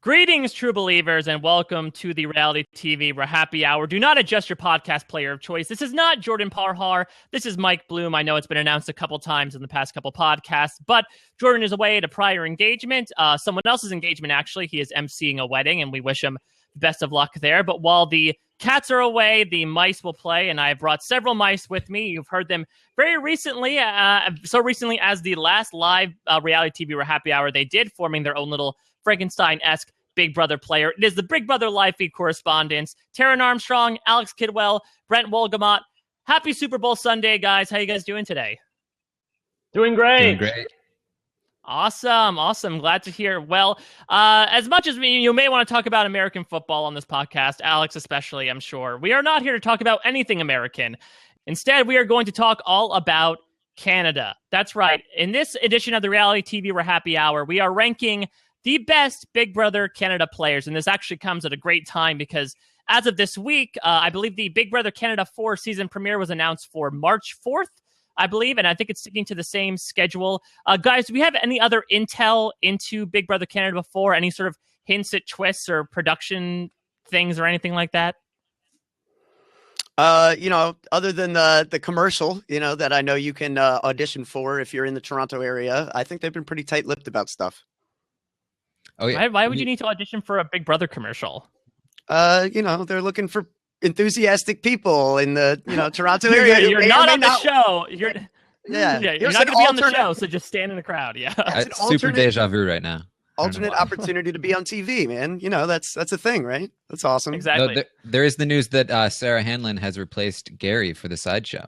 Greetings, true believers, and welcome to the reality TV RHAPpy Hour. Do not adjust your podcast player of choice. This is not Jordan Parhar. This is Mike Bloom. I know it's been announced a couple times in the past couple podcasts, but Jordan is away at a prior engagement, someone else's engagement, actually. He is emceeing a wedding, and we wish him best of luck there. But while the cats are away, the mice will play, and I have brought several mice with me. You've heard them very recently, so recently as the last live reality TV RHAPpy Hour they did, forming their own little Frankenstein-esque Big Brother player. It is the Big Brother live feed correspondents, Taran Armstrong, Alex Kidwell, Brent Wolgamott. Happy Super Bowl Sunday, guys. How you guys doing today? Doing great. Doing great. Awesome. Glad to hear. Well, as much as you may want to talk about American football on this podcast, Alex especially, I'm sure, we are not here to talk about anything American. Instead, we are going to talk all about Canada. That's right. In this edition of the reality TV RHAPpy Hour, we are ranking the best Big Brother Canada players. And this actually comes at a great time because as of this week, I believe the Big Brother Canada 4 season premiere was announced for March 4th, I believe. And I think it's sticking to the same schedule. Guys, do we have any other intel into Big Brother Canada before? Any sort of hints at twists or production things or anything like that? Other than the commercial, that I know you can audition for if you're in the Toronto area, I think they've been pretty tight-lipped about stuff. Oh, yeah. Why would you need to audition for a Big Brother commercial? They're looking for enthusiastic people in the Toronto area. You're not on the show. You're not going to be on the show, so just stand in the crowd. Yeah, it's super deja vu right now. Alternate opportunity to be on TV, man. That's a thing, right? That's awesome. Exactly. No, there is the news that Sarah Hanlon has replaced Gary for the sideshow.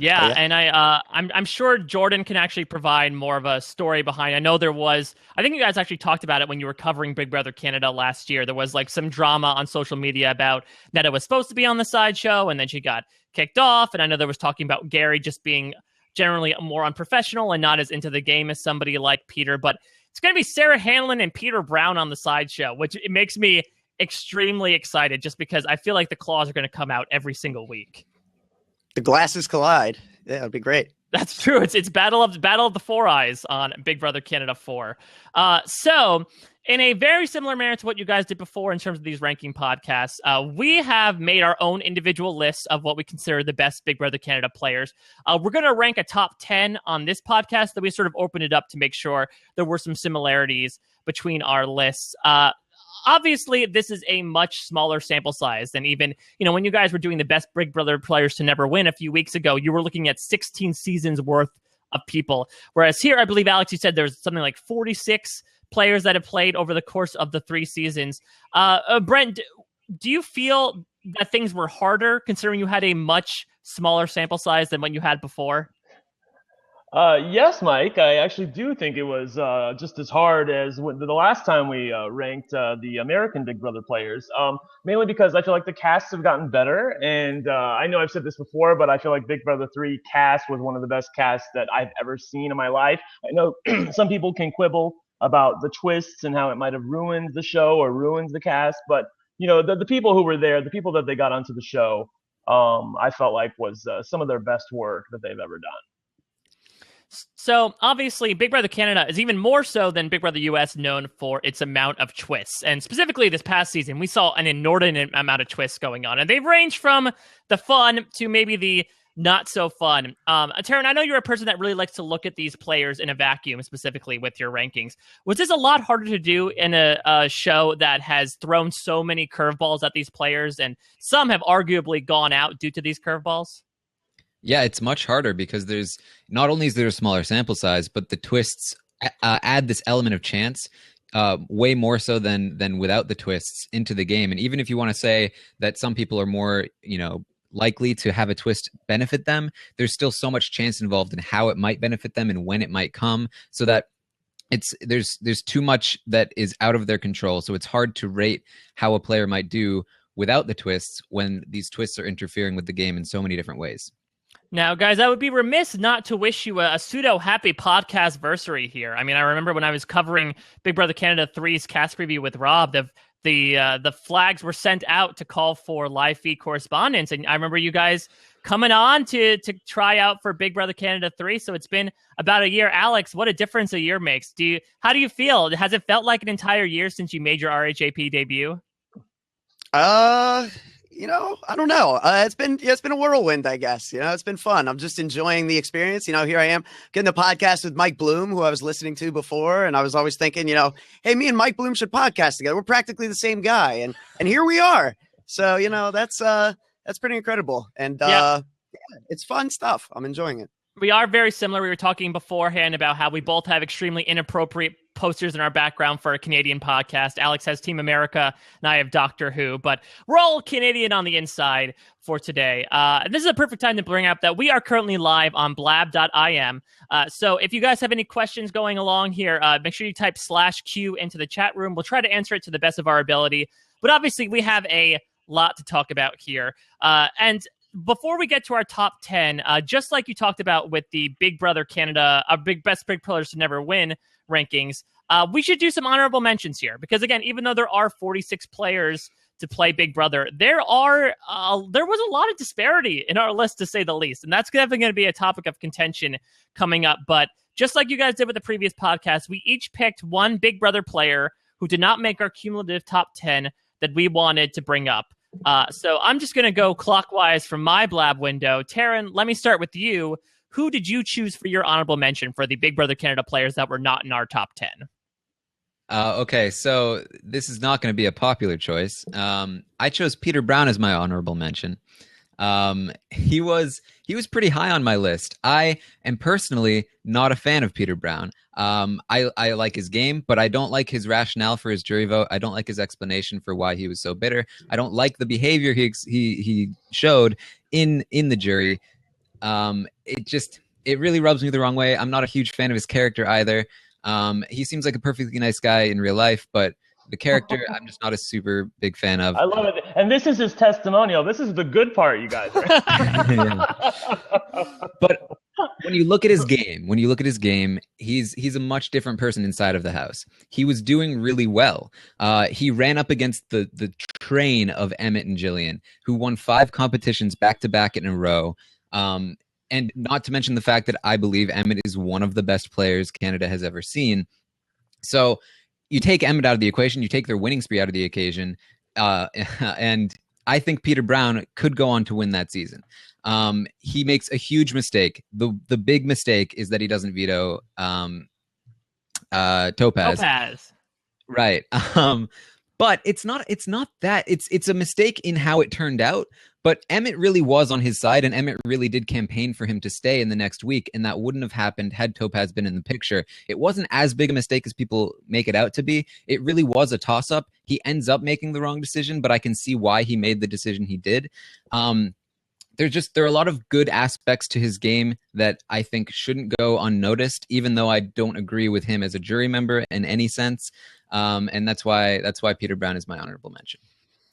Yeah, Oh, yeah. and I'm sure Jordan can actually provide more of a story behind. I know I think you guys actually talked about it when you were covering Big Brother Canada last year. There was like some drama on social media about Neda was supposed to be on the sideshow, and then she got kicked off. And I know there was talking about Gary just being generally more unprofessional and not as into the game as somebody like Peter. But it's going to be Sarah Hanlon and Peter Brown on the sideshow, which it makes me extremely excited just because I feel like the claws are going to come out every single week. The glasses collide. Yeah, it'd be great. That's true. It's Battle of the Four Eyes on Big Brother Canada 4. So in a very similar manner to what you guys did before in terms of these ranking podcasts, we have made our own individual lists of what we consider the best Big Brother Canada players. We're going to rank a top 10 on this podcast that we sort of opened it up to make sure there were some similarities between our lists. Obviously, this is a much smaller sample size than even, when you guys were doing the best Big Brother players to never win a few weeks ago, you were looking at 16 seasons worth of people. Whereas here, I believe, Alex, you said there's something like 46 players that have played over the course of the 3 seasons. Brent, do you feel that things were harder considering you had a much smaller sample size than what you had before? Yes, Mike. I actually do think it was just as hard as the last time we ranked the American Big Brother players, mainly because I feel like the casts have gotten better. And I know I've said this before, but I feel like Big Brother 3 cast was one of the best casts that I've ever seen in my life. I know some people can quibble about the twists and how it might have ruined the show or ruined the cast. But, the people who were there, the people that they got onto the show, I felt like was some of their best work that they've ever done. So, obviously, Big Brother Canada is even more so than Big Brother US known for its amount of twists. And specifically this past season, we saw an inordinate amount of twists going on. And they've ranged from the fun to maybe the not so fun. Taran, I know you're a person that really likes to look at these players in a vacuum, specifically with your rankings. Was this a lot harder to do in a show that has thrown so many curveballs at these players, and some have arguably gone out due to these curveballs? Yeah, it's much harder because there's not only is there a smaller sample size, but the twists add this element of chance way more so than without the twists into the game. And even if you want to say that some people are more, likely to have a twist benefit them, there's still so much chance involved in how it might benefit them and when it might come, so that there's too much that is out of their control. So it's hard to rate how a player might do without the twists when these twists are interfering with the game in so many different ways. Now, guys, I would be remiss not to wish you a pseudo-happy podcast-versary here. I mean, I remember when I was covering Big Brother Canada 3's cast preview with Rob, the the flags were sent out to call for live feed correspondence, and I remember you guys coming on to try out for Big Brother Canada 3. So it's been about a year. Alex, what a difference a year makes. How do you feel? Has it felt like an entire year since you made your RHAPpy debut? I don't know. It's been a whirlwind, I guess. It's been fun. I'm just enjoying the experience. Here I am getting the podcast with Mike Bloom, who I was listening to before. And I was always thinking, hey, me and Mike Bloom should podcast together. We're practically the same guy. And here we are. So, that's pretty incredible. And it's fun stuff. I'm enjoying it. We are very similar. We were talking beforehand about how we both have extremely inappropriate posters in our background for a Canadian podcast. Alex has Team America, and I have Doctor Who, but we're all Canadian on the inside for today. This is a perfect time to bring up that we are currently live on blab.im. So if you guys have any questions going along here, make sure you type /Q into the chat room. We'll try to answer it to the best of our ability. But obviously, we have a lot to talk about here. And before we get to our top 10, just like you talked about with the Big Brother Canada, best Big Brothers to never win rankings, we should do some honorable mentions here. Because again, even though there are 46 players to play Big Brother, there was a lot of disparity in our list, to say the least. And that's definitely going to be a topic of contention coming up. But just like you guys did with the previous podcast, we each picked one Big Brother player who did not make our cumulative top 10 that we wanted to bring up. So I'm just going to go clockwise from my blab window. Taran, let me start with you. Who did you choose for your honorable mention for the Big Brother Canada players that were not in our top 10? Okay, so this is not going to be a popular choice. I chose Peter Brown as my honorable mention. He was pretty high on my list. I am personally not a fan of Peter Brown. I like his game, but I don't like his rationale for his jury vote. I don't like his explanation for why he was so bitter. I don't like the behavior he showed in the jury. It really rubs me the wrong way. I'm not a huge fan of his character either. He seems like a perfectly nice guy in real life, but the character, I'm just not a super big fan of. I love it. And this is his testimonial. This is the good part, you guys. Right? But when you look at his game, he's a much different person inside of the house. He was doing really well. He ran up against the train of Emmett and Jillian, who won 5 competitions back-to-back in a row. And not to mention the fact that I believe Emmett is one of the best players Canada has ever seen. So you take Emmett out of the equation, you take their winning spree out of the occasion, and I think Peter Brown could go on to win that season. He makes a huge mistake. The big mistake is that he doesn't veto Topaz. Right. But it's not that. It's a mistake in how it turned out. But Emmett really was on his side, and Emmett really did campaign for him to stay in the next week, and that wouldn't have happened had Topaz been in the picture. It wasn't as big a mistake as people make it out to be. It really was a toss-up. He ends up making the wrong decision, but I can see why he made the decision he did. There are a lot of good aspects to his game that I think shouldn't go unnoticed, even though I don't agree with him as a jury member in any sense. And that's why Peter Brown is my honorable mention.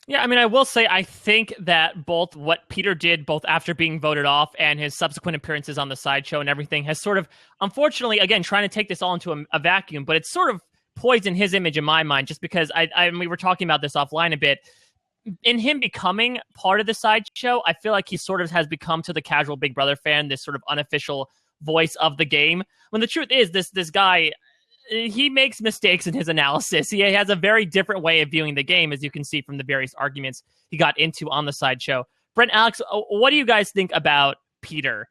Yeah, I mean, I will say I think that both what Peter did, both after being voted off and his subsequent appearances on the sideshow and everything, has sort of, unfortunately, again, trying to take this all into a vacuum, but it's sort of poisoned his image in my mind, just because we were talking about this offline a bit. In him becoming part of the sideshow, I feel like he sort of has become, to the casual Big Brother fan, this sort of unofficial voice of the game. When the truth is, this guy, he makes mistakes in his analysis. He has a very different way of viewing the game, as you can see from the various arguments he got into on the sideshow. Brent, Alex, what do you guys think about Peter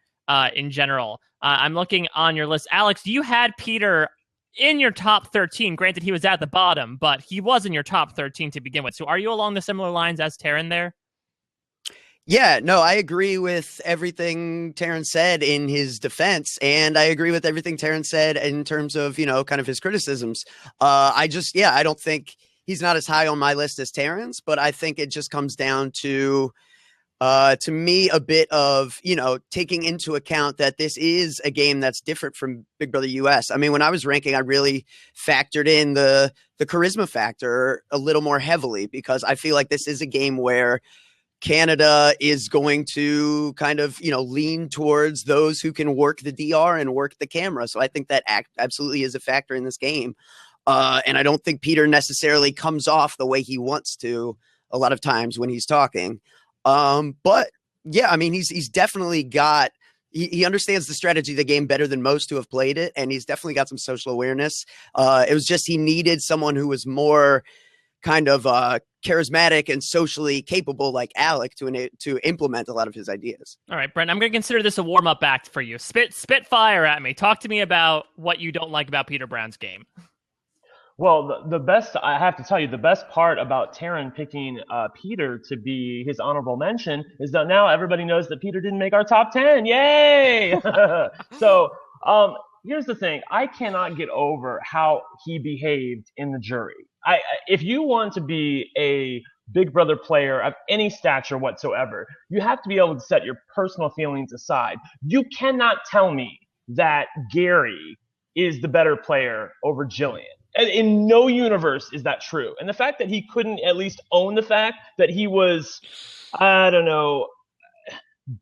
in general? I'm looking on your list. Alex, you had Peter in your top 13. Granted, he was at the bottom, but he was in your top 13 to begin with. So are you along the similar lines as Taran there? Yeah, no, I agree with everything Taran said in his defense, and I agree with everything Taran said in terms of, kind of his criticisms. I don't think he's not as high on my list as Taran's, but I think it just comes down to me, a bit of, taking into account that this is a game that's different from Big Brother US. I mean, when I was ranking, I really factored in the charisma factor a little more heavily, because I feel like this is a game where Canada is going to kind of, lean towards those who can work the DR and work the camera. So I think that absolutely is a factor in this game. And I don't think Peter necessarily comes off the way he wants to a lot of times when he's talking. But yeah, I mean, he's definitely got, he understands the strategy of the game better than most who have played it. And he's definitely got some social awareness. It was just, he needed someone who was more kind of charismatic and socially capable like Alec to implement a lot of his ideas. All right, Brent, I'm going to consider this a warm-up act for you. Spit fire at me. Talk to me about what you don't like about Peter Brown's game. Well, the best, I have to tell you, the best part about Taran picking Peter to be his honorable mention is that now everybody knows that Peter didn't make our top 10. Yay! So here's the thing. I cannot get over how he behaved in the jury. If you want to be a Big Brother player of any stature whatsoever, you have to be able to set your personal feelings aside. You cannot tell me that Gary is the better player over Jillian. In no universe is that true. And the fact that he couldn't at least own the fact that he was, I don't know,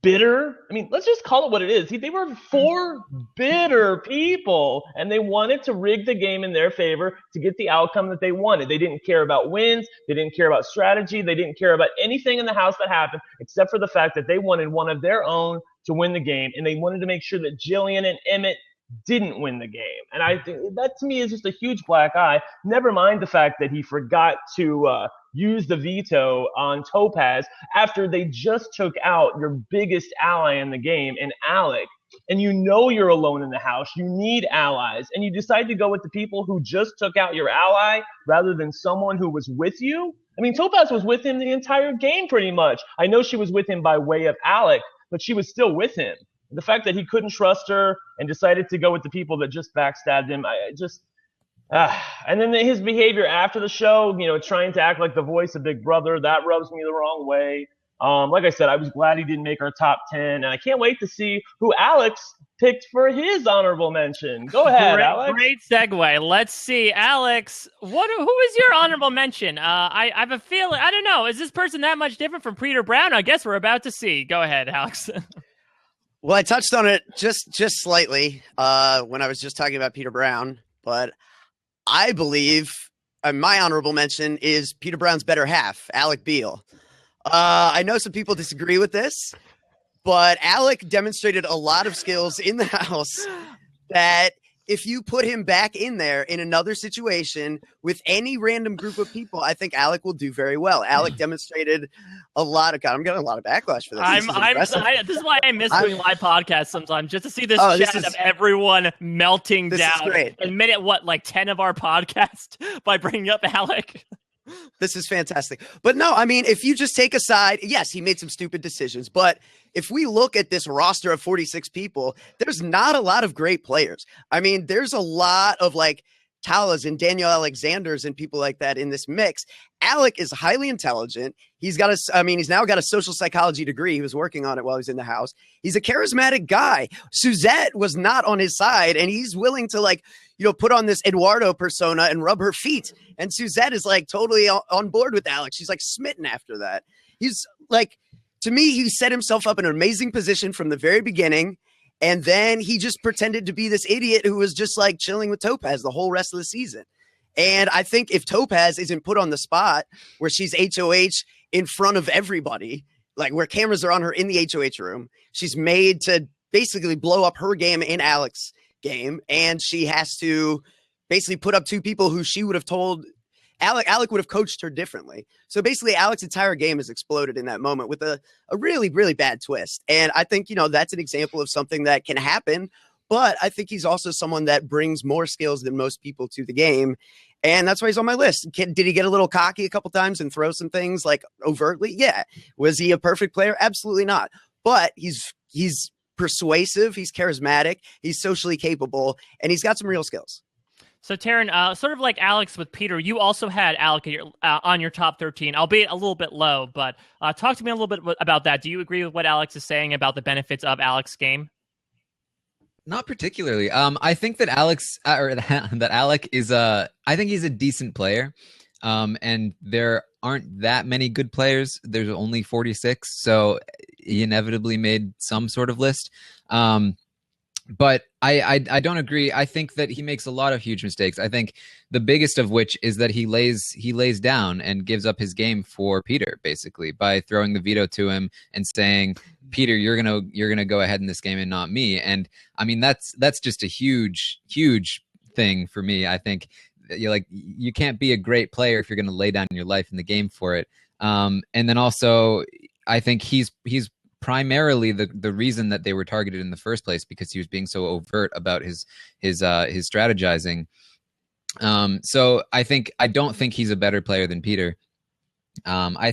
bitter. I mean, let's just call it what it is. They were 4 bitter people, and they wanted to rig the game in their favor to get the outcome that they wanted. They didn't care about wins. They didn't care about strategy. They didn't care about anything in the house that happened, except for the fact that they wanted one of their own to win the game, and they wanted to make sure that Jillian and Emmett didn't win the game. And I think that to me is just a huge black eye. Never mind the fact that he forgot to use the veto on Topaz after they just took out your biggest ally in the game in Alec. And you know you're alone in the house. You need allies. And you decide to go with the people who just took out your ally rather than someone who was with you. I mean, Topaz was with him the entire game pretty much. I know she was with him by way of Alec, but she was still with him. The fact that he couldn't trust her and decided to go with the people that just backstabbed him, and then his behavior after the show, trying to act like the voice of Big Brother, that rubs me the wrong way. Like I said, I was glad he didn't make our top 10, and I can't wait to see who Alex picked for his honorable mention. Go ahead, Alex. Great segue. Let's see, Alex. Who is your honorable mention? I have a feeling, I don't know, is this person that much different from Peter Brown? I guess we're about to see. Go ahead, Alex. Well, I touched on it just slightly when I was just talking about Peter Brown, but I believe my honorable mention is Peter Brown's better half, Alec Beal. I know some people disagree with this, but Alec demonstrated a lot of skills in the house that if you put him back in there in another situation with any random group of people, I think Alec will do very well. Alec demonstrated a lot of, God, I'm getting a lot of backlash for this. This is why I miss doing live podcasts sometimes, just to see this chat of everyone melting down. Is great. In minute, 10 of our podcast by bringing up Alec. This is fantastic. But no, I mean, if you just take aside, yes, he made some stupid decisions, but if we look at this roster of 46 people, there's not a lot of great players. I mean, there's a lot of like Talas and Daniel Alexanders and people like that in this mix. Alec is highly intelligent. He's now got a social psychology degree. He was working on it while he was in the house. He's a charismatic guy. Suzette was not on his side, and he's willing to put on this Eduardo persona and rub her feet. And Suzette is like totally on board with Alex. She's like smitten after that. He's like, to me, he set himself up in an amazing position from the very beginning. And then he just pretended to be this idiot who was just like chilling with Topaz the whole rest of the season. And I think if Topaz isn't put on the spot where she's HOH in front of everybody, like where cameras are on her in the HOH room, she's made to basically blow up her game in Alex's game. And she has to basically put up 2 people who she would have told Alec would have coached her differently. So basically Alex's entire game has exploded in that moment with a really, really bad twist. And I think, that's an example of something that can happen, but I think he's also someone that brings more skills than most people to the game. And that's why he's on my list. Did he get a little cocky a couple times and throw some things like overtly? Yeah. Was he a perfect player? Absolutely not. But he's persuasive. He's charismatic. He's socially capable, and he's got some real skills. So, Taran, sort of like Alex with Peter, you also had Alec on your top 13, albeit a little bit low, but talk to me a little bit about that. Do you agree with what Alex is saying about the benefits of Alec's game? Not particularly. I think that that Alec is I think he's a decent player. And there aren't that many good players. There's only 46, so he inevitably made some sort of list. But I don't agree. I think that he makes a lot of huge mistakes. I think the biggest of which is that he lays down and gives up his game for Peter, basically, by throwing the veto to him and saying, Peter, you're gonna go ahead in this game and not me. And I mean, that's just a huge thing for me. I think you can't be a great player if you're going to lay down your life in the game for it. And then also, I think he's primarily the reason that they were targeted in the first place, because he was being so overt about his strategizing. So I don't think he's a better player than Peter. I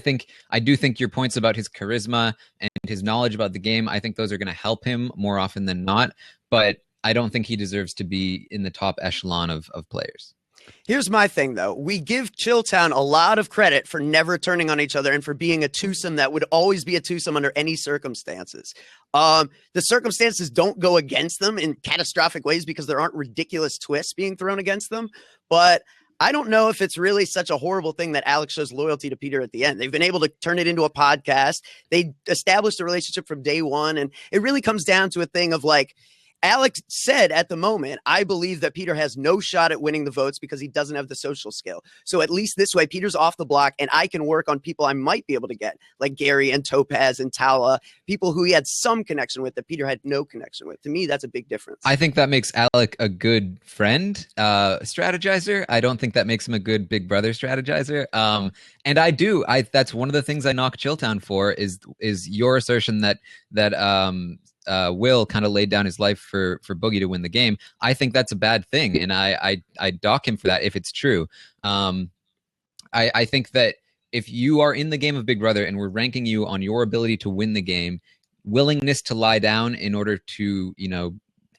do think your points about his charisma and his knowledge about the game, I think those are going to help him more often than not, but I don't think he deserves to be in the top echelon of players. Here's my thing, though. We give Chilltown a lot of credit for never turning on each other and for being a twosome that would always be a twosome under any circumstances. The circumstances don't go against them in catastrophic ways because there aren't ridiculous twists being thrown against them. But I don't know if it's really such a horrible thing that Alex shows loyalty to Peter at the end. They've been able to turn it into a podcast. They established a relationship from day one. And it really comes down to a thing of like, Alex said at the moment, I believe that Peter has no shot at winning the votes because he doesn't have the social skill. So at least this way, Peter's off the block and I can work on people I might be able to get, like Gary and Topaz and Tala, people who he had some connection with that Peter had no connection with. To me, that's a big difference. I think that makes Alec a good friend strategizer. I don't think that makes him a good big brother strategizer. And that's one of the things I knock Chilltown for is your assertion that Will kind of laid down his life for Boogie to win the game. I think that's a bad thing, and I dock him for that if it's true. I think that if you are in the game of Big Brother and we're ranking you on your ability to win the game, willingness to lie down in order to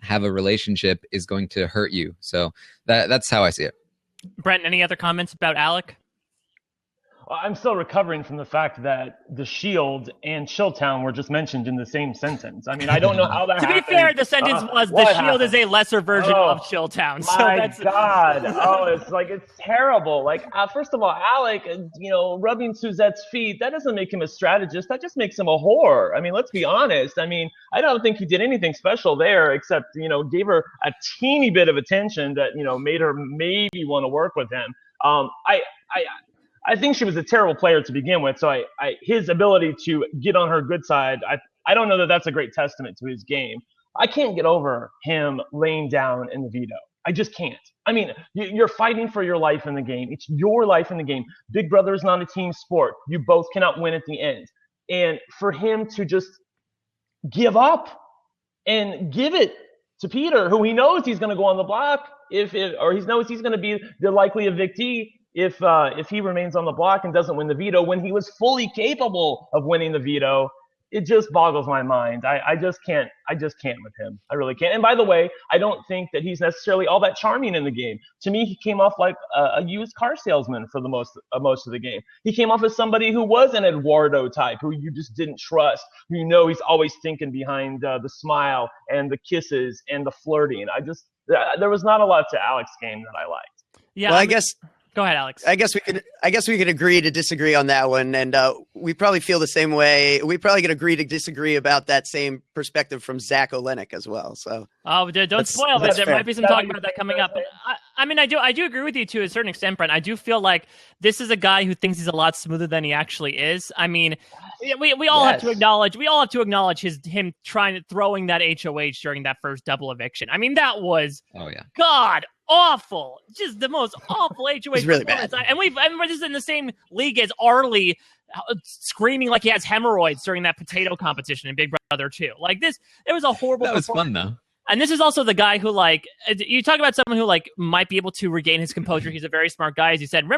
have a relationship is going to hurt you. So that's how I see it. Brent, any other comments about Alec? I'm still recovering from the fact that the Shield and Chilltown were just mentioned in the same sentence. I mean, I don't know how that happened. To be fair, the sentence was the Shield is a lesser version of Chilltown. So God. It's terrible. Like, first of all, Alec, rubbing Suzette's feet, that doesn't make him a strategist. That just makes him a whore. I mean, let's be honest. I mean, I don't think he did anything special there except, gave her a teeny bit of attention that, made her maybe want to work with him. I think she was a terrible player to begin with, so his ability to get on her good side, I don't know that that's a great testament to his game. I can't get over him laying down in the veto. I just can't. I mean, you're fighting for your life in the game. It's your life in the game. Big Brother is not a team sport. You both cannot win at the end. And for him to just give up and give it to Peter, who he knows he's going to go on the block, or he knows he's going to be the likely evictee, if he remains on the block and doesn't win the veto when he was fully capable of winning the veto, it just boggles my mind. I just can't with him. I really can't. And by the way, I don't think that he's necessarily all that charming in the game. To me, he came off like a used car salesman for the most of the game. He came off as somebody who was an Eduardo type, who you just didn't trust, who he's always thinking behind the smile and the kisses and the flirting. There was not a lot to Alex's game that I liked. Yeah, well, I guess. Go ahead, Alex. I guess we could agree to disagree on that one, and we probably feel the same way. We probably could agree to disagree about that same perspective from Zack Olenik as well. So, don't spoil, but there might be some talk about that coming up. I mean, I do agree with you to a certain extent, Brent. I do feel like this is a guy who thinks he's a lot smoother than he actually is. I mean, we all have to acknowledge him throwing that HOH during that first double eviction. I mean, that was God awful, just the most awful HOH. It's really bad. And we're just in the same league as Arlie screaming like he has hemorrhoids during that potato competition in Big Brother 2. Like this, it was a horrible. That was fun though. And this is also the guy who, like, you talk about someone who, like, might be able to regain his composure. He's a very smart guy, as you said.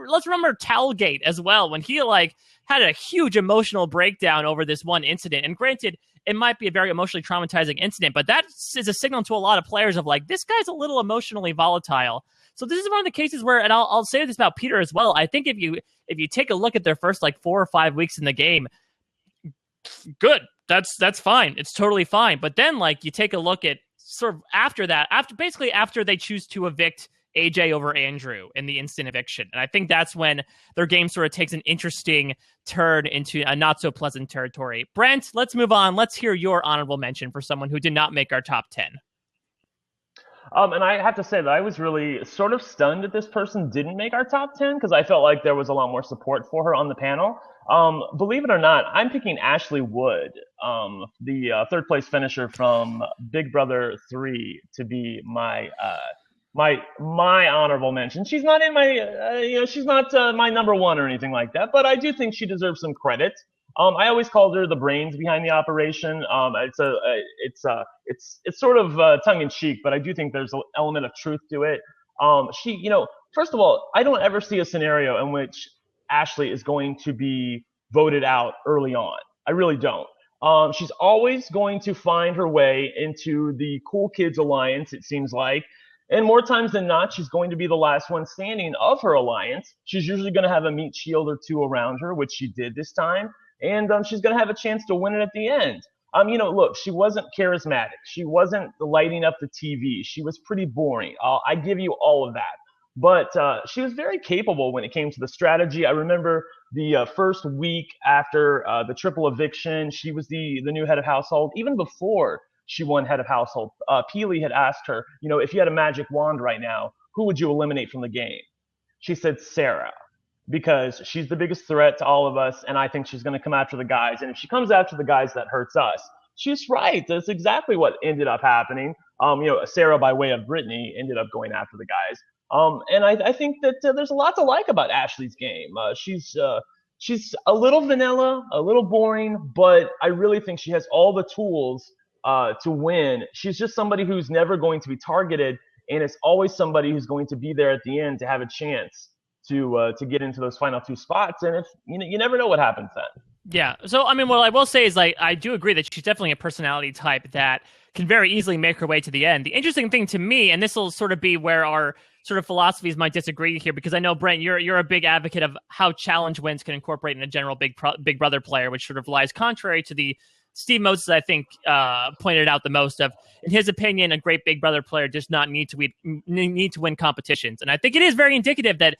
Let's remember Towelgate as well, when he, like, had a huge emotional breakdown over this one incident. And granted, it might be a very emotionally traumatizing incident, but that is a signal to a lot of players of, like, this guy's a little emotionally volatile. So this is one of the cases where, and I'll say this about Peter as well, I think if you take a look at their first, like, 4 or 5 weeks in the game, good. That's fine. It's totally fine. But then, like, you take a look at sort of after they choose to evict AJ over Andrew in the instant eviction. And I think that's when their game sort of takes an interesting turn into a not so pleasant territory. Brent, let's move on. Let's hear your honorable mention for someone who did not make our top 10. And I have to say that I was really sort of stunned that this person didn't make our top 10 because I felt like there was a lot more support for her on the panel. Believe it or not, I'm picking Ashley Wood, the third place finisher from Big Brother 3, to be my honorable mention. She's not in my she's not my number one or anything like that, but I do think she deserves some credit. I always called her the brains behind the operation. It's sort of tongue in cheek, but I do think there's an element of truth to it. First of all, I don't ever see a scenario in which Ashley is going to be voted out early on. I really don't. She's always going to find her way into the Cool Kids Alliance, it seems like. And more times than not, she's going to be the last one standing of her alliance. She's usually going to have a meat shield or two around her, which she did this time. And she's going to have a chance to win it at the end. Look, she wasn't charismatic. She wasn't lighting up the TV. She was pretty boring. I give you all of that. But she was very capable when it came to the strategy. I remember the first week after the triple eviction, she was the new head of household. Even before she won head of household, Peely had asked her, if you had a magic wand right now, who would you eliminate from the game? She said Sarah, because she's the biggest threat to all of us, and I think she's going to come after the guys. And if she comes after the guys, that hurts us. She's right. That's exactly what ended up happening. Sarah, by way of Brittany, ended up going after the guys. And I think that there's a lot to like about Ashley's game. She's a little vanilla, a little boring, but I really think she has all the tools to win. She's just somebody who's never going to be targeted, and it's always somebody who's going to be there at the end to have a chance to get into those final two spots. And if you never know what happens then. Yeah. So, what I will say is, I do agree that she's definitely a personality type that can very easily make her way to the end. The interesting thing to me, and this will sort of be where our sort of philosophies might disagree here, because I know, Brent, you're a big advocate of how challenge wins can incorporate in a general Big Brother player, which sort of lies contrary to the Steve Moses, I think, pointed out the most of. In his opinion, a great Big Brother player does not need to win competitions. And I think it is very indicative that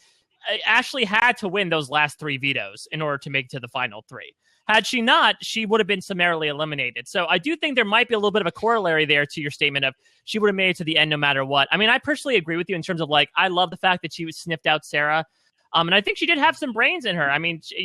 Ashley had to win those last 3 vetoes in order to make it to the final 3. Had she not, she would have been summarily eliminated. So I do think there might be a little bit of a corollary there to your statement of she would have made it to the end no matter what. I personally agree with you in terms of, I love the fact that she sniffed out Sarah. And I think she did have some brains in her.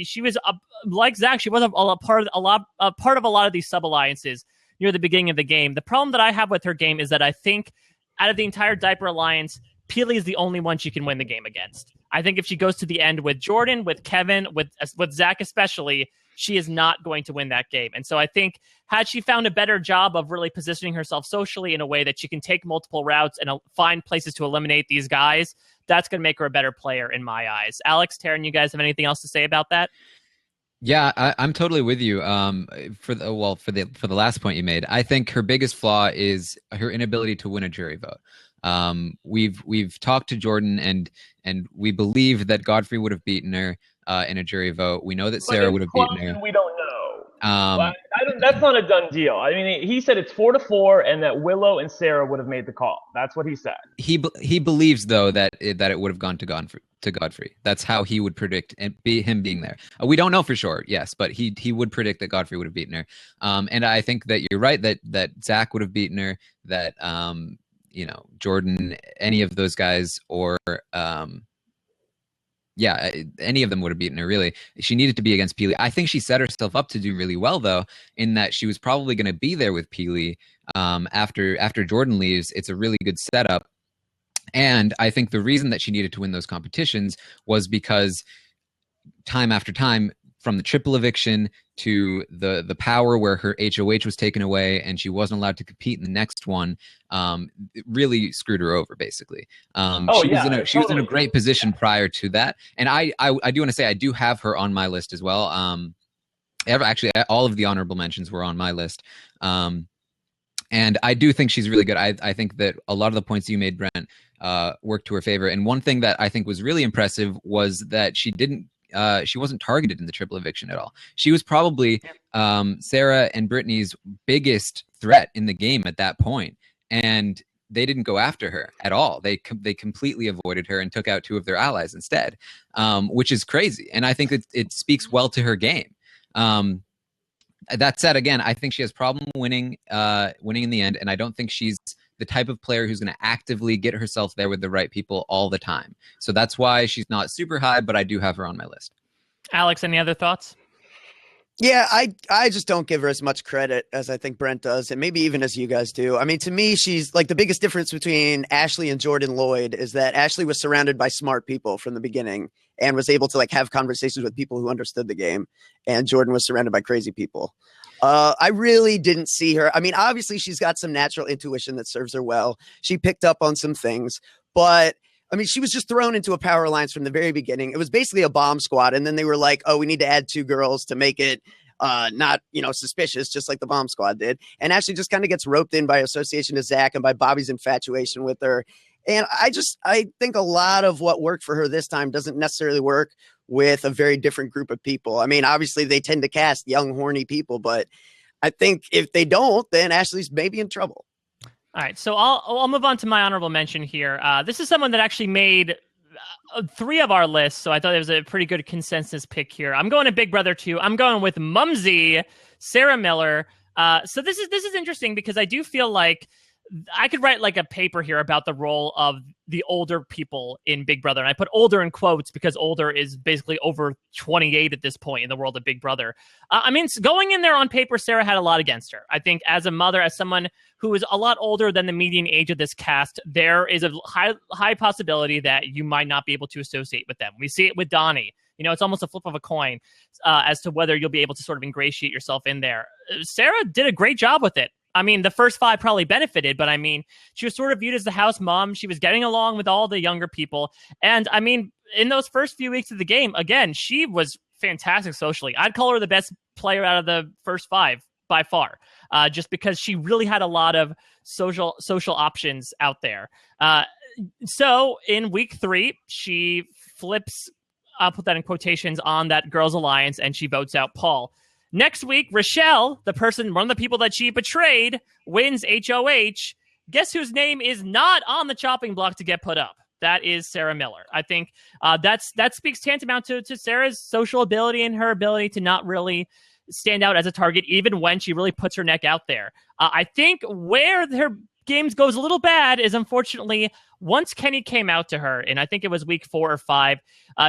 She was like Zach. She was a part of a lot of these sub alliances near the beginning of the game. The problem that I have with her game is that I think out of the entire Diaper Alliance, Peely is the only one she can win the game against. I think if she goes to the end with Jordan, with Kevin, with Zach especially, she is not going to win that game. And so I think had she found a better job of really positioning herself socially in a way that she can take multiple routes and find places to eliminate these guys, that's going to make her a better player in my eyes. Alex, Taran, you guys have anything else to say about that? Yeah, I'm totally with you. For the last point you made, I think her biggest flaw is her inability to win a jury vote. We've talked to Jordan, and we believe that Godfrey would have beaten her in a jury vote. We know that Sarah would have beaten her. We don't know. That's not a done deal. He said it's 4-4, and that Willow and Sarah would have made the call. That's what he said. He believes, though, that it would have gone to Godfrey. That's how he would predict him being there. We don't know for sure, yes, but he would predict that Godfrey would have beaten her. And I think that you're right that Zach would have beaten her. That Jordan, any of those guys, or any of them would have beaten her, really. She needed to be against Peely. I think she set herself up to do really well, though, in that she was probably going to be there with Peely after Jordan leaves. It's a really good setup. And I think the reason that she needed to win those competitions was because time after time, from the triple eviction to the power where her HOH was taken away and she wasn't allowed to compete in the next one, it really screwed her over, basically. She was in a great position prior to that. And I do want to say I do have her on my list as well. Actually, all of the honorable mentions were on my list. And I do think she's really good. I think that a lot of the points you made, Brent, worked to her favor. And one thing that I think was really impressive was that she wasn't targeted in the triple eviction at all. She was probably Sarah and Brittany's biggest threat in the game at that point, and they didn't go after her at all. They completely avoided her and took out 2 of their allies instead, which is crazy. And I think that it speaks well to her game. That said, again, I think she has problem winning in the end, and I don't think she's the type of player who's going to actively get herself there with the right people all the time. So that's why she's not super high, but I do have her on my list. Alex, any other thoughts? Yeah, I just don't give her as much credit as I think Brent does, and maybe even as you guys do. I mean, to me, she's like the biggest difference between Ashley and Jordan Lloyd is that Ashley was surrounded by smart people from the beginning and was able to like have conversations with people who understood the game, and Jordan was surrounded by crazy people. I really didn't see her. I mean, obviously, she's got some natural intuition that serves her well. She picked up on some things, but I mean, she was just thrown into a power alliance from the very beginning. It was basically a bomb squad. And then they were like, oh, we need to add 2 girls to make it not, suspicious, just like the bomb squad did. And Ashley just kind of gets roped in by association to Zack and by Bobby's infatuation with her. And I think a lot of what worked for her this time doesn't necessarily work with a very different group of people. I mean, obviously they tend to cast young, horny people, but I think if they don't, then Ashley's maybe in trouble. All right, so I'll move on to my honorable mention here. This is someone that actually made 3 of our lists, so I thought it was a pretty good consensus pick here. I'm going to Big Brother 2. I'm going with Mumsy, Sarah Miller. So this is interesting because I do feel like I could write like a paper here about the role of the older people in Big Brother. And I put older in quotes because older is basically over 28 at this point in the world of Big Brother. I mean, going in there on paper, Sarah had a lot against her. I think as a mother, as someone who is a lot older than the median age of this cast, there is a high possibility that you might not be able to associate with them. We see it with Donnie. It's almost a flip of a coin as to whether you'll be able to sort of ingratiate yourself in there. Sarah did a great job with it. I mean, the first 5 probably benefited, but I mean, she was sort of viewed as the house mom. She was getting along with all the younger people. And I mean, in those first few weeks of the game, again, she was fantastic socially. I'd call her the best player out of the first 5 by far, just because she really had a lot of social options out there. So in week 3, she flips, I'll put that in quotations, on that girls' alliance, and she votes out Paul. Next week, Rochelle, one of the people that she betrayed, wins HOH. Guess whose name is not on the chopping block to get put up? That is Sarah Miller. I think that speaks tantamount to Sarah's social ability and her ability to not really stand out as a target, even when she really puts her neck out there. I think where her games goes a little bad is, unfortunately, once Kenny came out to her, and I think it was week 4 or 5,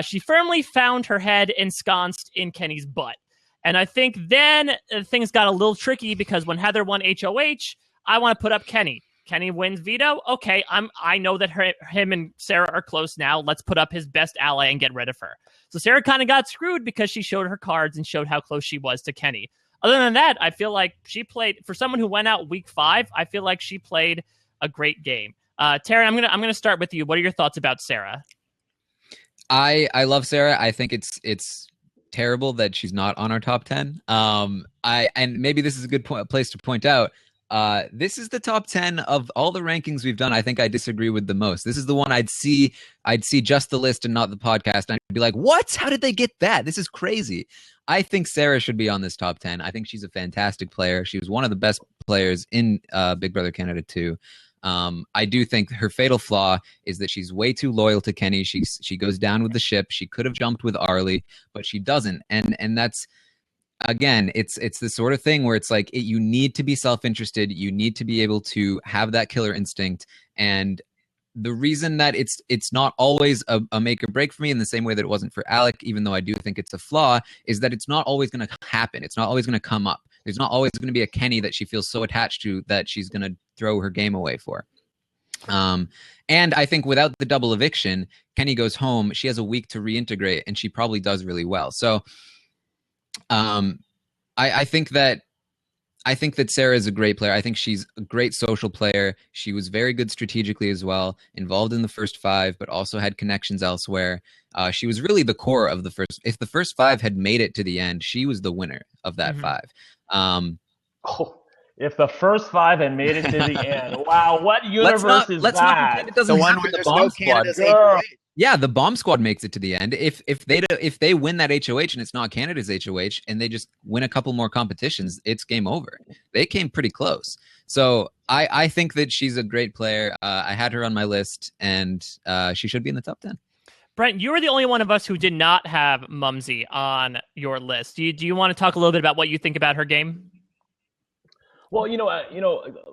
she firmly found her head ensconced in Kenny's butt. And I think then things got a little tricky because when Heather won HOH, I want to put up Kenny. Kenny wins veto. Okay, I know that him and Sarah are close now. Let's put up his best ally and get rid of her. So Sarah kind of got screwed because she showed her cards and showed how close she was to Kenny. Other than that, I feel like she played, for someone who went out week 5, I feel like she played a great game. Taran, I'm gonna start with you. What are your thoughts about Sarah? I love Sarah. I think it's terrible that she's not on our top 10. And maybe this is a good place to point out. This is the top 10 of all the rankings we've done. I think I disagree with the most. This is the one I'd see just the list and not the podcast, and I'd be like, what? How did they get that? This is crazy. I think Sarah should be on this top 10. I think she's a fantastic player. She was one of the best players in Big Brother Canada 2. I do think her fatal flaw is that she's way too loyal to Kenny. She goes down with the ship. She could have jumped with Arlie, but she doesn't. And that's, again, it's the sort of thing where it's like you need to be self-interested. You need to be able to have that killer instinct. And the reason that it's not always a make or break for me in the same way that it wasn't for Alec, even though I do think it's a flaw, is that it's not always going to happen. It's not always going to come up. There's not always going to be a Kenny that she feels so attached to that she's going to throw her game away for. And I think without the double eviction, Kenny goes home. She has a week to reintegrate, and she probably does really well. So I think that Sarah is a great player. I think she's a great social player. She was very good strategically as well, involved in the first 5, but also had connections elsewhere. She was really the core of the first. If the first 5 had made it to the end, she was the winner of that 5. If the first 5 had made it to the end, wow, what universe is let's that? not pretend it doesn't happen to the bomb squad. Yeah, the bomb squad makes it to the end. If they win that HOH and it's not Canada's HOH and they just win a couple more competitions, it's game over. They came pretty close. So I think that she's a great player. I had her on my list, and she should be in the top 10. Brent, you were the only one of us who did not have Mumsy on your list. Do you want to talk a little bit about what you think about her game? Well,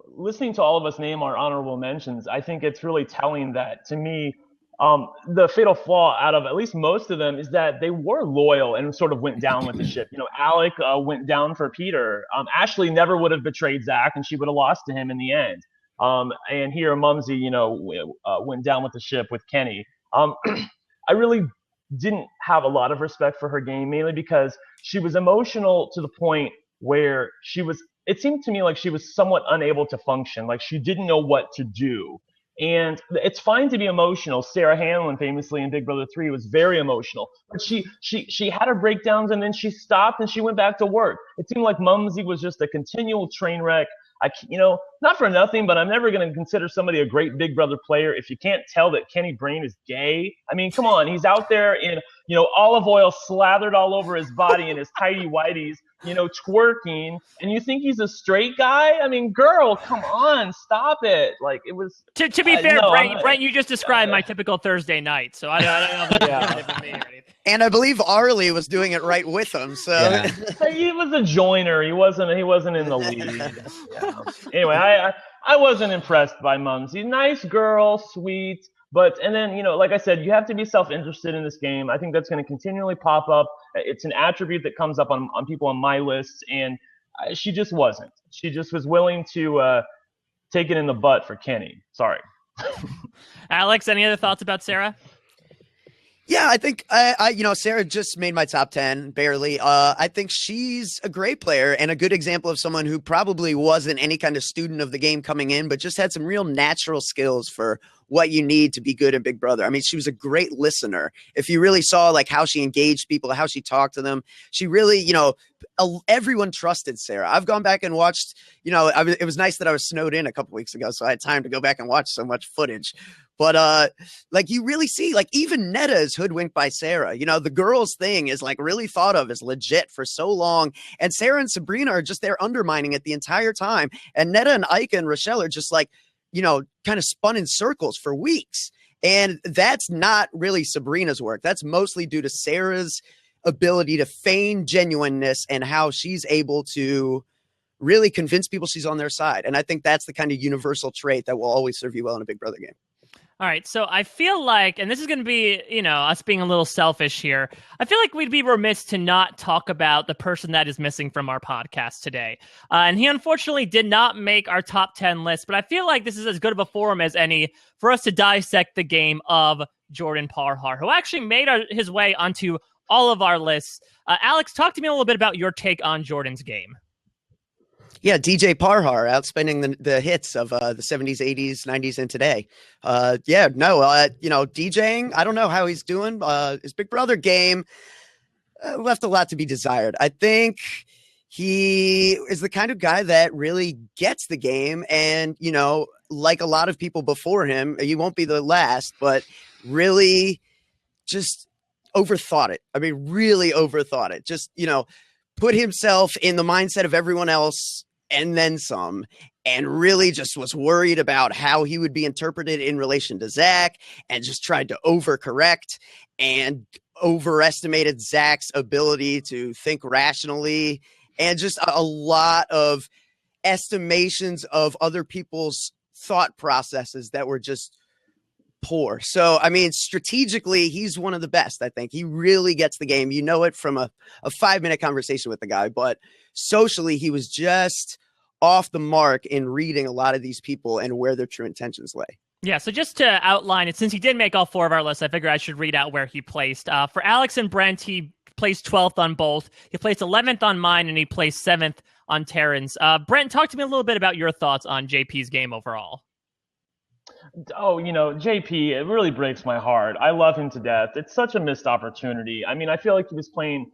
listening to all of us name our honorable mentions, I think it's really telling that to me, the fatal flaw out of at least most of them is that they were loyal and sort of went down with the ship. Alec went down for Peter. Ashley never would have betrayed Zack, and she would have lost to him in the end. And here Mumsy, went down with the ship with Kenny. I really didn't have a lot of respect for her game, mainly because she was emotional to the point where it seemed to me like she was somewhat unable to function, like she didn't know what to do. And it's fine to be emotional. Sarah Hanlon, famously in Big Brother 3, was very emotional. But she had her breakdowns, and then she stopped and she went back to work. It seemed like Mumsy was just a continual train wreck. Not for nothing, but I'm never going to consider somebody a great Big Brother player if you can't tell that Kenny Brain is gay. I mean, come on. He's out there in, olive oil slathered all over his body in his tighty whities, twerking, and you think he's a straight guy? I mean, girl, come on, stop it. Like, it was... To be fair, no, Brent, you just described my typical Thursday night, so I don't know if it's me or anything. And I believe Arlie was doing it right with him. So yeah. He was a joiner. He wasn't in the lead. Yeah. Anyway, I wasn't impressed by Mumsy. Nice girl, sweet. And then, like I said, you have to be self-interested in this game. I think that's going to continually pop up. It's an attribute that comes up on people on my list, and she just wasn't. She just was willing to take it in the butt for Kenny. Sorry. Alex, any other thoughts about Sarah? Yeah, I think Sarah just made my top 10 barely. I think she's a great player and a good example of someone who probably wasn't any kind of student of the game coming in, but just had some real natural skills for what you need to be good in Big Brother. I mean, she was a great listener. If you really saw like how she engaged people, how she talked to them, she really, everyone trusted Sarah. I've gone back and watched, it was nice that I was snowed in a couple weeks ago, so I had time to go back and watch so much footage. But you really see, like, even Neda is hoodwinked by Sarah. The girls thing is like really thought of as legit for so long. And Sarah and Sabrina are just there undermining it the entire time. And Neda and Ika and Rochelle are just like, kind of spun in circles for weeks. And that's not really Sabrina's work. That's mostly due to Sarah's ability to feign genuineness and how she's able to really convince people she's on their side. And I think that's the kind of universal trait that will always serve you well in a Big Brother game. All right, so I feel like, and this is going to be, us being a little selfish here, I feel like we'd be remiss to not talk about the person that is missing from our podcast today. And he unfortunately did not make our top 10 list, but I feel like this is as good of a forum as any for us to dissect the game of Jordan Parhar, who actually made his way onto all of our lists. Alex, talk to me a little bit about your take on Jordan's game. Yeah, DJ Parhar outspending the hits of the 70s, 80s, 90s, and today. DJing, I don't know how he's doing. His Big Brother game left a lot to be desired. I think he is the kind of guy that really gets the game. And, like a lot of people before him, he won't be the last, but really just overthought it. I mean, really overthought it. Just, put himself in the mindset of everyone else and then some, and really just was worried about how he would be interpreted in relation to Zack, and just tried to overcorrect and overestimated Zack's ability to think rationally, and just a lot of estimations of other people's thought processes that were just poor. So, I mean, strategically, he's one of the best, I think. He really gets the game. You know it from a 5-minute conversation with the guy, but socially, he was just off the mark in reading a lot of these people and where their true intentions lay. Yeah, so just to outline it, since he did make all 4 of our lists, I figure I should read out where he placed. For Alex and Brent, he placed 12th on both. He placed 11th on mine, and he placed 7th on Taran's. Brent, talk to me a little bit about your thoughts on JP's game overall. Oh, JP, it really breaks my heart. I love him to death. It's such a missed opportunity. I mean, I feel like he was playing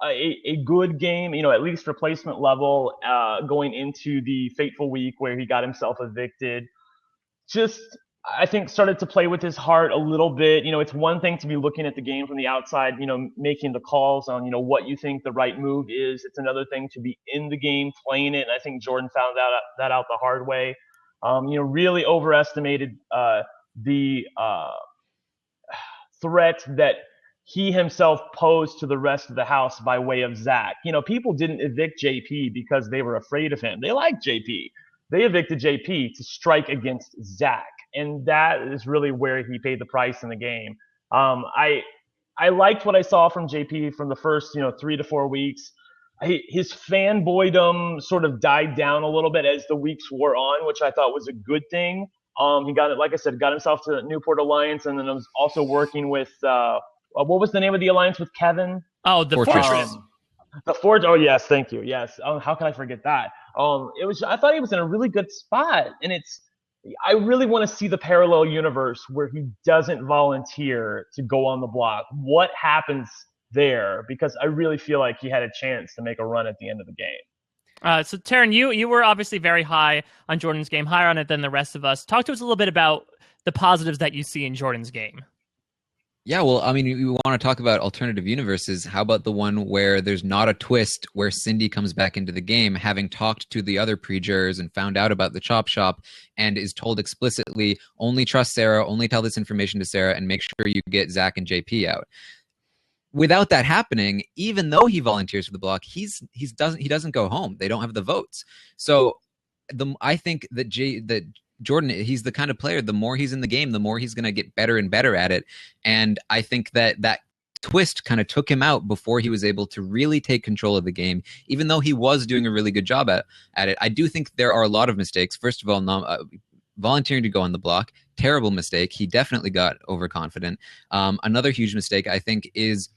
a good game, at least replacement level, going into the fateful week where he got himself evicted. Just, I think, started to play with his heart a little bit. It's one thing to be looking at the game from the outside, making the calls on, what you think the right move is. It's another thing to be in the game, playing it. And I think Jordan found that out the hard way. Really overestimated the threat that he himself posed to the rest of the house by way of Zack. People didn't evict JP because they were afraid of him. They liked JP. They evicted JP to strike against Zack, and that is really where he paid the price in the game. I liked what I saw from JP from the first 3 to 4 weeks. His fanboydom sort of died down a little bit as the weeks wore on, which I thought was a good thing. He got himself to the Newport Alliance, and then I was also working with what was the name of the alliance with Kevin? Oh, the Fortress. The Forge. Oh yes, thank you. Yes. How can I forget that? I thought he was in a really good spot, and I really want to see the parallel universe where he doesn't volunteer to go on the block. What happens there? Because I really feel like he had a chance to make a run at the end of the game. So Taran, you were obviously very high on Jordan's game, higher on it than the rest of us. Talk to us a little bit about the positives that you see in Jordan's game. Yeah, well, I mean, we want to talk about alternative universes. How about the one where there's not a twist, where Cindy comes back into the game, having talked to the other pre-jurors and found out about the chop shop, and is told explicitly, only trust Sarah, only tell this information to Sarah, and make sure you get Zack and JP out. Without that happening, even though he volunteers for the block, he doesn't go home. They don't have the votes. So I think that Jordan, he's the kind of player, the more he's in the game, the more he's going to get better and better at it. And I think that twist kind of took him out before he was able to really take control of the game, even though he was doing a really good job at it. I do think there are a lot of mistakes. First of all, volunteering to go on the block, terrible mistake. He definitely got overconfident. Another huge mistake, I think, is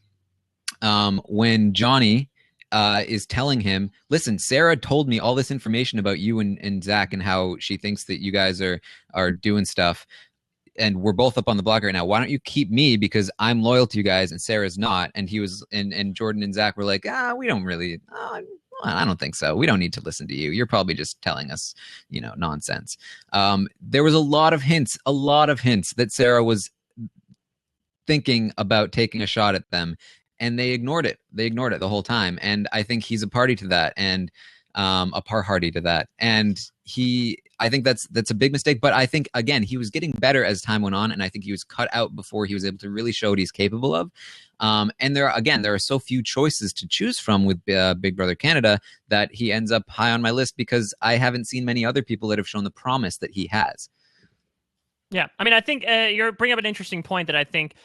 when Johnny is telling him, listen, Sarah told me all this information about you and Zack and how she thinks that you guys are doing stuff, and we're both up on the block right now. Why don't you keep me, because I'm loyal to you guys and Sarah's not? And he was and Jordan and Zack were like, we don't really I don't think so. We don't need to listen to you. You're probably just telling us, nonsense. There was a lot of hints that Sarah was thinking about taking a shot at them, and they ignored it. They ignored it the whole time. And I think he's a party to that, and a parhardy to that. And I think that's a big mistake. But I think, again, he was getting better as time went on, and I think he was cut out before he was able to really show what he's capable of. And there are so few choices to choose from with Big Brother Canada that he ends up high on my list, because I haven't seen many other people that have shown the promise that he has. Yeah, I mean, I think you're bringing up an interesting point that I think,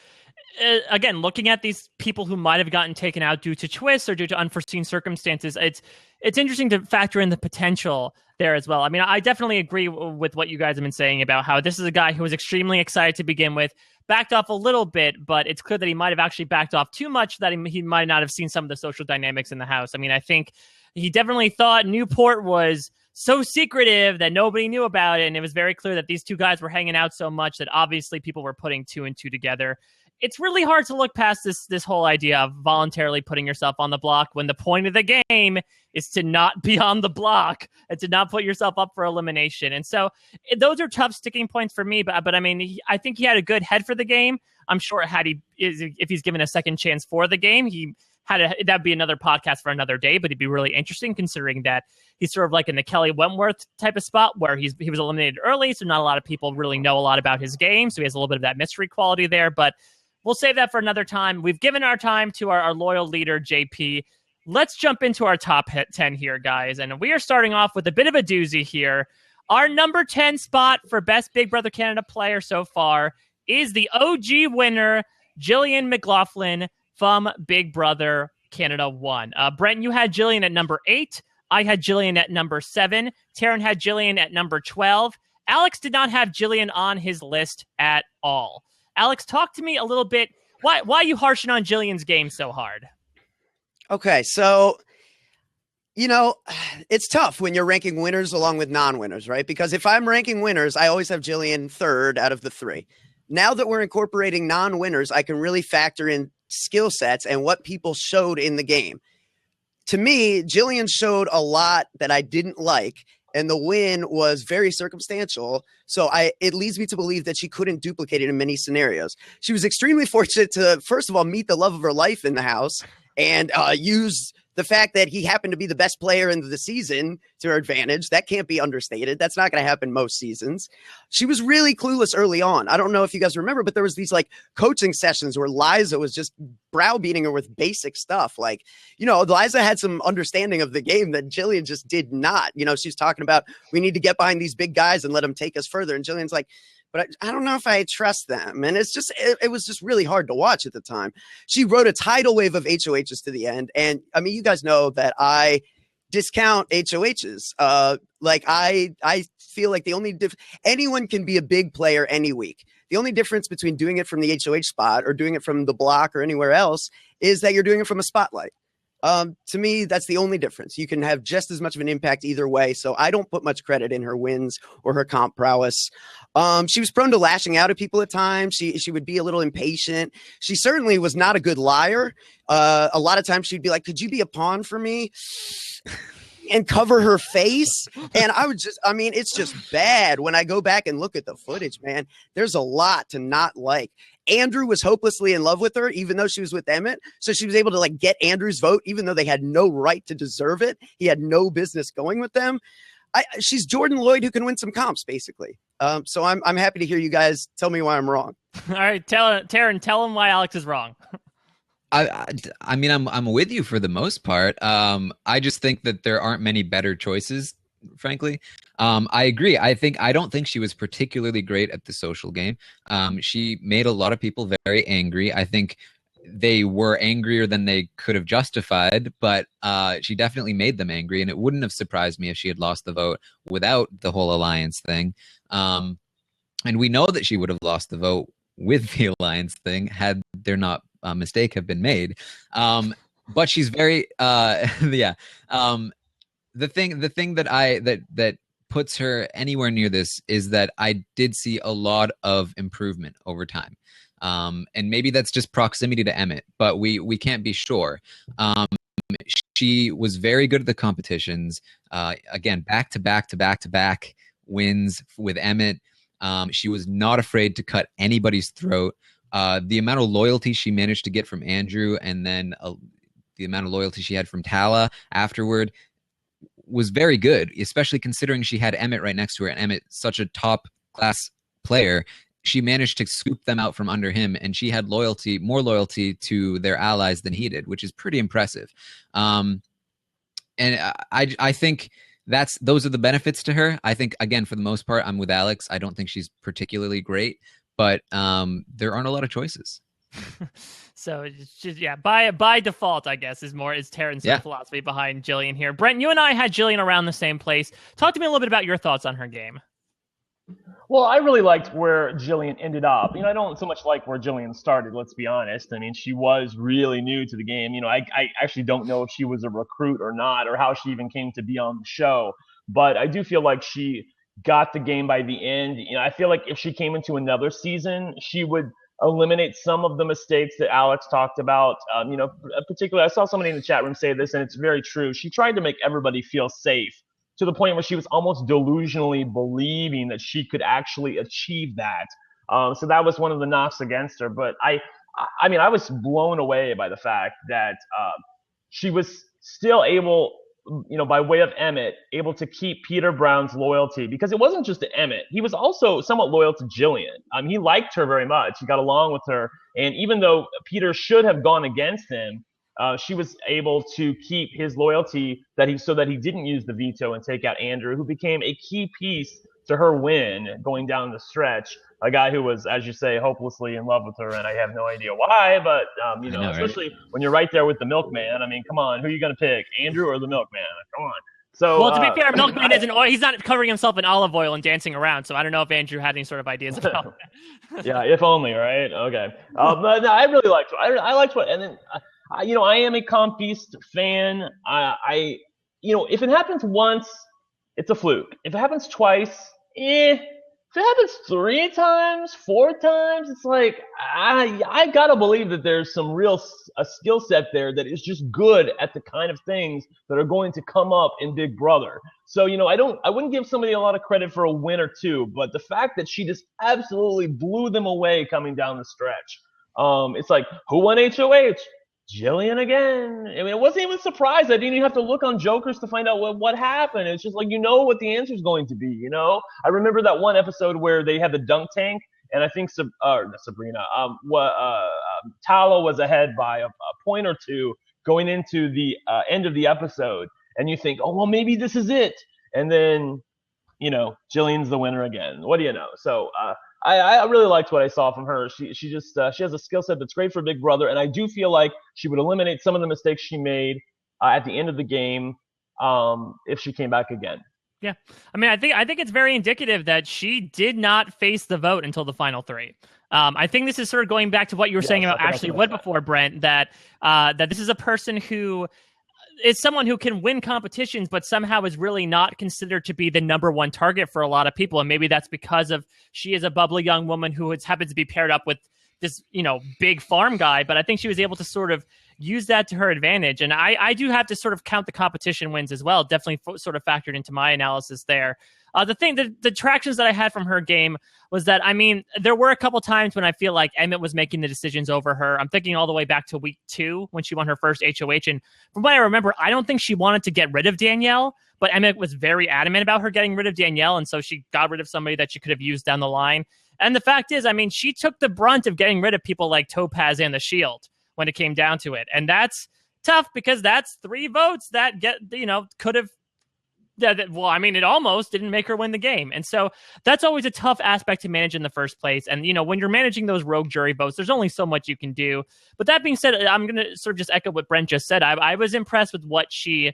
again, looking at these people who might have gotten taken out due to twists or due to unforeseen circumstances, it's interesting to factor in the potential there as well. I mean, I definitely agree with what you guys have been saying about how this is a guy who was extremely excited to begin with, backed off a little bit, but it's clear that he might have actually backed off too much, that he might not have seen some of the social dynamics in the house. I mean, I think he definitely thought Newport was so secretive that nobody knew about it, and it was very clear that these two guys were hanging out so much that obviously people were putting two and two together. It's really hard to look past this whole idea of voluntarily putting yourself on the block when the point of the game is to not be on the block and to not put yourself up for elimination. And so those are tough sticking points for me. But I mean, I think he had a good head for the game. I'm sure if he's given a second chance for the game, that'd be another podcast for another day, but it'd be really interesting considering that he's sort of like in the Kelly Wentworth type of spot where he was eliminated early. So not a lot of people really know a lot about his game. So he has a little bit of that mystery quality there, but we'll save that for another time. We've given our time to our loyal leader, JP. Let's jump into our top 10 here, guys. And we are starting off with a bit of a doozy here. Our number 10 spot for Best Big Brother Canada player so far is the OG winner, Jillian MacLaughlin from Big Brother Canada 1. Brent, you had Jillian at number 8. I had Jillian at number 7. Taran had Jillian at number 12. Alex did not have Jillian on his list at all. Alex, talk to me a little bit. Why are you harshing on Jillian's game so hard? Okay, so, it's tough when you're ranking winners along with non-winners, right? Because if I'm ranking winners, I always have Jillian third out of the 3. Now that we're incorporating non-winners, I can really factor in skill sets and what people showed in the game. To me, Jillian showed a lot that I didn't like, and the win was very circumstantial. So it leads me to believe that she couldn't duplicate it in many scenarios. She was extremely fortunate to, first of all, meet the love of her life in the house and use The fact that he happened to be the best player in the season to her advantage, that can't be understated. That's not going to happen most seasons. She was really clueless early on. I don't know if you guys remember, but there was these like coaching sessions where Liza was just browbeating her with basic stuff. Like, Liza had some understanding of the game that Jillian just did not. She's talking about, we need to get behind these big guys and let them take us further. And Jillian's like, but I don't know if I trust them. And it's just, it was just really hard to watch at the time. She rode a tidal wave of HOHs to the end. And I mean, you guys know that I discount HOHs. I feel like the only anyone can be a big player any week. The only difference between doing it from the HOH spot or doing it from the block or anywhere else is that you're doing it from a spotlight. To me, that's the only difference. You can have just as much of an impact either way. So I don't put much credit in her wins or her comp prowess. She was prone to lashing out at people at times. She would be a little impatient. She certainly was not a good liar. A lot of times she'd be like, could you be a pawn for me? And cover her face. And it's just bad. When I go back and look at the footage, man, there's a lot to not like. Andrew was hopelessly in love with her, even though she was with Emmett. So she was able to like get Andrew's vote, even though they had no right to deserve it. He had no business going with them. She's Jordan Lloyd who can win some comps, basically. So I'm happy to hear you guys tell me why I'm wrong. All right, Taran, tell him why Alex is wrong. I mean, I'm with you for the most part. I just think that there aren't many better choices, frankly. I agree. I don't think she was particularly great at the social game. She made a lot of people very angry. I think they were angrier than they could have justified, but she definitely made them angry, and it wouldn't have surprised me if she had lost the vote without the whole alliance thing. And we know that she would have lost the vote with the alliance thing had there not a mistake have been made. But she's very yeah. The thing that puts her anywhere near this is that I did see a lot of improvement over time. And maybe that's just proximity to Emmett, but we can't be sure. She was very good at the competitions. Again, back to back wins with Emmett. She was not afraid to cut anybody's throat. The amount of loyalty she managed to get from Andrew, and then the amount of loyalty she had from Tala afterward, was very good, especially considering she had Emmett right next to her, and Emmett, such a top class player. She managed to scoop them out from under him, and she had more loyalty to their allies than he did, which is pretty impressive. And I think those are the benefits to her. I think, again, for the most part, I'm with Alex. I don't think she's particularly great, but there aren't a lot of choices. So it's just, by default, I guess, is Taran's philosophy behind Jillian here. Brent, you and I had Jillian around the same place. Talk to me a little bit about your thoughts on her game. Well, I really liked where Jillian ended up. I don't so much like where Jillian started, let's be honest. I mean, she was really new to the game. I actually don't know if she was a recruit or not, or how she even came to be on the show. But I do feel like she got the game by the end. I feel like if she came into another season, she would eliminate some of the mistakes that Alex talked about. Particularly, I saw somebody in the chat room say this, and it's very true. She tried to make everybody feel safe, to the point where she was almost delusionally believing that she could actually achieve that. So that was one of the knocks against her. But I was blown away by the fact that she was still able, by way of Emmett, able to keep Peter Brown's loyalty, because it wasn't just to Emmett. He was also somewhat loyal to Jillian. He liked her very much. He got along with her. And even though Peter should have gone against him, she was able to keep his loyalty so that he didn't use the veto and take out Andrew, who became a key piece to her win going down the stretch. A guy who was, as you say, hopelessly in love with her, and I have no idea why, but especially right? When you're right there with the milkman. I mean, come on, who are you going to pick, Andrew or the milkman? Come on. So, well, to be fair, milkman isn't oil. He's not covering himself in olive oil and dancing around, so I don't know if Andrew had any sort of ideas about that. Yeah, if only, right? Okay. But no, I really liked it. I liked what, and then. I am a Comp Beast fan. If it happens once, it's a fluke. If it happens twice, If it happens 3 times, 4 times, it's like, I gotta believe that there's some a skill set there that is just good at the kind of things that are going to come up in Big Brother. So, I wouldn't give somebody a lot of credit for a win or two, but the fact that she just absolutely blew them away coming down the stretch. It's like, who won HOH? Jillian again. I mean, it wasn't even a surprise. I didn't even have to look on Jokers to find out what happened. It's just like, what the answer is going to be, I remember that one episode where they had the dunk tank, and I think Sabrina, Tala was ahead by a point or two going into the end of the episode, and you think, oh, well, maybe this is it. And then, Jillian's the winner again. What do you know? So I really liked what I saw from her. She just she has a skill set that's great for Big Brother, and I do feel like she would eliminate some of the mistakes she made at the end of the game if she came back again. Yeah, I mean, I think it's very indicative that she did not face the vote until the final three. I think this is sort of going back to what you were saying about Ashley Wood before, Brent. That this is a person who is someone who can win competitions, but somehow is really not considered to be the number one target for a lot of people. And maybe that's because of she is a bubbly young woman who happens to be paired up with this, big farm guy. But I think she was able to sort of use that to her advantage. And I do have to sort of count the competition wins as well. Definitely sort of factored into my analysis there. The attractions that I had from her game was that, I mean, there were a couple times when I feel like Emmett was making the decisions over her. I'm thinking all the way back to week 2 when she won her first HOH. And from what I remember, I don't think she wanted to get rid of Danielle, but Emmett was very adamant about her getting rid of Danielle. And so she got rid of somebody that she could have used down the line. And the fact is, I mean, she took the brunt of getting rid of people like Topaz and the Shield when it came down to it. And that's tough because that's 3 votes that could have, well, I mean, it almost didn't make her win the game. And so that's always a tough aspect to manage in the first place. And, when you're managing those rogue jury votes, there's only so much you can do. But that being said, I'm going to sort of just echo what Brent just said. I was impressed with what she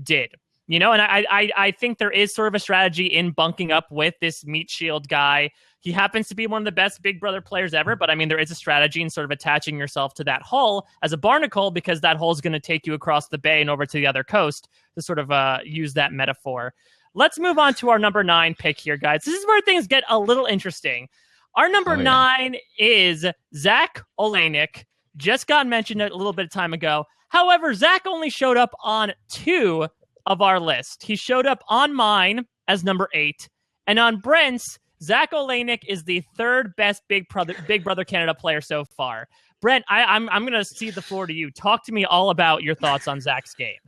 did. And I think there is sort of a strategy in bunking up with this meat shield guy. He happens to be one of the best Big Brother players ever, but I mean, there is a strategy in sort of attaching yourself to that hull as a barnacle, because that hull is going to take you across the bay and over to the other coast to sort of use that metaphor. Let's move on to our number 9 pick here, guys. This is where things get a little interesting. Our number 9 is Zack Olenik. Just got mentioned a little bit of time ago. However, Zack only showed up on 2 of our list. He showed up on mine as number 8, and on Brent's, Zack Olenik is the 3rd best Big Brother Canada player so far. Brent, I'm going to cede the floor to you. Talk to me all about your thoughts on Zack's game.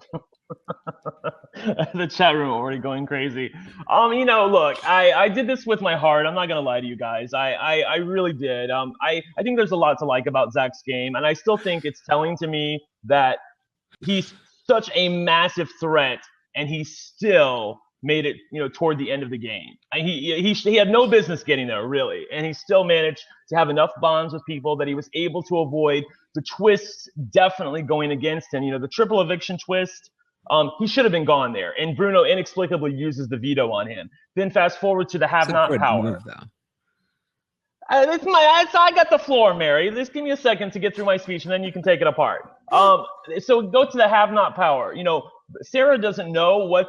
The chat room already going crazy. Look, I did this with my heart. I'm not going to lie to you guys. I really did. I think there's a lot to like about Zack's game, and I still think it's telling to me that he's such a massive threat, and he still made it, toward the end of the game. He had no business getting there, really, and he still managed to have enough bonds with people that he was able to avoid the twists definitely going against him. The triple eviction twist, he should have been gone there, and Bruno inexplicably uses the veto on him. Then fast forward to the have-not power. Move, I got the floor, Mary. Just give me a second to get through my speech, and then you can take it apart. So go to the have-not power. Sarah doesn't know what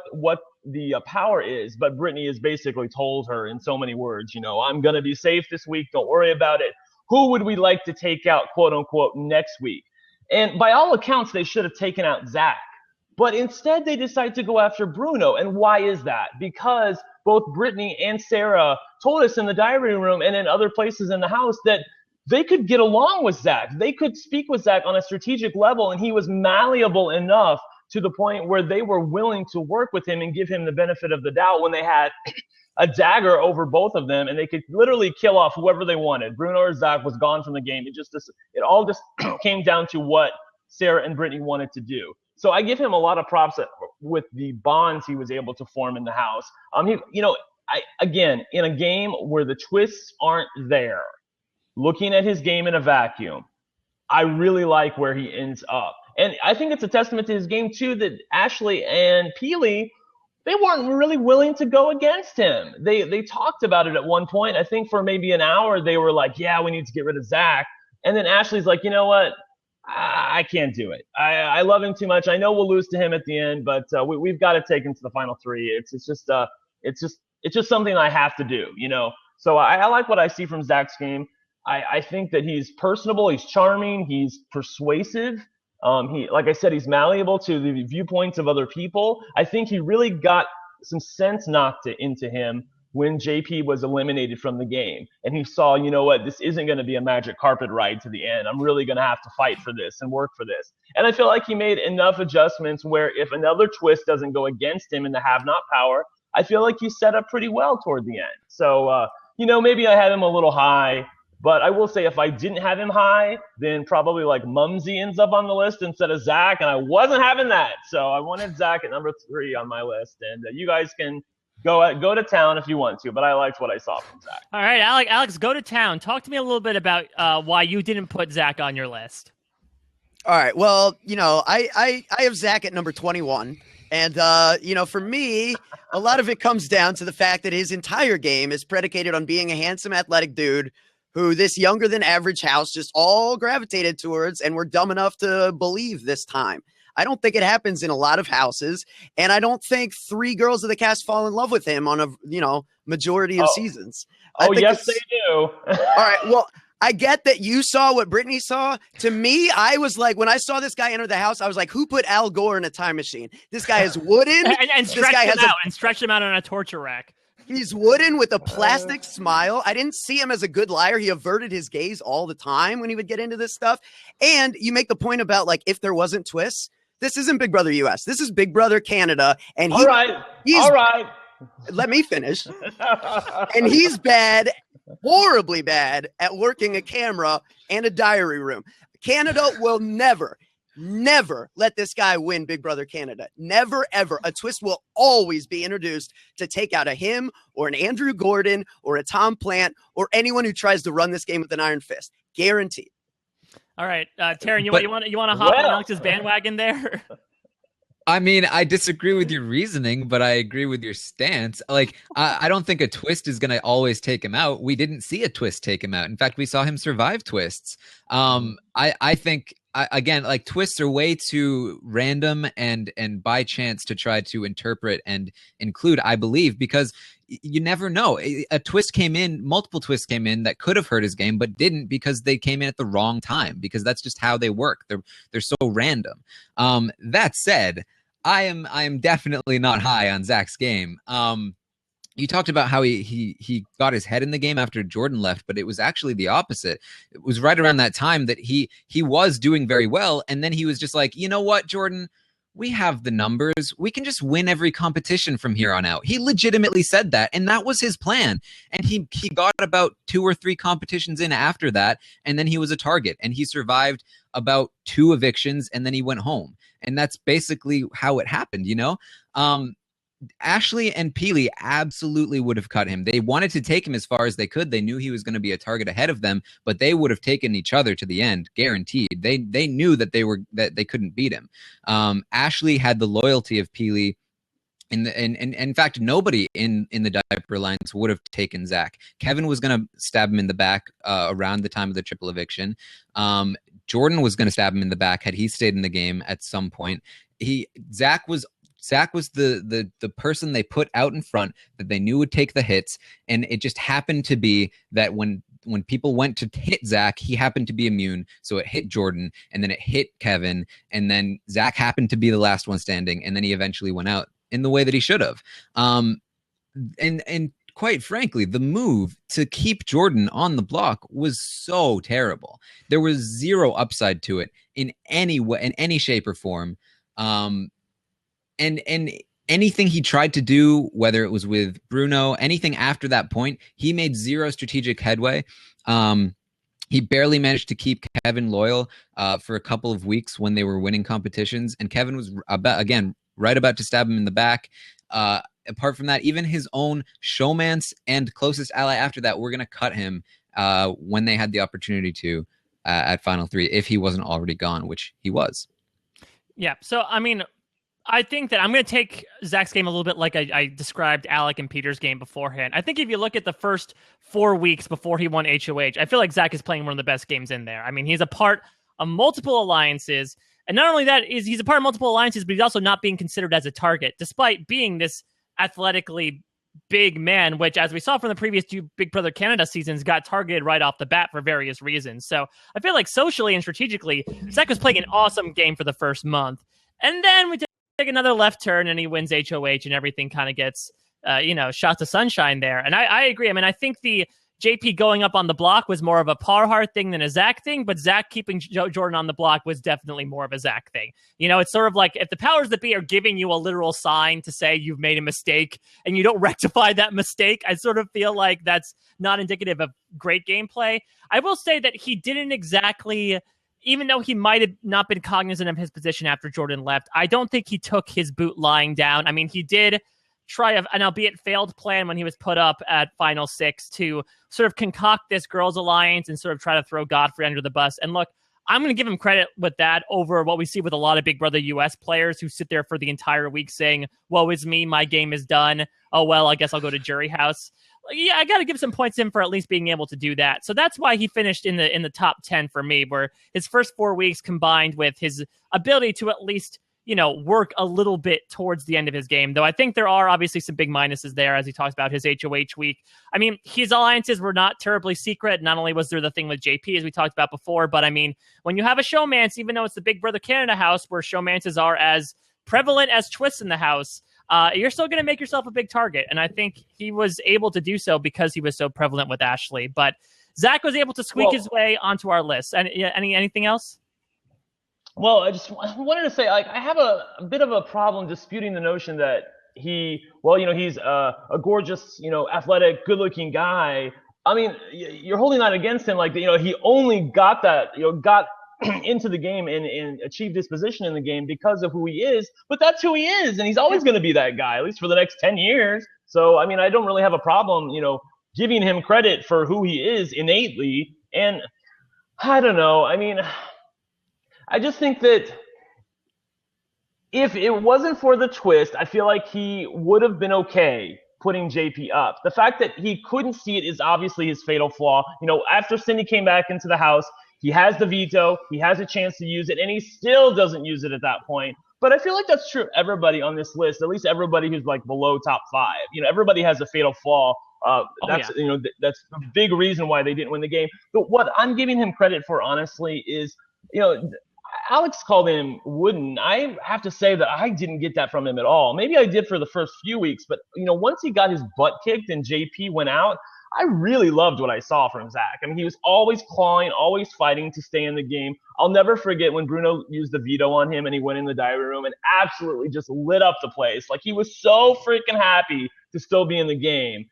the power is, but Brittany has basically told her in so many words, I'm going to be safe this week. Don't worry about it. Who would we like to take out, quote unquote, next week? And by all accounts, they should have taken out Zack. But instead, they decide to go after Bruno. And why is that? Because both Brittany and Sarah told us in the diary room and in other places in the house that they could get along with Zack. They could speak with Zack on a strategic level, and he was malleable enough to the point where they were willing to work with him and give him the benefit of the doubt when they had a dagger over both of them, and they could literally kill off whoever they wanted. Bruno or Zack was gone from the game. It all just came down to what Sarah and Brittany wanted to do. So I give him a lot of props with the bonds he was able to form in the house. Again, in a game where the twists aren't there, looking at his game in a vacuum, I really like where he ends up. And I think it's a testament to his game, too, that Ashley and Peely, they weren't really willing to go against him. They talked about it at one point. I think for maybe an hour, they were like, yeah, we need to get rid of Zack. And then Ashley's like, you know what? I can't do it. I love him too much. I know we'll lose to him at the end, but we've got to take him to the final 3. It's just something I have to do, So I like what I see from Zack's game. I think that he's personable, he's charming, he's persuasive. Like I said, he's malleable to the viewpoints of other people. I think he really got some sense knocked into him when JP was eliminated from the game. And he saw, you know what, this isn't going to be a magic carpet ride to the end. I'm really going to have to fight for this and work for this. And I feel like he made enough adjustments where if another twist doesn't go against him in the have-not power, I feel like he's set up pretty well toward the end. So, maybe I had him a little high. But I will say if I didn't have him high, then probably like Mumsy ends up on the list instead of Zack, and I wasn't having that. So I wanted Zack at number 3 on my list, and you guys can go to town if you want to, but I liked what I saw from Zack. All right, Alex, go to town. Talk to me a little bit about why you didn't put Zack on your list. All right, well, I have Zack at number 21. And, for me, a lot of it comes down to the fact that his entire game is predicated on being a handsome, athletic dude who this younger than average house just all gravitated towards and were dumb enough to believe this time. I don't think it happens in a lot of houses. And I don't think 3 girls of the cast fall in love with him on a, majority of seasons. Yes, they do. All right. Well, I get that you saw what Brittany saw. To me, I was like, when I saw this guy enter the house, I was like, who put Al Gore in a time machine? This guy is wooden. and stretch him out on a torture rack. He's wooden with a plastic smile. I didn't see him as a good liar. He averted his gaze all the time when he would get into this stuff. And you make the point about, like, if there wasn't twists, this isn't Big Brother US. This is Big Brother Canada. And all right. Let me finish. And he's bad, horribly bad at working a camera and a diary room. Canada will never let this guy win Big Brother Canada. Never, ever. A twist will always be introduced to take out a him or an Andrew Gordon or a Tom Plant or anyone who tries to run this game with an iron fist. Guaranteed. All right, Taran, you want to hop on Alex's bandwagon there? I mean, I disagree with your reasoning, but I agree with your stance. Like, I don't think a twist is going to always take him out. We didn't see a twist take him out. In fact, we saw him survive twists. I think, again, like, twists are way too random and by chance to try to interpret and include, I believe, because you never know. Multiple twists came in that could have hurt his game, but didn't because they came in at the wrong time, because that's just how they work. They're so random. That said, I am definitely not high on Zack's game. You talked about how he got his head in the game after Jordan left, but it was actually the opposite. It was right around that time that he was doing very well, and then he was just like, you know what, Jordan? We have the numbers. We can just win every competition from here on out. He legitimately said that, and that was his plan. And he got about 2 or 3 competitions in after that, and then he was a target, and he survived about 2 evictions, and then he went home. And that's basically how it happened, Ashley and Peely absolutely would have cut him. They wanted to take him as far as they could. They knew he was going to be a target ahead of them, but they would have taken each other to the end, guaranteed. They knew that they couldn't beat him. Ashley had the loyalty of Peely. And in fact, nobody in the Diaper Alliance would have taken Zack. Kevin was going to stab him in the back around the time of the triple eviction. Jordan was going to stab him in the back had he stayed in the game at some point. Zack was the person they put out in front that they knew would take the hits, and it just happened to be that when people went to hit Zack, he happened to be immune, so it hit Jordan, and then it hit Kevin, and then Zack happened to be the last one standing, and then he eventually went out in the way that he should have. And quite frankly, the move to keep Jordan on the block was so terrible. There was zero upside to it in any way, in any shape or form. And anything he tried to do, whether it was with Bruno, anything after that point, he made zero strategic headway. He barely managed to keep Kevin loyal for a couple of weeks when they were winning competitions. And Kevin was, right about to stab him in the back. Apart from that, even his own showmance and closest ally after that were going to cut him when they had the opportunity to at Final 3, if he wasn't already gone, which he was. Yeah, so, I mean, I think that I'm going to take Zack's game a little bit like I described Alec and Peter's game beforehand. I think if you look at the first 4 weeks before he won HOH, I feel like Zack is playing one of the best games in there. I mean, he's a part of multiple alliances. And not only that, he's a part of multiple alliances, but he's also not being considered as a target, despite being this athletically big man, which, as we saw from the previous 2 Big Brother Canada seasons, got targeted right off the bat for various reasons. So I feel like socially and strategically, Zack was playing an awesome game for the first month. And then we take another left turn and he wins HOH and everything kind of gets shots of sunshine there. And I agree. I mean, I think the JP going up on the block was more of a Parhar thing than a Zack thing, but Zack keeping Jordan on the block was definitely more of a Zack thing. It's sort of like if the powers that be are giving you a literal sign to say you've made a mistake and you don't rectify that mistake, I sort of feel like that's not indicative of great gameplay. I will say that he didn't exactly, even though he might have not been cognizant of his position after Jordan left, I don't think he took his boot lying down. I mean, he did try an albeit failed plan when he was put up at Final Six to sort of concoct this girls' alliance and sort of try to throw Godfrey under the bus. And look, I'm going to give him credit with that over what we see with a lot of Big Brother US players who sit there for the entire week saying, woe is me, my game is done. Oh, well, I guess I'll go to jury house. Yeah, I got to give some points to him for at least being able to do that. So that's why he finished in the top 10 for me, where his first 4 weeks combined with his ability to at least work a little bit towards the end of his game. Though I think there are obviously some big minuses there, as he talks about his HOH week. I mean, his alliances were not terribly secret. Not only was there the thing with JP, as we talked about before, but I mean, when you have a showmance, even though it's the Big Brother Canada house where showmances are as prevalent as twists in the house, you're still going to make yourself a big target. And I think he was able to do so because he was so prevalent with Ashley. But Zack was able to squeak his way onto our list. And anything else? Well, I just wanted to say, I have a bit of a problem disputing the notion that he's a gorgeous, athletic, good-looking guy. I mean, you're holding that against him, he only got that, got into the game and achieved his position in the game because of who he is. But that's who he is, and he's always going to be that guy, at least for the next 10 years. So, I mean, I don't really have a problem, giving him credit for who he is innately. And I don't know. I mean, I just think that if it wasn't for the twist, I feel like he would have been okay putting JP up. The fact that he couldn't see it is obviously his fatal flaw. After Cindy came back into the house, he has the veto, he has a chance to use it, and he still doesn't use it at that point. But I feel like that's true of everybody on this list, at least everybody who's below top 5. Everybody has a fatal flaw. That's the big reason why they didn't win the game. But what I'm giving him credit for, honestly, is, Alex called him wooden. I have to say that I didn't get that from him at all. Maybe I did for the first few weeks, but once he got his butt kicked and JP went out, I really loved what I saw from Zack. I mean, he was always clawing, always fighting to stay in the game. I'll never forget when Bruno used the veto on him and he went in the diary room and absolutely just lit up the place. He was so freaking happy to still be in the game.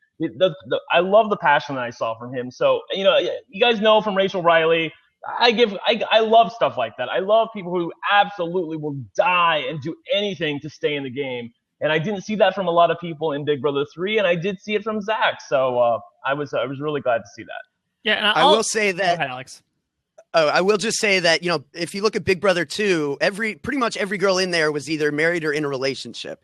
I love the passion that I saw from him. So, you guys know from Rachel Riley, I love stuff like that. I love people who absolutely will die and do anything to stay in the game. And I didn't see that from a lot of people in Big Brother 3, and I did see it from Zack. So I was really glad to see that. Yeah, and I will say that. Go ahead, Alex. Oh, I will just say that, if you look at Big Brother 2, pretty much every girl in there was either married or in a relationship.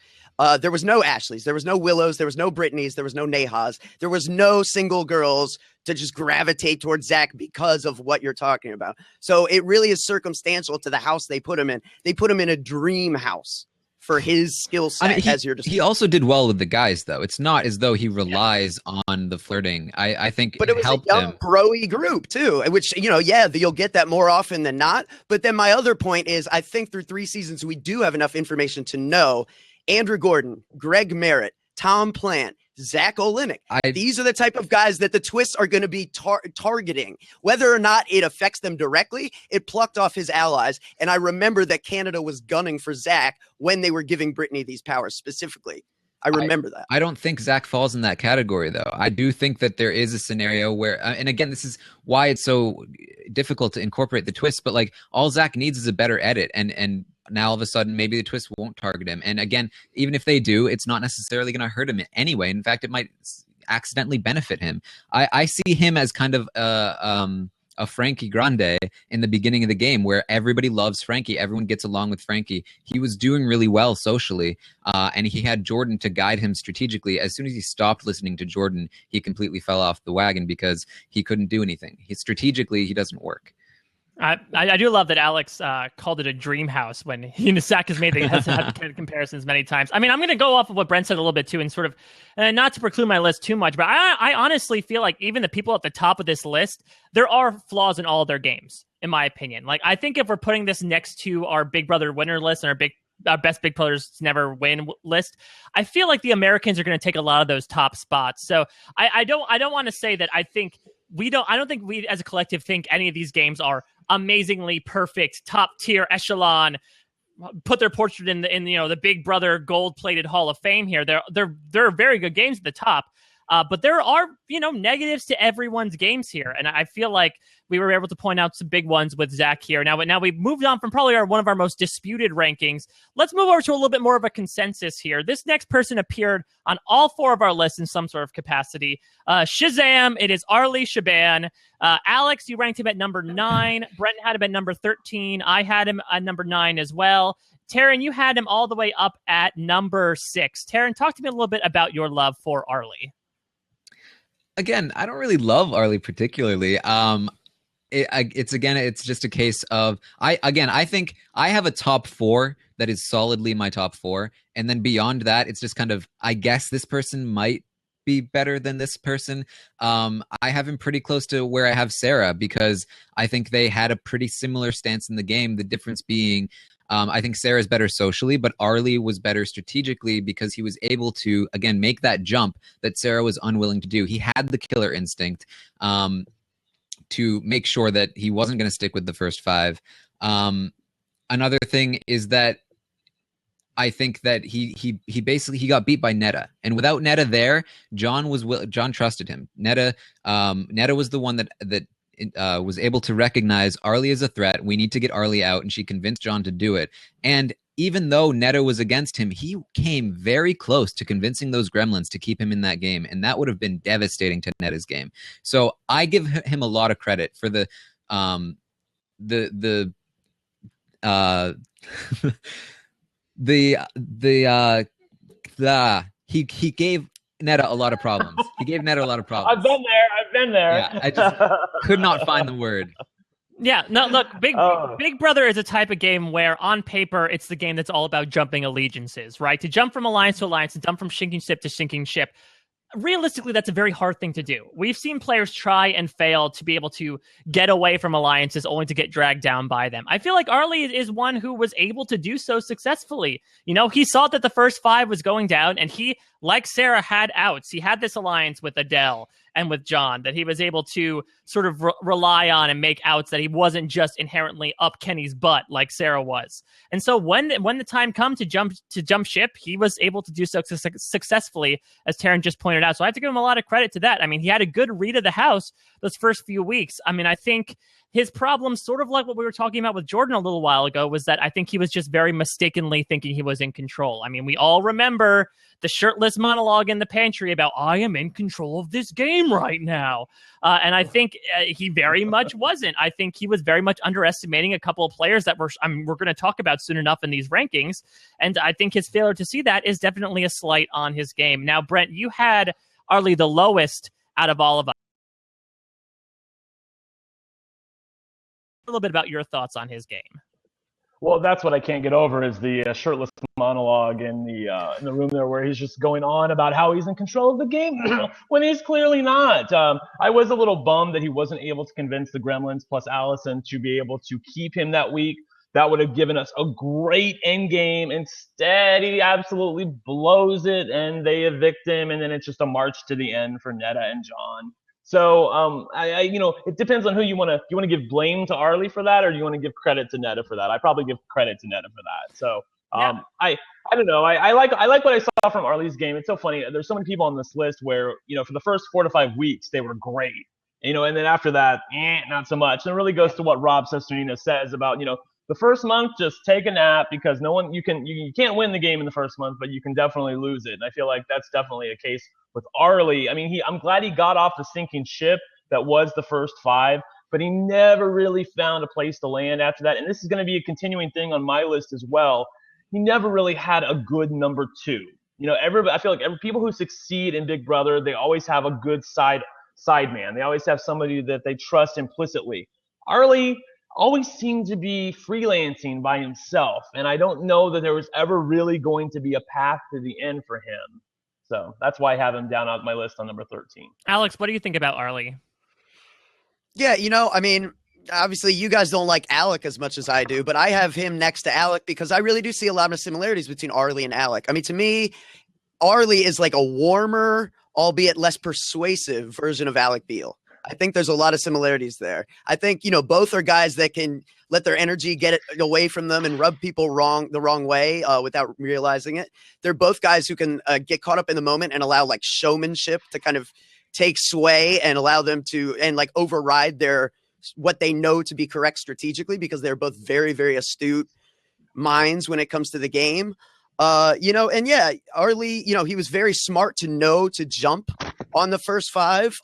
There was no Ashleys, there was no Willows, there was no Brittany's, there was no Nehas, there was no single girls to just gravitate towards Zack because of what you're talking about. So it really is circumstantial to the house they put him in. They put him in a dream house for his skill set, as you're describing. He also did well with the guys, though. It's not as though he relies on the flirting. I think but it was helped a young, him. bro-y group, too, which, you'll get that more often than not. But then my other point is, I think through 3 seasons, we do have enough information to know Andrew Gordon, Greg Merritt, Tom Plant, Zack Olenik. These are the type of guys that the twists are going to be targeting. Whether or not it affects them directly, it plucked off his allies. And I remember that Canada was gunning for Zack when they were giving Brittany these powers specifically. I remember that. I don't think Zack falls in that category, though. I do think that there is a scenario where, and again, this is why it's so difficult to incorporate the twist, but all Zack needs is a better edit. And now all of a sudden, maybe the twist won't target him. And again, even if they do, it's not necessarily going to hurt him anyway. In fact, it might accidentally benefit him. I see him as kind of a Frankie Grande in the beginning of the game, where everybody loves Frankie. Everyone gets along with Frankie. He was doing really well socially, and he had Jordan to guide him strategically. As soon as he stopped listening to Jordan, he completely fell off the wagon because he couldn't do anything. Strategically, he doesn't work. I do love that Alex called it a dream house when Zack has made had the kind of comparisons many times. I mean, I'm going to go off of what Brent said a little bit too, and sort of not to preclude my list too much, but I honestly feel like even the people at the top of this list, there are flaws in all of their games, in my opinion. I think if we're putting this next to our Big Brother winner list and our Big best big players never win list. I feel like the Americans are going to take a lot of those top spots. So I don't want to say that I don't think we as a collective think any of these games are amazingly perfect, top tier echelon, put their portrait in the Big Brother gold plated Hall of Fame here. They're very good games at the top. But there are, negatives to everyone's games here. And I feel like we were able to point out some big ones with Zack here. Now we've moved on from probably one of our most disputed rankings. Let's move over to a little bit more of a consensus here. This next person appeared on all 4 of our lists in some sort of capacity. Shazam, it is Arlie Shaban. Alex, you ranked him at number 9. Brent had him at number 13. I had him at number 9 as well. Taran, you had him all the way up at number 6. Taran, talk to me a little bit about your love for Arlie. Again, I don't really love Arlie particularly. It's just a case of I think I have a top 4 that is solidly my top 4, and then beyond that, it's just kind of, I guess this person might be better than this person. I have him pretty close to where I have Sarah, because I think they had a pretty similar stance in the game. The difference being, I think Sarah's better socially, but Arlie was better strategically because he was able to, again, make that jump that Sarah was unwilling to do. He had the killer instinct to make sure that he wasn't going to stick with the first 5. Another thing is that I think that he basically got beat by Neda, and without Neda there, Jon trusted him. Neda was the one that was able to recognize Arlie as a threat. We need to get Arlie out, and she convinced Jon to do it. And even though Neda was against him, he came very close to convincing those gremlins to keep him in that game, and that would have been devastating to Neda's game. So I give him a lot of credit for he gave Neda a lot of problems. He gave Neda a lot of problems. I've been there. Yeah, I just could not find the word. Yeah, no, look, Big Brother is a type of game where, on paper, it's the game that's all about jumping allegiances, right? To jump from alliance to alliance, to jump from sinking ship to sinking ship. Realistically, that's a very hard thing to do. We've seen players try and fail to be able to get away from alliances only to get dragged down by them. I feel like Arlie is one who was able to do so successfully. He saw that the first 5 was going down, and he, like Sarah, had outs. He had this alliance with Adele and with Jon that he was able to sort of rely on and make outs, that he wasn't just inherently up Kenny's butt like Sarah was. And so when the time come to jump ship, he was able to do so successfully, as Taran just pointed out. So I have to give him a lot of credit to that. I mean, he had a good read of the house those first few weeks. I mean, I think his problem, sort of like what we were talking about with Jordan a little while ago, was that I think he was just very mistakenly thinking he was in control. I mean, we all remember the shirtless monologue in the pantry about, I am in control of this game right now. And I think he very much wasn't. I think he was very much underestimating a couple of players that we're going to talk about soon enough in these rankings. And I think his failure to see that is definitely a slight on his game. Now, Brent, you had Arlie the lowest out of all of us. A little bit about your thoughts on his game. Well, that's what I can't get over, is the shirtless monologue in the room there, where he's just going on about how he's in control of the game when he's clearly not. I was a little bummed that he wasn't able to convince the Gremlins plus Allison to be able to keep him that week. That would have given us a great end game. Instead, he absolutely blows it, and they evict him, and then it's just a march to the end for Neda and Jon. So, it depends on who you want to. Do you want to give blame to Arlie for that, or do you want to give credit to Neda for that? I probably give credit to Neda for that. So, yeah. I don't know. I like what I saw from Arlie's game. It's so funny. There's so many people on this list where, for the first 4 to 5 weeks they were great, and then after that, not so much. And it really goes to what Rob Sestorina says about, the first month, just take a nap, because you can't win the game in the first month, but you can definitely lose it. And I feel like that's definitely a case with Arlie. I mean, I'm glad he got off the sinking ship that was the first 5, but he never really found a place to land after that. And this is going to be a continuing thing on my list as well. He never really had a good number 2. I feel like people who succeed in Big Brother, they always have a good side man. They always have somebody that they trust implicitly. Arlie always seemed to be freelancing by himself, and I don't know that there was ever really going to be a path to the end for him. So that's why I have him down on my list on number 13. Alex, what do you think about Arlie? Yeah, I mean, obviously you guys don't like Alec as much as I do, but I have him next to Alec because I really do see a lot of similarities between Arlie and Alec. I mean, to me, Arlie is like a warmer, albeit less persuasive version of Alec Beal. I think there's a lot of similarities there. I think, both are guys that can let their energy get it away from them and rub people the wrong way without realizing it. They're both guys who can get caught up in the moment and allow like showmanship to kind of take sway and allow them to and like override what they know to be correct strategically, because they're both very, very astute minds when it comes to the game. And yeah, Arlie, he was very smart to know to jump on the first 5.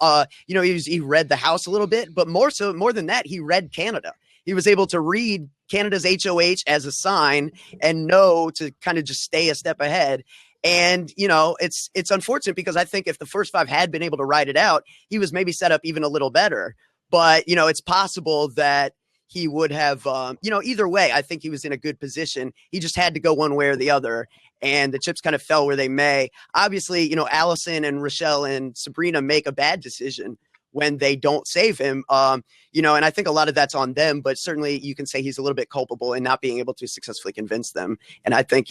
He read the house a little bit, but more than that, he read Canada. He was able to read Canada's HOH as a sign and know to kind of just stay a step ahead. And, it's unfortunate because I think if the first 5 had been able to ride it out, he was maybe set up even a little better. But, it's possible that he would have, either way, I think he was in a good position. He just had to go one way or the other, and the chips kind of fell where they may. Obviously, Allison and Rochelle and Sabrina make a bad decision when they don't save him, and I think a lot of that's on them, but certainly you can say he's a little bit culpable in not being able to successfully convince them. And I think,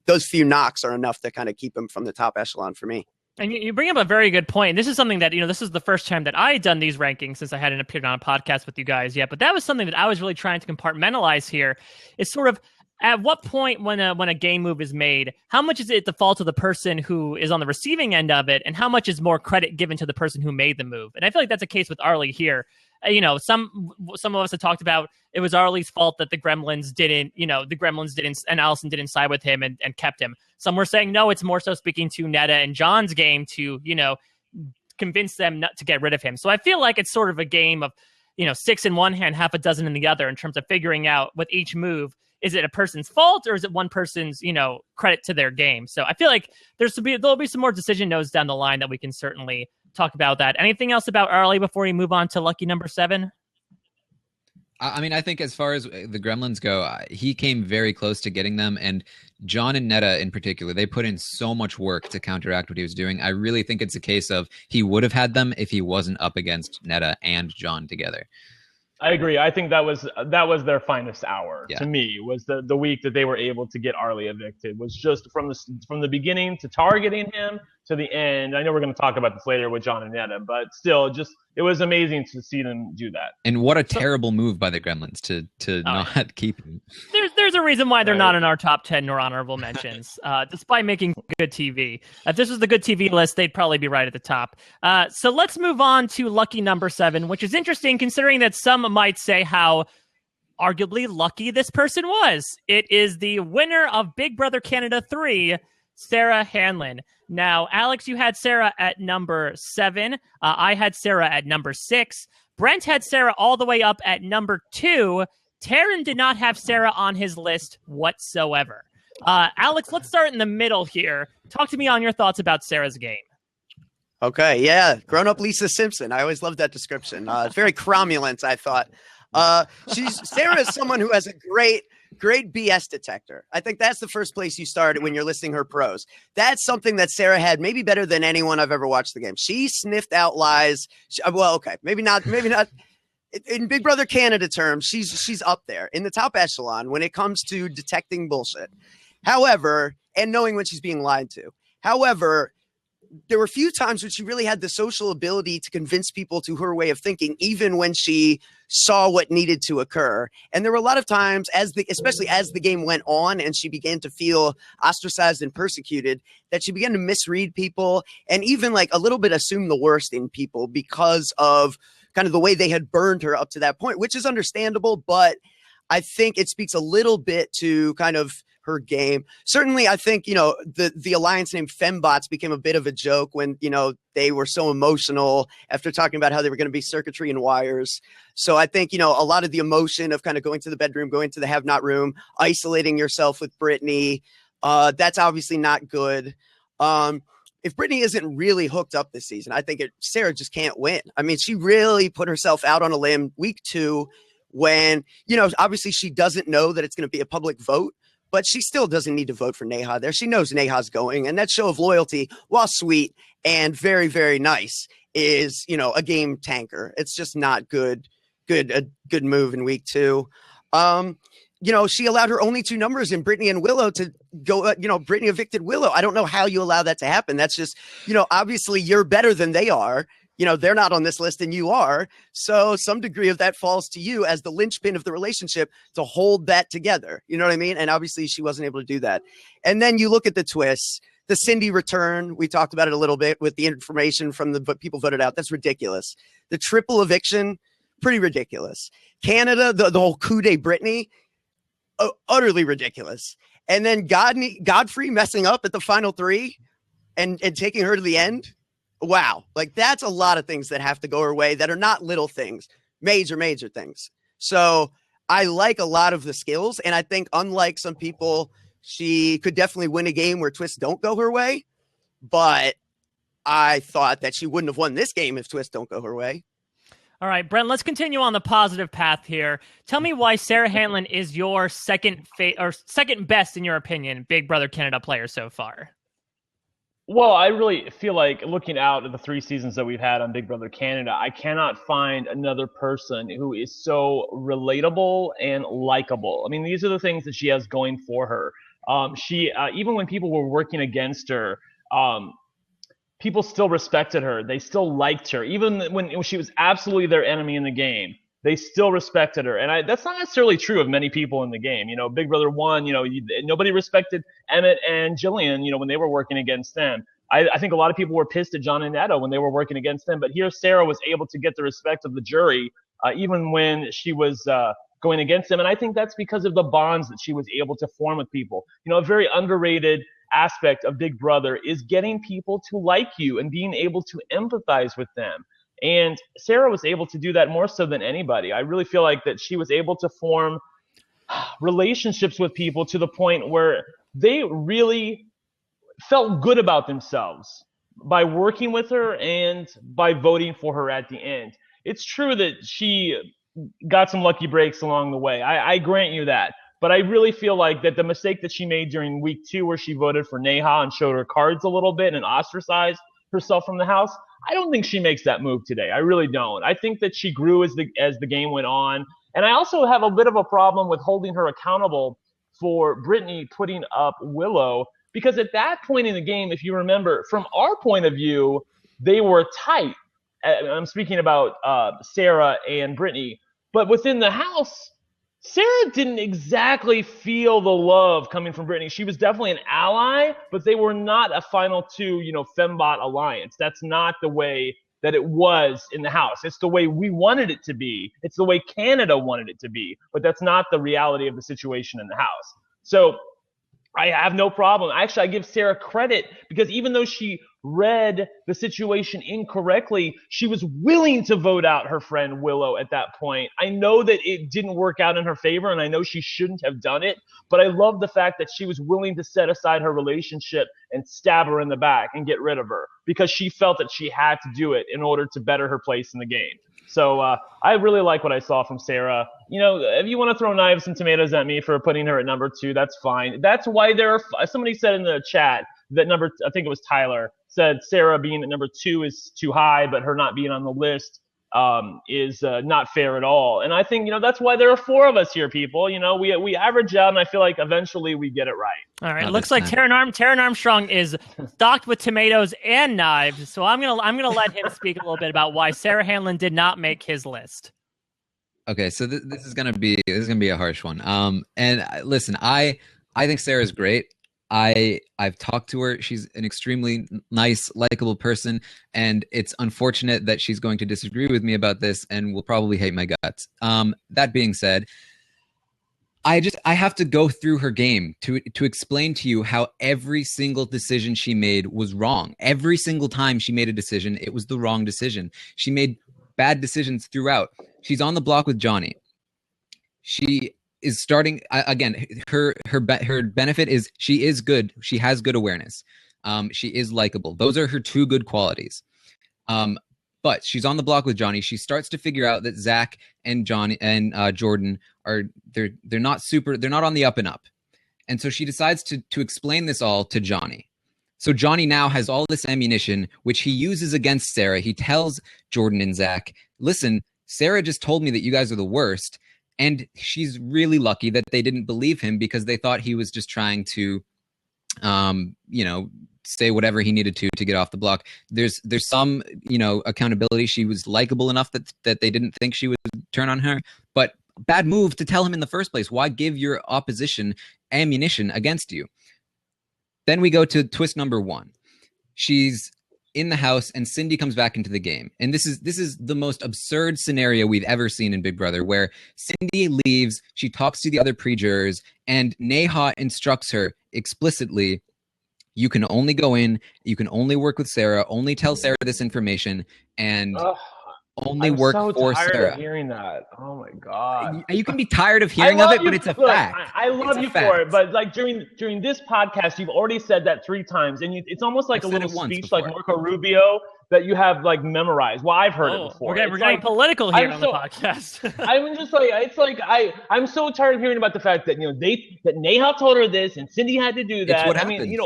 those few knocks are enough to kind of keep him from the top echelon for me. And you bring up a very good point. This is something that, this is the first time that I had done these rankings since I hadn't appeared on a podcast with you guys yet. But that was something that I was really trying to compartmentalize here. Is sort of at what point when a game move is made, how much is it the fault of the person who is on the receiving end of it, and how much is more credit given to the person who made the move? And I feel like that's a case with Arlie here. Some of us have talked about it was Arlie's fault that the Gremlins didn't, and Allison didn't side with him and kept him. Some were saying, no, it's more so speaking to Neda and Jon's game to, convince them not to get rid of him. So I feel like it's sort of a game of, 6 in one hand, half a dozen in the other in terms of figuring out with each move, is it a person's fault or is it one person's, credit to their game? So I feel like there'll be some more decision notes down the line that we can certainly talk about that. Anything else about Arlie before we move on to lucky number 7? I mean, I think as far as the Gremlins go, he came very close to getting them. And Jon and Neda in particular, they put in so much work to counteract what he was doing. I really think it's a case of he would have had them if he wasn't up against Neda and Jon together. I agree. I think that was their finest hour to me, was the week that they were able to get Arlie evicted, was just from the beginning to targeting him to the end. I know we're going to talk about this later with Jon and Neda, but still, it was amazing to see them do that. And what a terrible move by the Gremlins to not keep him. There's a reason why they're not in our top 10 nor honorable mentions, despite making good TV. If this was the good TV list, they'd probably be right at the top. So let's move on to lucky number 7, which is interesting considering that some might say how arguably lucky this person was. It is the winner of Big Brother Canada 3, Sarah Hanlon. Now, Alex, you had Sarah at number 7. I had Sarah at number 6. Brent had Sarah all the way up at number 2. Taran did not have Sarah on his list whatsoever. Alex, let's start in the middle here. Talk to me on your thoughts about Sarah's game. Okay, yeah. Grown-up Lisa Simpson. I always loved that description. Very cromulent, I thought. Sarah is someone who has a great BS detector. I think that's the first place you start when you're listing her pros. That's something that Sarah had maybe better than anyone I've ever watched the game. She sniffed out lies. Maybe not. In Big Brother Canada terms, she's up there in the top echelon when it comes to detecting bullshit. However, and knowing when she's being lied to. However, there were a few times when she really had the social ability to convince people to her way of thinking, even when she saw what needed to occur. And there were a lot of times, especially as the game went on and she began to feel ostracized and persecuted, that she began to misread people and even like a little bit assume the worst in people because of kind of the way they had burned her up to that point, which is understandable. But I think it speaks a little bit to kind of her game. Certainly, I think, the alliance named Fembots became a bit of a joke when, they were so emotional after talking about how they were going to be circuitry and wires. So I think, a lot of the emotion of kind of going to the bedroom, going to the have-not room, isolating yourself with Brittany, that's obviously not good. If Brittany isn't really hooked up this season, I think Sarah just can't win. I mean, she really put herself out on a limb week 2 when, obviously she doesn't know that it's going to be a public vote. But she still doesn't need to vote for Neha there. She knows Neha's going. And that show of loyalty, while sweet and very, very nice, is, a game tanker. It's just not good a good move in week 2. She allowed her only 2 numbers in Brittany and Willow to go, Brittany evicted Willow. I don't know how you allow that to happen. That's just, obviously you're better than they are. They're not on this list and you are. So some degree of that falls to you as the linchpin of the relationship to hold that together. You know what I mean? And obviously she wasn't able to do that. And then you look at the twists, the Cindy return. We talked about it a little bit with the information from the people voted out. That's ridiculous. The triple eviction, pretty ridiculous. Canada, the whole coup de Brittany, utterly ridiculous. And then Godfrey messing up at the final 3 and taking her to the end. Wow. Like, that's a lot of things that have to go her way that are not little things, major things. So I like a lot of the skills. And I think unlike some people, she could definitely win a game where twists don't go her way. But I thought that she wouldn't have won this game if twists don't go her way. All right, Brent, let's continue on the positive path here. Tell me why Sarah Hanlon is your second best, in your opinion, Big Brother Canada player so far. Well, I really feel like looking out at the 3 seasons that we've had on Big Brother Canada, I cannot find another person who is so relatable and likable. I mean, these are the things that she has going for her. She even when people were working against her, people still respected her. They still liked her. Even when she was absolutely their enemy in the game, they still respected her. And that's not necessarily true of many people in the game. Big Brother 1, nobody respected Emmett and Jillian, when they were working against them. I think a lot of people were pissed at Jon and Neda when they were working against them. But here Sarah was able to get the respect of the jury, even when she was going against them. And I think that's because of the bonds that she was able to form with people. A very underrated aspect of Big Brother is getting people to like you and being able to empathize with them. And Sarah was able to do that more so than anybody. I really feel like that she was able to form relationships with people to the point where they really felt good about themselves by working with her and by voting for her at the end. It's true that she got some lucky breaks along the way. I grant you that. But I really feel like that the mistake that she made during week 2 where she voted for Neha and showed her cards a little bit and ostracized herself from the house, I don't think she makes that move today. I really don't. I think that she grew as the game went on. And I also have a bit of a problem with holding her accountable for Brittany putting up Willow, because at that point in the game, if you remember, from our point of view, they were tight. I'm speaking about Sarah and Brittany. But within the house, Sarah didn't exactly feel the love coming from Brittany. She was definitely an ally, but they were not a final 2, fembot alliance. That's not the way that it was in the house. It's the way we wanted it to be. It's the way Canada wanted it to be, but that's not the reality of the situation in the house. So I have no problem. Actually, I give Sarah credit because even though she read the situation incorrectly, she was willing to vote out her friend Willow at that point. I know that it didn't work out in her favor, and I know she shouldn't have done it, but I love the fact that she was willing to set aside her relationship and stab her in the back and get rid of her because she felt that she had to do it in order to better her place in the game. So I really like what I saw from Sarah. If you want to throw knives and tomatoes at me for putting her at number 2, that's fine. That's why somebody said in the chat that I think it was Tyler, said Sarah being at number 2 is too high, but her not being on the list is not fair at all. And I think, that's why there are 4 of us here, people. We average out, and I feel like eventually we get it right. All right, looks like Taran Armstrong is stocked with tomatoes and knives, so I'm gonna let him speak a little bit about why Sarah Hanlon did not make his list. Okay, so this is gonna be a harsh one. And listen, I think Sarah's great. I've talked to her. She's an extremely nice, likable person, and it's unfortunate that she's going to disagree with me about this and will probably hate my guts. That being said, I have to go through her game to explain to you how every single decision she made was wrong. Every single time she made a decision, it was the wrong decision. She made bad decisions throughout. She's on the block with Johnny. She is starting again. Her benefit is she is good. She has good awareness. She is likable. Those are her 2 good qualities. But she's on the block with Johnny. She starts to figure out that Zack and Johnny and Jordan are they're not on the up and up. And so she decides to explain this all to Johnny. So Johnny now has all this ammunition, which he uses against Sarah. He tells Jordan and Zack, listen, Sarah just told me that you guys are the worst. And she's really lucky that they didn't believe him because they thought he was just trying to, say whatever he needed to get off the block. There's some, accountability. She was likable enough that they didn't think she would turn on her. But bad move to tell him in the first place. Why give your opposition ammunition against you? Then we go to twist number 1. She's in the house and Cindy comes back into the game. And this is the most absurd scenario we've ever seen in Big Brother, where Cindy leaves, she talks to the other pre-jurors, and Neha instructs her explicitly, you can only go in, you can only work with Sarah, only tell Sarah this information, and only work for Sarah. I'm so tired of hearing that. Oh my god! You can be tired of hearing of it, but it's a fact. I love you for it, but like during this podcast, you've already said that 3 times, and it's almost like a little speech, like Marco Rubio, that you have like memorized. Well, I've heard it before. We're getting political here on the podcast. I'm just like, it's like I'm so tired of hearing about the fact that that Neha told her this and Cindy had to do that. It's what I happens. mean,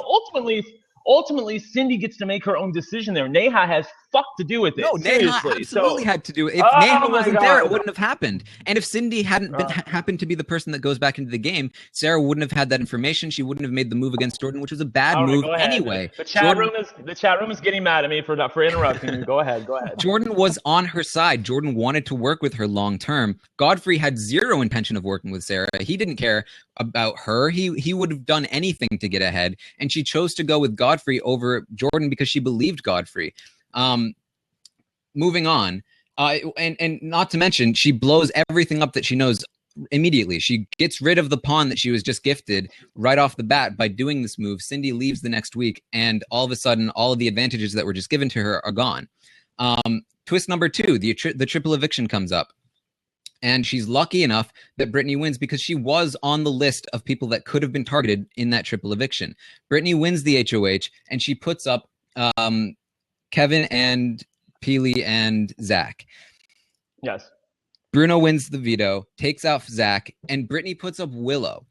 ultimately Cindy gets to make her own decision there. Neha has fuck to do with it. No, Neha absolutely had to do it. If Neha wasn't there, it wouldn't have happened. And if Cindy hadn't happened to be the person that goes back into the game, Sarah wouldn't have had that information. She wouldn't have made the move against Jordan, which was a bad move anyway. The chat room is getting mad at me for interrupting you. Go ahead. Jordan was on her side. Jordan wanted to work with her long term. Godfrey had zero intention of working with Sarah. He didn't care about her. He would have done anything to get ahead, and she chose to go with Godfrey over Jordan because she believed Godfrey. Moving on, and not to mention, she blows everything up that she knows immediately. She gets rid of the pawn that she was just gifted right off the bat by doing this move. Cindy leaves the next week, and all of a sudden, all of the advantages that were just given to her are gone. Twist number 2, the triple eviction comes up. And she's lucky enough that Brittany wins because she was on the list of people that could have been targeted in that triple eviction. Brittany wins the HOH, and she puts up Kevin and Peely and Zack. Yes. Bruno wins the veto, takes out Zack, and Brittany puts up Willow.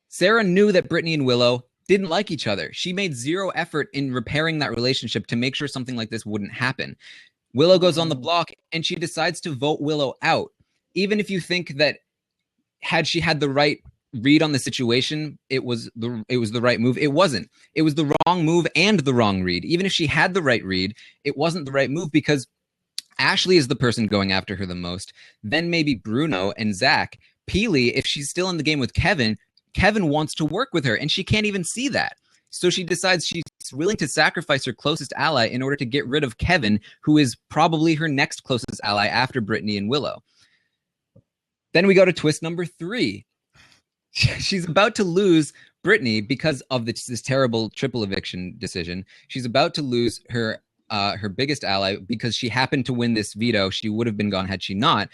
Sarah knew that Brittany and Willow didn't like each other. She made zero effort in repairing that relationship to make sure something like this wouldn't happen. Willow goes on the block, and she decides to vote Willow out. Even if you think that had she had the right read on the situation, it was the right move. It wasn't. It was the wrong move and the wrong read. Even if she had the right read, it wasn't the right move because Ashley is the person going after her the most. Then maybe Bruno and Zack. Peely, if she's still in the game with Kevin wants to work with her, and she can't even see that. So she decides she's willing to sacrifice her closest ally in order to get rid of Kevin, who is probably her next closest ally after Brittany and Willow. Then we go to twist number 3. She's about to lose Brittany because of this terrible triple eviction decision. She's about to lose her biggest ally because she happened to win this veto. She would have been gone had she not.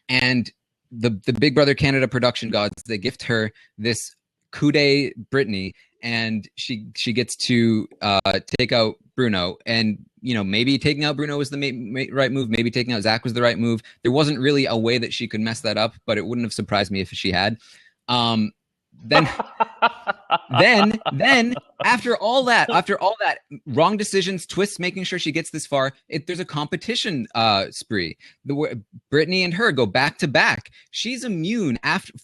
And the Big Brother Canada production gods, they gift her this coup de Brittany, and she gets to take out Bruno. And maybe taking out Bruno was the right move. Maybe taking out Zack was the right move. There wasn't really a way that she could mess that up, but it wouldn't have surprised me if she had. Then after all that wrong decisions, twists, making sure she gets this far, there's a competition spree. Brittany and her go back to back. She's immune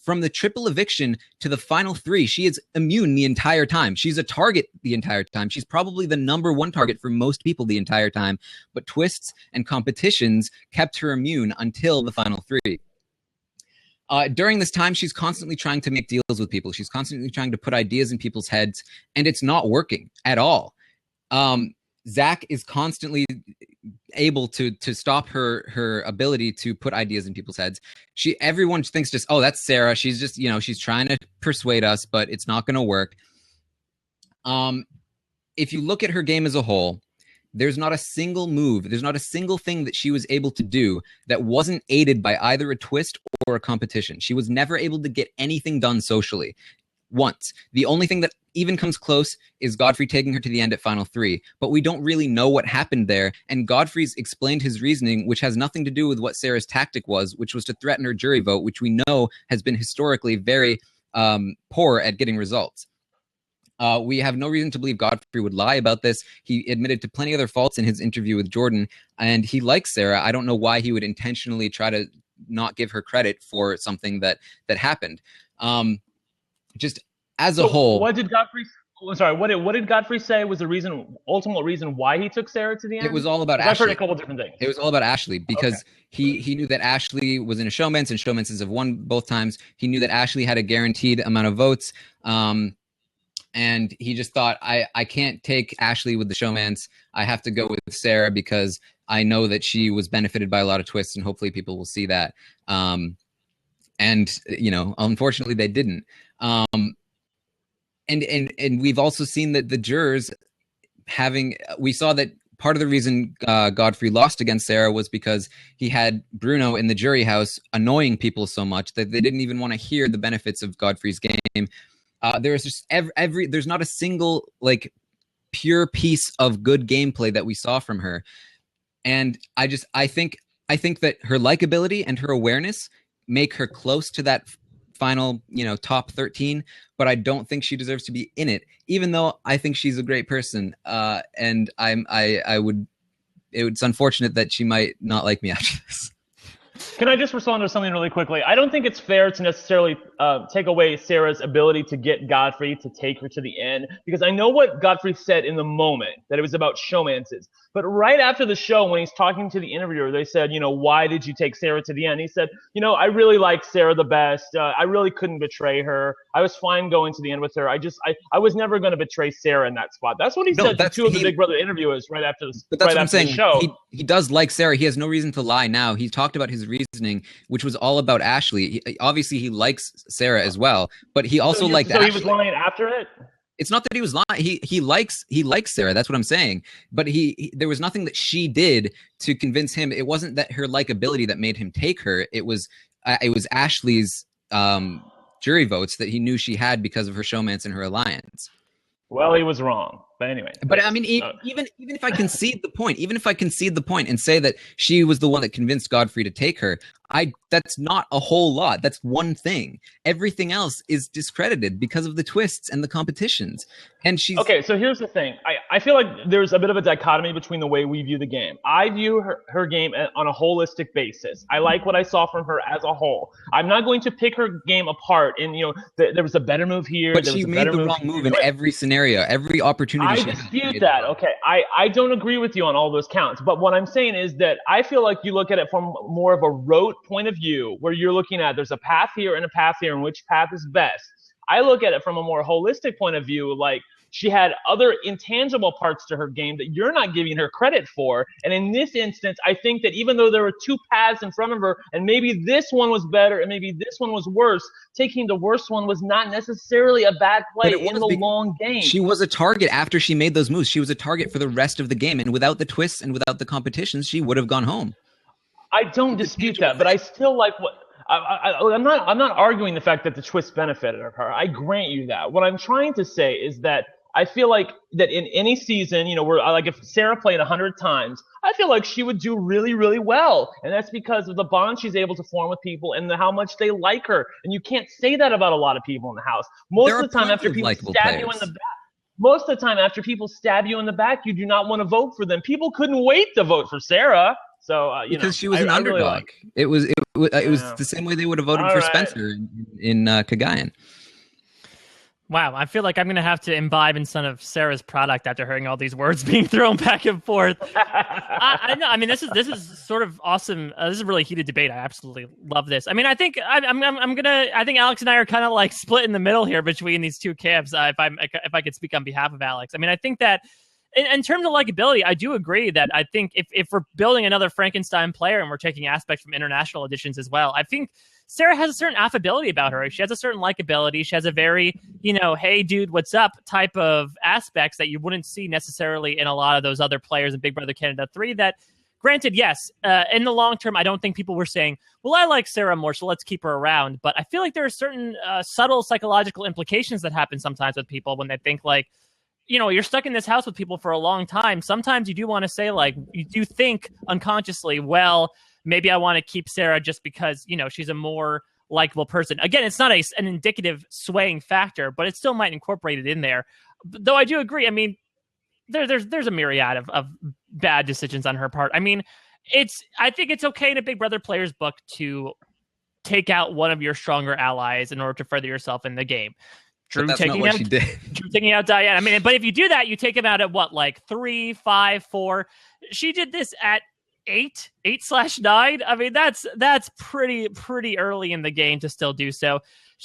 from the triple eviction to the final 3. She is immune the entire time. She's a target the entire time. She's probably the number 1 target for most people the entire time. But twists and competitions kept her immune until the final 3. During this time, she's constantly trying to make deals with people. She's constantly trying to put ideas in people's heads, and it's not working at all. Zack is constantly able to stop her ability to put ideas in people's heads. Everyone thinks just, oh, that's Sarah. She's just, she's trying to persuade us, but it's not going to work. If you look at her game as a whole, there's not a single move, there's not a single thing that she was able to do that wasn't aided by either a twist or a competition. She was never able to get anything done socially once. The only thing that even comes close is Godfrey taking her to the end at final 3, but we don't really know what happened there. And Godfrey's explained his reasoning, which has nothing to do with what Sarah's tactic was, which was to threaten her jury vote, which we know has been historically very poor at getting results. We have no reason to believe Godfrey would lie about this. He admitted to plenty other faults in his interview with Jordan, and he likes Sarah. I don't know why he would intentionally try to not give her credit for something that happened. Just as a whole, what did Godfrey? What did Godfrey say was the ultimate reason why he took Sarah to the end? It was all about Ashley. I've heard a couple different things. It was all about Ashley because he knew that Ashley was in a showman's, and showmances have won both times. He knew that Ashley had a guaranteed amount of votes, and he just thought, I can't take Ashley with the showman's. I have to go with Sarah because I know that she was benefited by a lot of twists, and hopefully people will see that. And unfortunately, they didn't. And we've also seen that the jurors we saw that part of the reason Godfrey lost against Sarah was because he had Bruno in the jury house annoying people so much that they didn't even want to hear the benefits of Godfrey's game. There's just there's not a single pure piece of good gameplay that we saw from her. And I think that her likability and her awareness make her close to that final, top 13, but I don't think she deserves to be in it, even though I think she's a great person. And it's unfortunate that she might not like me after this. Can I just respond to something really quickly? I don't think it's fair to necessarily take away Sarah's ability to get Godfrey to take her to the end, because I know what Godfrey said in the moment, that it was about showmances. But right after the show, when he's talking to the interviewer, they said, why did you take Sarah to the end? He said, I really like Sarah the best. I really couldn't betray her. I was fine going to the end with her. I was never going to betray Sarah in that spot. That's what he said to two of the Big Brother interviewers right after the show. He does like Sarah. He has no reason to lie now. He talked about his reasoning, which was all about Ashley. Obviously, he likes Sarah as well, but he also liked Ashley. So he was lying after it? It's not that he was lying. He likes Sarah. That's what I'm saying. But there was nothing that she did to convince him. It wasn't that her likability that made him take her. It was Ashley's jury votes that he knew she had because of her showmance and her alliance. Well, he was wrong. But anyway. But I mean, even if I concede the point, and say that she was the one that convinced Godfrey to take her, that's not a whole lot. That's one thing. Everything else is discredited because of the twists and the competitions. And she's okay. So here's the thing. I feel like there's a bit of a dichotomy between the way we view the game. I view her game on a holistic basis. I like what I saw from her as a whole. I'm not going to pick her game apart. And there was a better move here. But she made the wrong move in every scenario, every opportunity. I dispute that. Okay, I don't agree with you on all those counts. But what I'm saying is that I feel like you look at it from more of a rote point of view, where you're looking at there's a path here and a path here, and which path is best. I look at it from a more holistic point of view, like she had other intangible parts to her game that you're not giving her credit for. And in this instance, I think that even though there were two paths in front of her, and maybe this one was better and maybe this one was worse, taking the worst one was not necessarily a bad play in the long game. She was a target after she made those moves. She was a target for the rest of the game. And without the twists and without the competitions, she would have gone home. I don't dispute that, but I still like what I'm not arguing the fact that the twist benefited her. I grant you that. What I'm trying to say is that I feel like that in any season, if Sarah played 100 times, I feel like she would do really, really well. And that's because of the bond she's able to form with people and how much they like her. And you can't say that about a lot of people in the house. Most of the time after people stab you in the back, you do not want to vote for them. People couldn't wait to vote for Sarah. So because she was an underdog. Really it was the same way they would have voted for Spencer in Cagayan. Wow, I feel like I'm going to have to imbibe in some of Sarah's product after hearing all these words being thrown back and forth. I know. I mean, this is sort of awesome. This is a really heated debate. I absolutely love this. I mean, I think I think Alex and I are kind of like split in the middle here between these two camps. If I could speak on behalf of Alex, I mean, I think that in terms of likability, I do agree that I think if we're building another Frankenstein player and we're taking aspects from international editions as well, I think Sarah has a certain affability about her. She has a certain likability. She has a very, hey, dude, what's up type of aspects that you wouldn't see necessarily in a lot of those other players in Big Brother Canada 3 that, granted, yes, in the long term, I don't think people were saying, well, I like Sarah more, so let's keep her around. But I feel like there are certain subtle psychological implications that happen sometimes with people when they think like, you're stuck in this house with people for a long time. Sometimes you do want to say, like, you do think unconsciously, well, maybe I want to keep Sarah just because, she's a more likable person. Again, it's not an indicative swaying factor, but it still might incorporate it in there. though I do agree. I mean, there's a myriad of bad decisions on her part. I mean, I think it's okay in a Big Brother player's book to take out one of your stronger allies in order to further yourself in the game. Drew taking out Diane. I mean, but if you do that, you take him out at what, like 3, 5, 4. She did this at 8/9. I mean, that's pretty early in the game to still do so.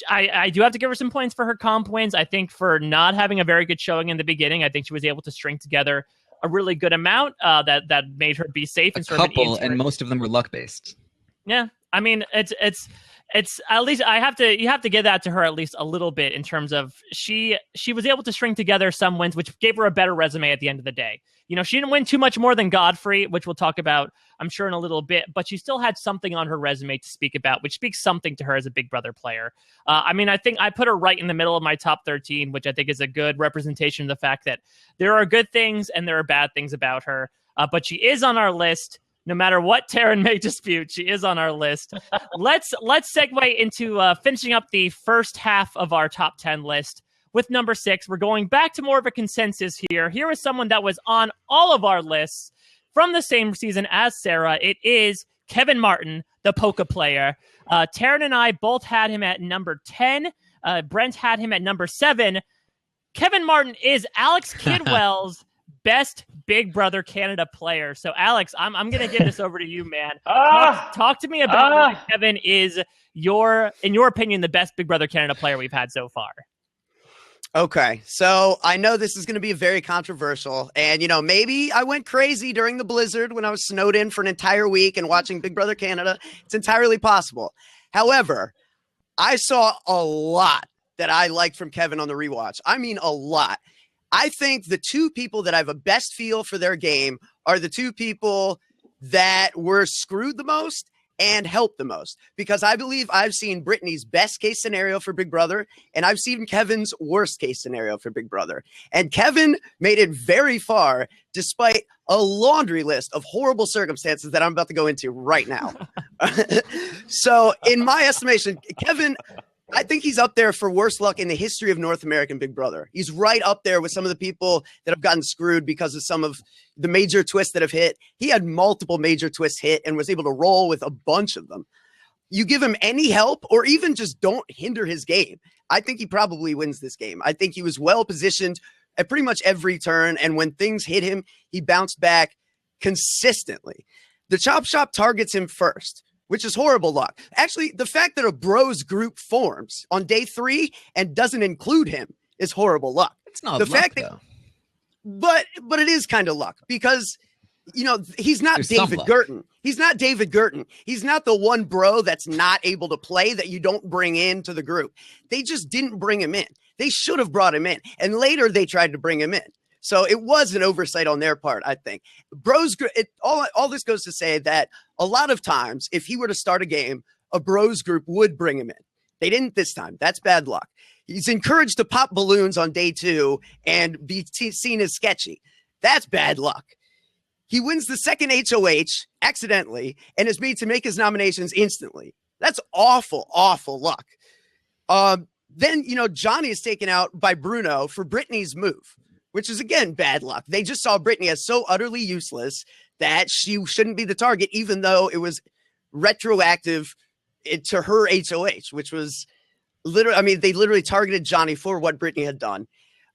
I do have to give her some points for her comp wins. I think for not having a very good showing in the beginning, I think she was able to string together a really good amount that made her be safe and sort of and most of them were luck based. Yeah, I mean, it's at least you have to give that to her at least a little bit in terms of she was able to string together some wins, which gave her a better resume at the end of the day. You know, she didn't win too much more than Godfrey, which we'll talk about, I'm sure, in a little bit, but she still had something on her resume to speak about, which speaks something to her as a Big Brother player. I mean, I think I put her right in the middle of my top 13, which I think is a good representation of the fact that there are good things and there are bad things about her, but she is on our list. No matter what Taran may dispute, she is on our list. Let's segue into finishing up the first half of our top 10 list with number 6. We're going back to more of a consensus here. Here is someone that was on all of our lists from the same season as Sarah. It is Kevin Martin, the polka player. Taran and I both had him at number 10. Brent had him at number 7. Kevin Martin is Alex Kidwell's best Big Brother Canada player. So, Alex, I'm going to give this over to you, man. Talk to me about why Kevin is, in your opinion, the best Big Brother Canada player we've had so far. Okay, so I know this is going to be very controversial, and, you know, maybe I went crazy during the blizzard when I was snowed in for an entire week and watching Big Brother Canada. It's entirely possible. However, I saw a lot that I liked from Kevin on the rewatch. I mean, a lot. I think the two people that I have a best feel for their game are the two people that were screwed the most and helped the most, because I believe I've seen Brittany's best case scenario for Big Brother, and I've seen Kevin's worst case scenario for Big Brother. And Kevin made it very far despite a laundry list of horrible circumstances that I'm about to go into right now. So in my estimation, Kevin, I think he's up there for worst luck in the history of North American Big Brother. He's right up there with some of the people that have gotten screwed because of some of the major twists that have hit. He had multiple major twists hit and was able to roll with a bunch of them. You give him any help or even just don't hinder his game, I think he probably wins this game. I think he was well positioned at pretty much every turn, and when things hit him, he bounced back consistently. The Chop Shop targets him first, which is horrible luck. Actually, the fact that a bros group forms on day 3 and doesn't include him is horrible luck. It's not the luck, fact though. But it is kind of luck, because, you know, he's not There's David Gurton. He's not David Gurton. He's not the one bro that's not able to play that you don't bring into the group. They just didn't bring him in. They should have brought him in. And later they tried to bring him in. So it was an oversight on their part, I think. All this goes to say that a lot of times, if he were to start a game, a bros group would bring him in. They didn't this time. That's bad luck. He's encouraged to pop balloons on day 2 and be seen as sketchy. That's bad luck. He wins the second HOH accidentally and is made to make his nominations instantly. That's awful, awful luck. Then, you know, Johnny is taken out by Bruno for Brittany's move, which is, again, bad luck. They just saw Brittany as so utterly useless that she shouldn't be the target, even though it was retroactive to her HOH, which was literally, I mean, they literally targeted Johnny for what Brittany had done.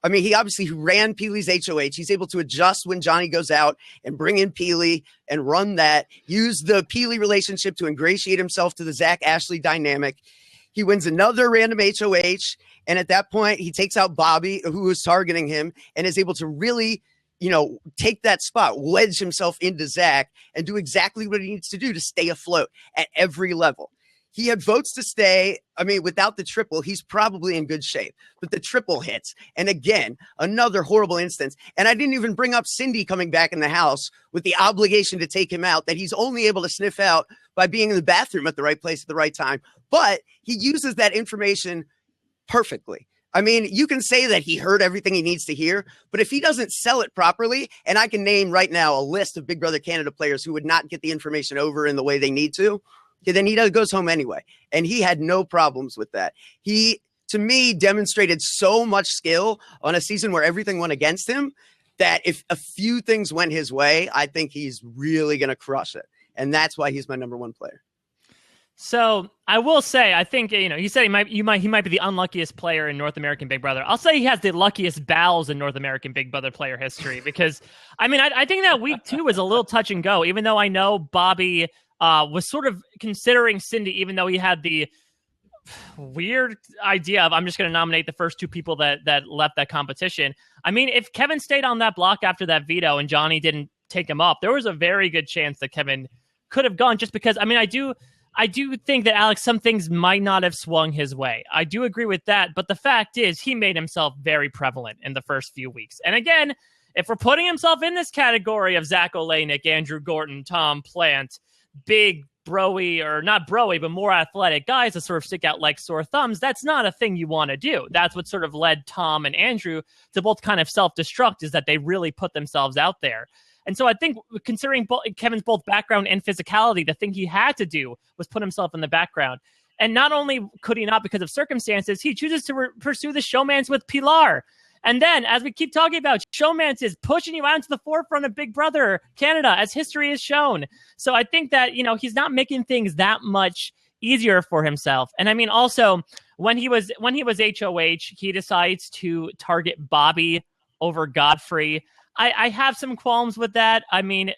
I mean, he obviously ran Peely's HOH. He's able to adjust when Johnny goes out and bring in Peely and run that, use the Peely relationship to ingratiate himself to the Zach Ashley dynamic. He wins another random HOH. And at that point, he takes out Bobby, who was targeting him, and is able to really, you know, take that spot, wedge himself into Zach, and do exactly what he needs to do to stay afloat at every level. He had votes to stay. I mean, without the triple, he's probably in good shape. But the triple hits. And again, another horrible instance. And I didn't even bring up Cindy coming back in the house with the obligation to take him out that he's only able to sniff out by being in the bathroom at the right place at the right time. But he uses that information perfectly. I mean, you can say that he heard everything he needs to hear, but if he doesn't sell it properly, and I can name right now a list of Big Brother Canada players who would not get the information over in the way they need to, then he goes home anyway. And he had no problems with that. He to me, demonstrated so much skill on a season where everything went against him that if a few things went his way, I think he's really going to crush it. And that's why he's my number one player. So I will say, I think, he said he might be the unluckiest player in North American Big Brother. I'll say he has the luckiest bows in North American Big Brother player history because, I think that week 2 was a little touch and go, even though I know Bobby was sort of considering Cindy, even though he had the weird idea of, I'm just going to nominate the first 2 people that left that competition. If Kevin stayed on that block after that veto and Johnny didn't take him up, there was a very good chance that Kevin could have gone just because, I do think that Alex, some things might not have swung his way. I do agree with that. But the fact is he made himself very prevalent in the first few weeks. And again, if we're putting himself in this category of Zack Olenik, Andrew Gorton, Tom Plant, big broy, or not broy, but more athletic guys that sort of stick out like sore thumbs, that's not a thing you want to do. That's what sort of led Tom and Andrew to both kind of self-destruct, is that they really put themselves out there. And so I think considering Kevin's both background and physicality, the thing he had to do was put himself in the background. And not only could he not because of circumstances, he chooses to pursue the showmance with Pilar. And then, as we keep talking about, showmance is pushing you out into the forefront of Big Brother Canada, as history has shown. So I think that, he's not making things that much easier for himself. And also, when he was HOH, he decides to target Bobby over Godfrey. I have some qualms with that.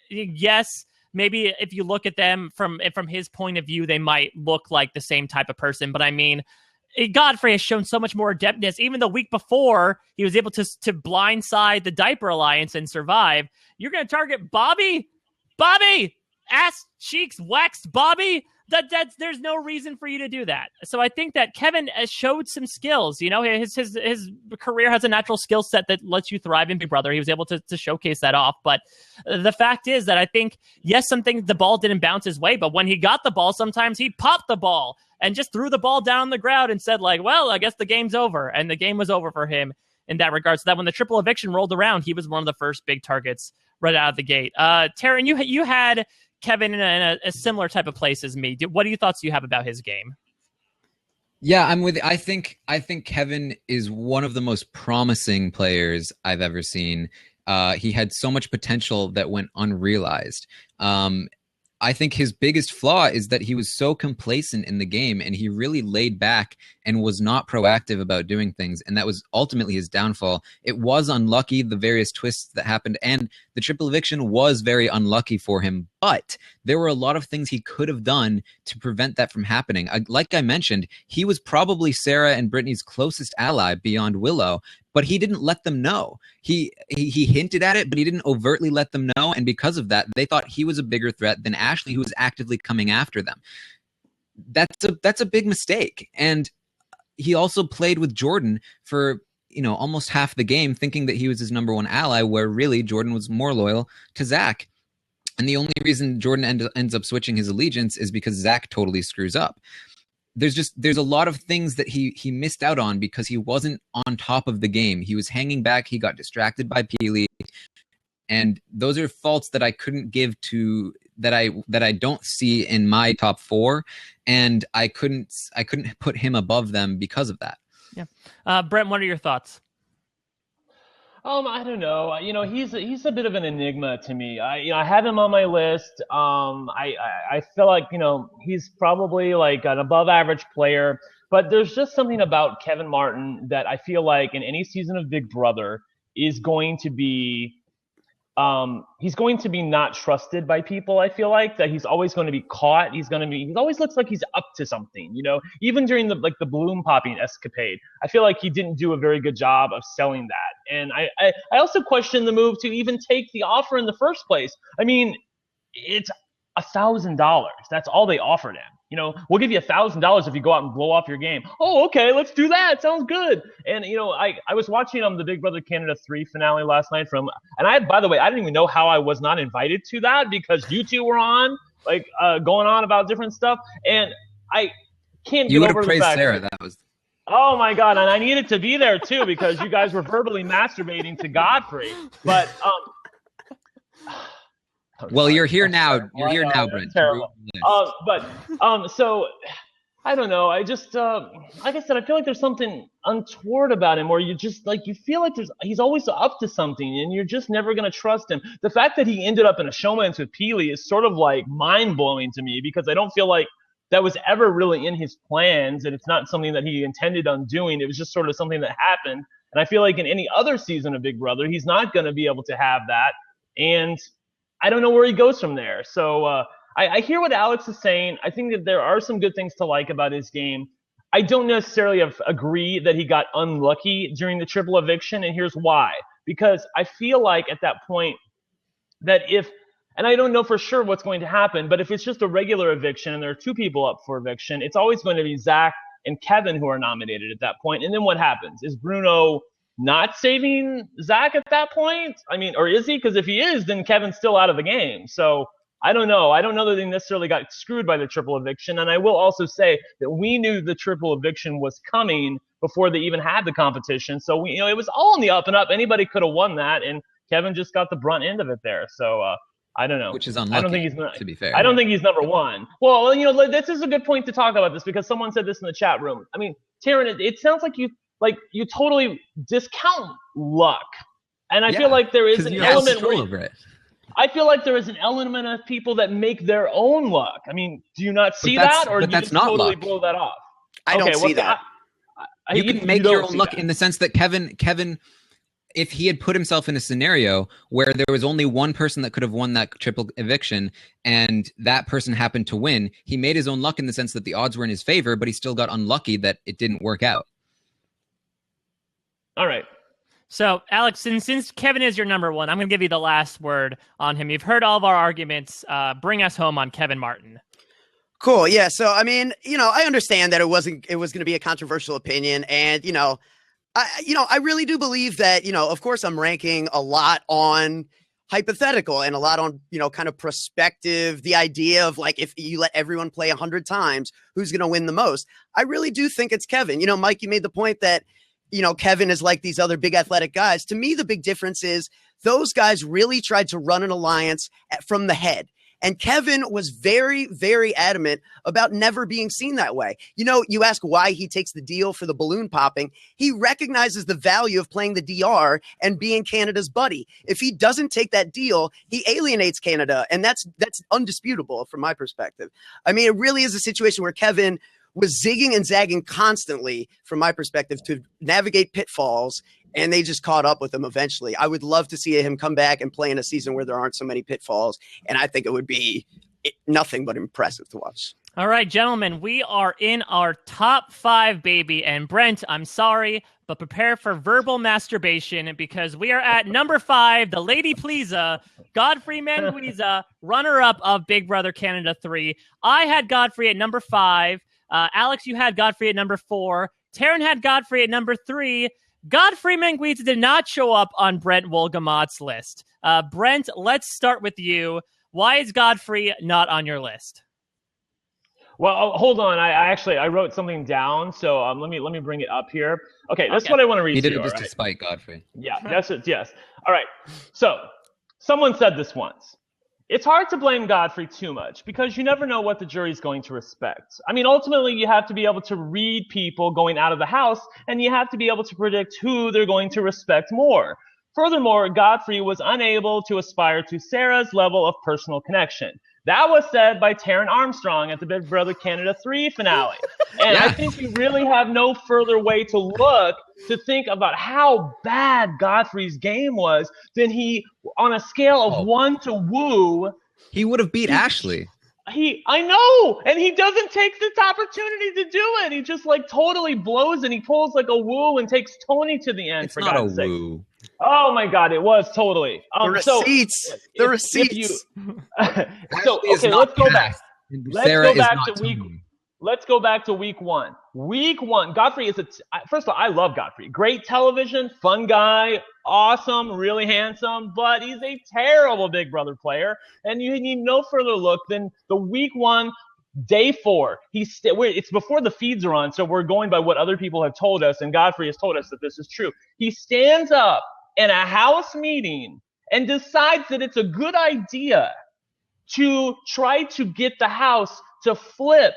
Yes, maybe if you look at them from his point of view, they might look like the same type of person. But Godfrey has shown so much more adeptness. Even the week before, he was able to blindside the Diaper Alliance and survive. You're going to target Bobby? Bobby! Ass cheeks waxed Bobby? There's no reason for you to do that. So I think that Kevin has showed some skills. His career has a natural skill set that lets you thrive in Big Brother. He was able to showcase that off. But the fact is that I think, yes, the ball didn't bounce his way, but when he got the ball, sometimes he popped the ball and just threw the ball down on the ground and said, well, I guess the game's over. And the game was over for him in that regard. So that when the triple eviction rolled around, he was one of the first big targets right out of the gate. Taran, you had Kevin in a similar type of place as me. What thoughts do you have about his game? Yeah, I'm with. I think Kevin is one of the most promising players I've ever seen. He had so much potential that went unrealized. I think his biggest flaw is that he was so complacent in the game and he really laid back and was not proactive about doing things. And that was ultimately his downfall. It was unlucky, the various twists that happened, and the triple eviction was very unlucky for him. But there were a lot of things he could have done to prevent that from happening. Like I mentioned, he was probably Sarah and Brittany's closest ally beyond Willow, but he didn't let them know. He hinted at it, but he didn't overtly let them know. And because of that, they thought he was a bigger threat than Ashley, who was actively coming after them. That's a big mistake. And he also played with Jordan for almost half the game, thinking that he was his number one ally, where really Jordan was more loyal to Zack. And the only reason Jordan ends up switching his allegiance is because Zack totally screws up. There's a lot of things that he missed out on because he wasn't on top of the game. He was hanging back. He got distracted by Peely. And those are faults that I couldn't give to that I don't see in my top 4. And I couldn't put him above them because of that. Yeah. Brent, what are your thoughts? I don't know. He's a bit of an enigma to me. I have him on my list. I feel like, he's probably like an above average player, but there's just something about Kevin Martin that I feel like in any season of Big Brother is going to be, he's going to be not trusted by people. I feel like that he's always going to be caught. He always looks like he's up to something, even during the bloom popping escapade. I feel like he didn't do a very good job of selling that. And I also question the move to even take the offer in the first place. It's $1,000. That's all they offered him. We'll give you $1,000 if you go out and blow off your game. Oh, okay, let's do that. Sounds good. And I was watching the Big Brother Canada 3 finale last night by the way, I didn't even know how I was not invited to that because you two were on going on about different stuff, and I can't get over the fact. Sarah, that was. Oh my God, and I needed to be there too because you guys were verbally masturbating to Godfrey. But well, you're here now. You're here now, Brent. Terrible. So I don't know. I just, like I said, I feel like there's something untoward about him, where you just like you feel like he's always up to something, and you're just never gonna trust him. The fact that he ended up in a showmance with Peely is sort of like mind blowing to me, because I don't feel like that was ever really in his plans, and it's not something that he intended on doing. It was just sort of something that happened, and I feel like in any other season of Big Brother, he's not gonna be able to have that, and I don't know where he goes from there. So. I hear what Alex is saying. I think that there are some good things to like about his game. I don't necessarily agree that he got unlucky during the triple eviction, and here's why. Because I feel like at that point that and I don't know for sure what's going to happen, but if it's just a regular eviction and there are two people up for eviction, it's always going to be Zack and Kevin who are nominated at that point. And then what happens? Is Bruno not saving Zack at that point? I mean, or is he? Because if he is, then Kevin's still out of the game. So I don't know. I don't know that they necessarily got screwed by the triple eviction. And I will also say that we knew the triple eviction was coming before they even had the competition. So it was all in the up and up. Anybody could have won that, and Kevin just got the brunt end of it there. So I don't know. Which is unlucky, I don't think he's, to be fair. I don't think he's number one. Well, this is a good point to talk about this, because someone said this in the chat room. I mean, Taran, it sounds like you totally discount luck. And I feel like there is an element over it. I feel like there is an element of people that make their own luck. I mean, do you not see that, or do you just totally blow that off? I don't see that. You can make your own luck in the sense that Kevin, if he had put himself in a scenario where there was only one person that could have won that triple eviction, and that person happened to win, he made his own luck in the sense that the odds were in his favor, but he still got unlucky that it didn't work out. All right. So, Alex, since Kevin is your number one, I'm going to give you the last word on him. You've heard all of our arguments. Bring us home on Kevin Martin. Cool. Yeah. So, I mean, I understand that it was going to be a controversial opinion. And, I really do believe that, of course, I'm ranking a lot on hypothetical and a lot on, kind of perspective, the idea of like, if you let everyone play 100 times, who's going to win the most? I really do think it's Kevin. Mike, you made the point that, Kevin is like these other big athletic guys. To me, the big difference is those guys really tried to run an alliance from the head. And Kevin was very, very adamant about never being seen that way. You ask why he takes the deal for the balloon popping. He recognizes the value of playing the DR and being Canada's buddy. If he doesn't take that deal, he alienates Canada. And that's undisputable from my perspective. I mean, it really is a situation where Kevin was zigging and zagging constantly, from my perspective, to navigate pitfalls, and they just caught up with him eventually. I would love to see him come back and play in a season where there aren't so many pitfalls, and I think it would be nothing but impressive to watch. All right, gentlemen, we are in our top 5, baby, and Brent, I'm sorry, but prepare for verbal masturbation, because we are at number 5, the Lady Pleaser, Godfrey Mangwiza, runner-up of Big Brother Canada 3. I had Godfrey at number 5. Alex, you had Godfrey at number 4. Taran had Godfrey at number 3. Godfrey Mangwiza did not show up on Brent Wolgamott's list. Brent, let's start with you. Why is Godfrey not on your list? Well, hold on. I wrote something down, so let me bring it up here. Okay, that's what I want to read. He did to it you, just to spite Godfrey. Yeah, that's it. Yes. All right. So someone said this once. It's hard to blame Godfrey too much, because you never know what the jury's going to respect. I mean, ultimately, you have to be able to read people going out of the house, and you have to be able to predict who they're going to respect more. Furthermore, Godfrey was unable to aspire to Sarah's level of personal connection. That was said by Taran Armstrong at the Big Brother Canada 3 finale. And I think you really have no further way to look to think about how bad Godfrey's game was than he, on a scale of 1 to woo. He would have beat Ashley. I know, and he doesn't take this opportunity to do it. He just totally blows, and he pulls like a woo and takes Tony to the end. It's not a woo. Oh my God, it was totally. The receipts. So let's go back. Let's go back to week 1. Week 1, Godfrey is first of all, I love Godfrey. Great television, fun guy, awesome, really handsome, but he's a terrible Big Brother player. And you need no further look than the week 1, day 4. It's before the feeds are on, so we're going by what other people have told us, and Godfrey has told us that this is true. He stands up in a house meeting and decides that it's a good idea to try to get the house to flip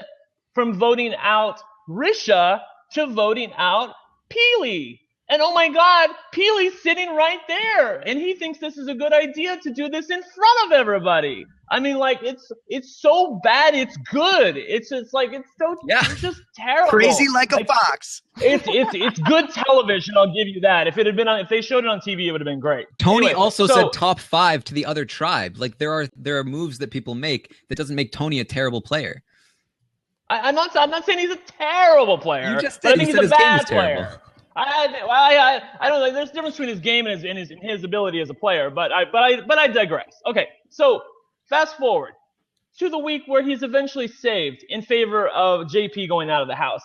from voting out Risha to voting out Peely. And oh my God, Peely's sitting right there, and he thinks this is a good idea to do this in front of everybody. I mean, like, it's so bad, it's good. It's just like, it's just terrible. Crazy like a fox. It's good television, I'll give you that. If they showed it on TV, it would have been great. Tony also said top 5 to the other tribe. Like, there are moves that people make that doesn't make Tony a terrible player. I'm not saying he's a terrible player. You just did. But I think he's a bad player. Terrible. I don't know. There's a difference between his game and his ability as a player, but I digress. Okay, so fast forward to the week where he's eventually saved in favor of JP going out of the house.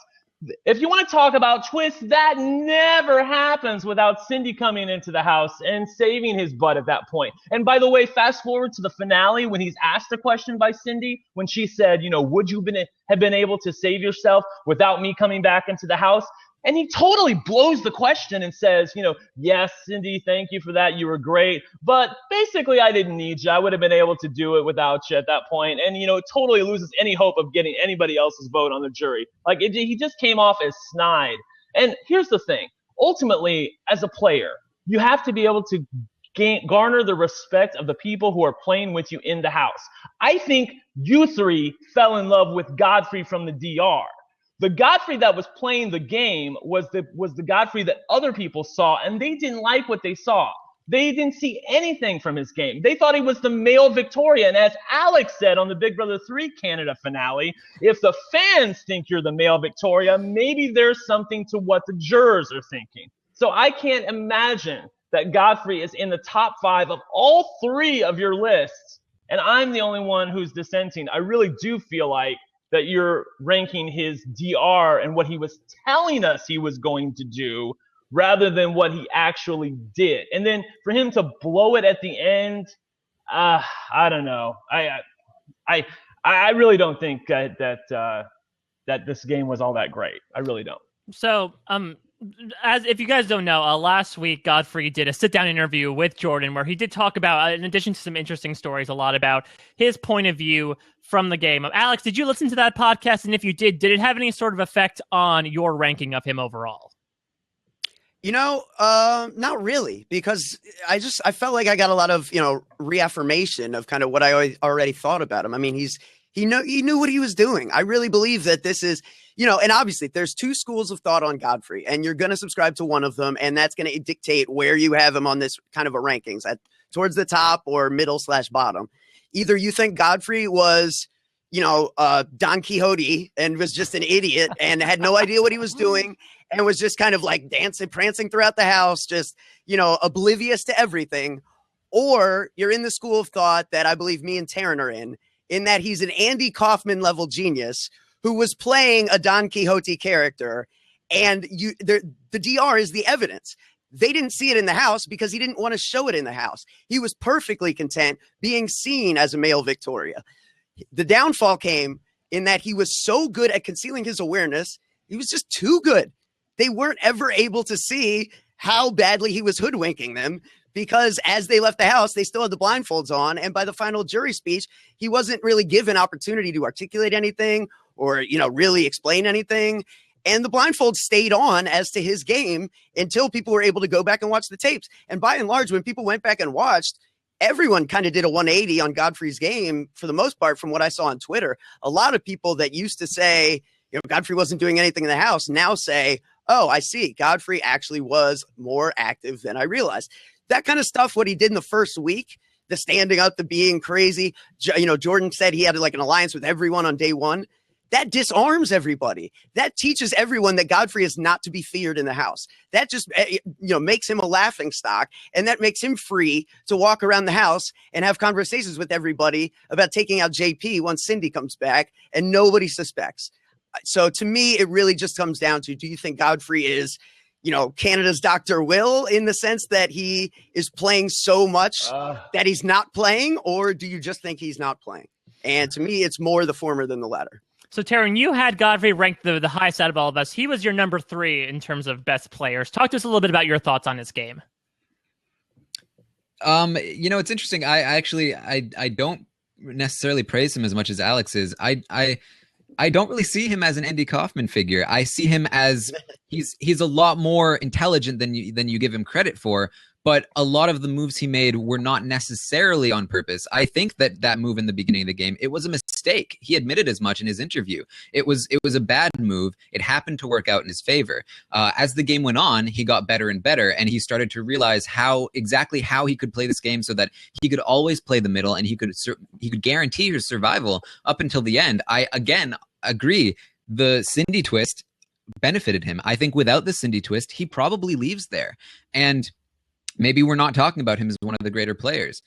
If you want to talk about twists, that never happens without Cindy coming into the house and saving his butt at that point. And by the way, fast forward to the finale when he's asked a question by Cindy, when she said, would you have been able to save yourself without me coming back into the house? And he totally blows the question and says, yes, Cindy, thank you for that. You were great. But basically, I didn't need you. I would have been able to do it without you at that point. And, it totally loses any hope of getting anybody else's vote on the jury. Like, he just came off as snide. And here's the thing. Ultimately, as a player, you have to be able to garner the respect of the people who are playing with you in the house. I think you three fell in love with Godfrey from the DR. The Godfrey that was playing the game was the Godfrey that other people saw, and they didn't like what they saw. They didn't see anything from his game. They thought he was the male Victoria. And as Alex said on the Big Brother 3 Canada finale, if the fans think you're the male Victoria, maybe there's something to what the jurors are thinking. So I can't imagine that Godfrey is in the top 5 of all 3 of your lists, and I'm the only one who's dissenting. I really do feel like that you're ranking his DR and what he was telling us he was going to do rather than what he actually did. And then for him to blow it at the end, I don't know. I really don't think that this game was all that great. I really don't. So, as if you guys don't know, last week Godfrey did a sit-down interview with Jordan where he did talk about, in addition to some interesting stories, a lot about his point of view from the game. Alex, did you listen to that podcast? And if you did it have any sort of effect on your ranking of him overall? Not really, because I felt like I got a lot of, reaffirmation of kind of what I already thought about him. I mean, he knew what he was doing. I really believe that this is, and obviously there's 2 schools of thought on Godfrey, and you're going to subscribe to one of them, and that's going to dictate where you have him on this kind of a rankings towards the top or middle/bottom. Either you think Godfrey was, Don Quixote and was just an idiot and had no idea what he was doing and was just kind of like dancing, prancing throughout the house, just, oblivious to everything. Or you're in the school of thought that I believe me and Taran are in that he's an Andy Kaufman level genius who was playing a Don Quixote character. And the DR is the evidence. They didn't see it in the house because he didn't want to show it in the house. He was perfectly content being seen as a male Victoria. The downfall came in that he was so good at concealing his awareness. He was just too good. They weren't ever able to see how badly he was hoodwinking them because as they left the house, they still had the blindfolds on. And by the final jury speech, he wasn't really given opportunity to articulate anything or, really explain anything. And the blindfold stayed on as to his game until people were able to go back and watch the tapes. And by and large, when people went back and watched, everyone kind of did a 180 on Godfrey's game for the most part, from what I saw on Twitter. A lot of people that used to say, Godfrey wasn't doing anything in the house now say, oh, I see. Godfrey actually was more active than I realized. That kind of stuff, what he did in the first week, the standing up, the being crazy. Jordan said he had like an alliance with everyone on day 1. That disarms everybody. That teaches everyone that Godfrey is not to be feared in the house. That just, makes him a laughing stock, and that makes him free to walk around the house and have conversations with everybody about taking out JP once Cindy comes back, and nobody suspects. So to me, it really just comes down to, do you think Godfrey is, Canada's Dr. Will in the sense that he is playing so much that he's not playing, or do you just think he's not playing? And to me, it's more the former than the latter. So, Taran, you had Godfrey ranked the highest out of all of us. He was your number 3 in terms of best players. Talk to us a little bit about your thoughts on his game. It's interesting. I don't necessarily praise him as much as Alex is. I don't really see him as an Andy Kaufman figure. I see him as he's a lot more intelligent than you give him credit for. But a lot of the moves he made were not necessarily on purpose. I think that move in the beginning of the game, it was a mistake. He admitted as much in his interview. It was a bad move. It happened to work out in his favor. As the game went on, he got better and better, and he started to realize exactly how he could play this game so that he could always play the middle, and he could guarantee his survival up until the end. I again agree. The Cindy twist benefited him. I think without the Cindy twist, he probably leaves there. And maybe we're not talking about him as one of the greater players.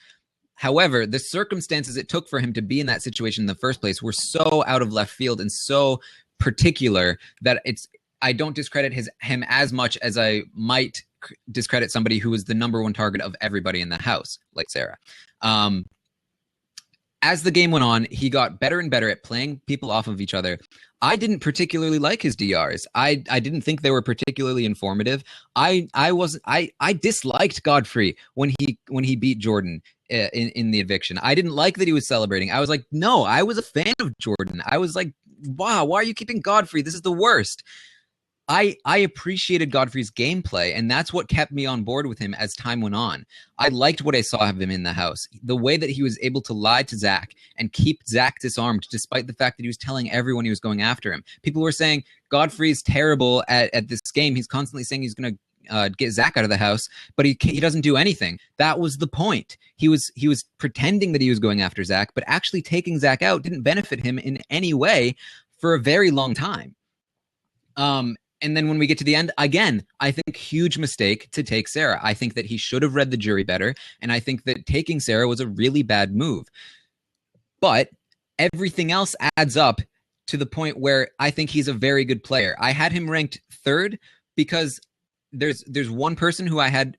However, the circumstances it took for him to be in that situation in the first place were so out of left field and so particular that I don't discredit him as much as I might discredit somebody who was the number one target of everybody in the house, like Sarah. As the game went on, he got better and better at playing people off of each other. I didn't particularly like his DRs. I didn't think they were particularly informative. I disliked Godfrey when he beat Jordan in the eviction. I didn't like that he was celebrating. I was like, no, I was a fan of Jordan. I was like, wow, why are you keeping Godfrey? This is the worst. I appreciated Godfrey's gameplay, and that's what kept me on board with him as time went on. I liked what I saw of him in the house. The way that he was able to lie to Zack and keep Zack disarmed, despite the fact that he was telling everyone he was going after him. People were saying, Godfrey's terrible at this game. He's constantly saying he's going to get Zack out of the house, but he doesn't do anything. That was the point. He was pretending that he was going after Zack, but actually taking Zack out didn't benefit him in any way for a very long time. And then when we get to the end, again, I think huge mistake to take Sarah. I think that he should have read the jury better, and I think that taking Sarah was a really bad move. But everything else adds up to the point where I think he's a very good player. I had him ranked third because there's one person who I had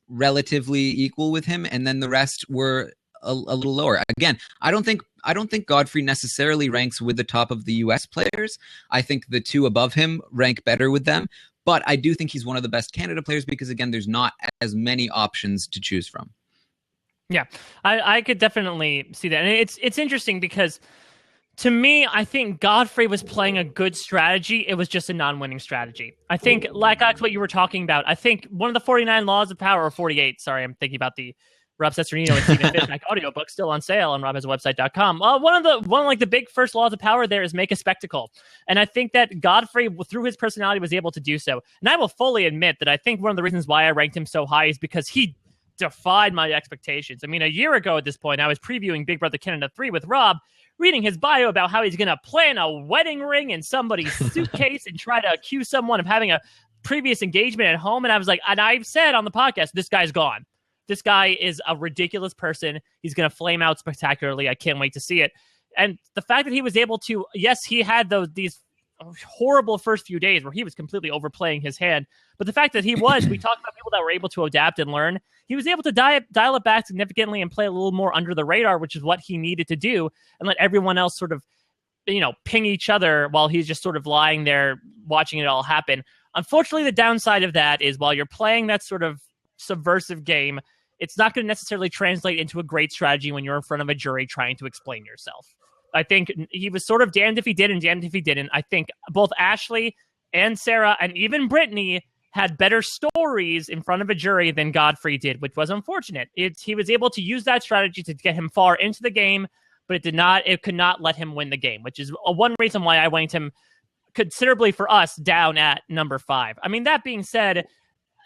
relatively equal with him, and then the rest were a little lower. Again, I don't think Godfrey necessarily ranks with the top of the US players. I think the two above him rank better with them, but I do think he's one of the best Canada players because, again, there's not as many options to choose from. Yeah, I could definitely see that. And it's interesting because to me, I think Godfrey was playing a good strategy. It was just a non-winning strategy. I think, like that's what you were talking about. I think one of the 49 laws of power, or 48, sorry, I'm thinking about the Rob Cesternino and Stephen Fishback audiobook still on sale on robhasawebsite.com. One of the big first laws of power there is make a spectacle. And I think that Godfrey, through his personality, was able to do so. And I will fully admit that I think one of the reasons why I ranked him so high is because he defied my expectations. I mean, a year ago at this point, I was previewing Big Brother Canada 3 with Rob, reading his bio about how he's going to plan a wedding ring in somebody's suitcase and try to accuse someone of having a previous engagement at home. And I was like, and I've said on the podcast, this guy's gone. This guy is a ridiculous person. He's going to flame out spectacularly. I can't wait to see it. And the fact that he was able to, yes, he had these horrible first few days where he was completely overplaying his hand. But the fact that we talked about people that were able to adapt and learn. He was able to dial it back significantly and play a little more under the radar, which is what he needed to do, and let everyone else sort of, ping each other while he's just sort of lying there watching it all happen. Unfortunately, the downside of that is while you're playing that sort of subversive game, it's not going to necessarily translate into a great strategy when you're in front of a jury trying to explain yourself. I think he was sort of damned if he did and damned if he didn't. I think both Ashley and Sarah and even Brittany had better stories in front of a jury than Godfrey did, which was unfortunate. He was able to use that strategy to get him far into the game, but it could not let him win the game, which is one reason why I ranked him considerably for us down at number 5. I mean, that being said,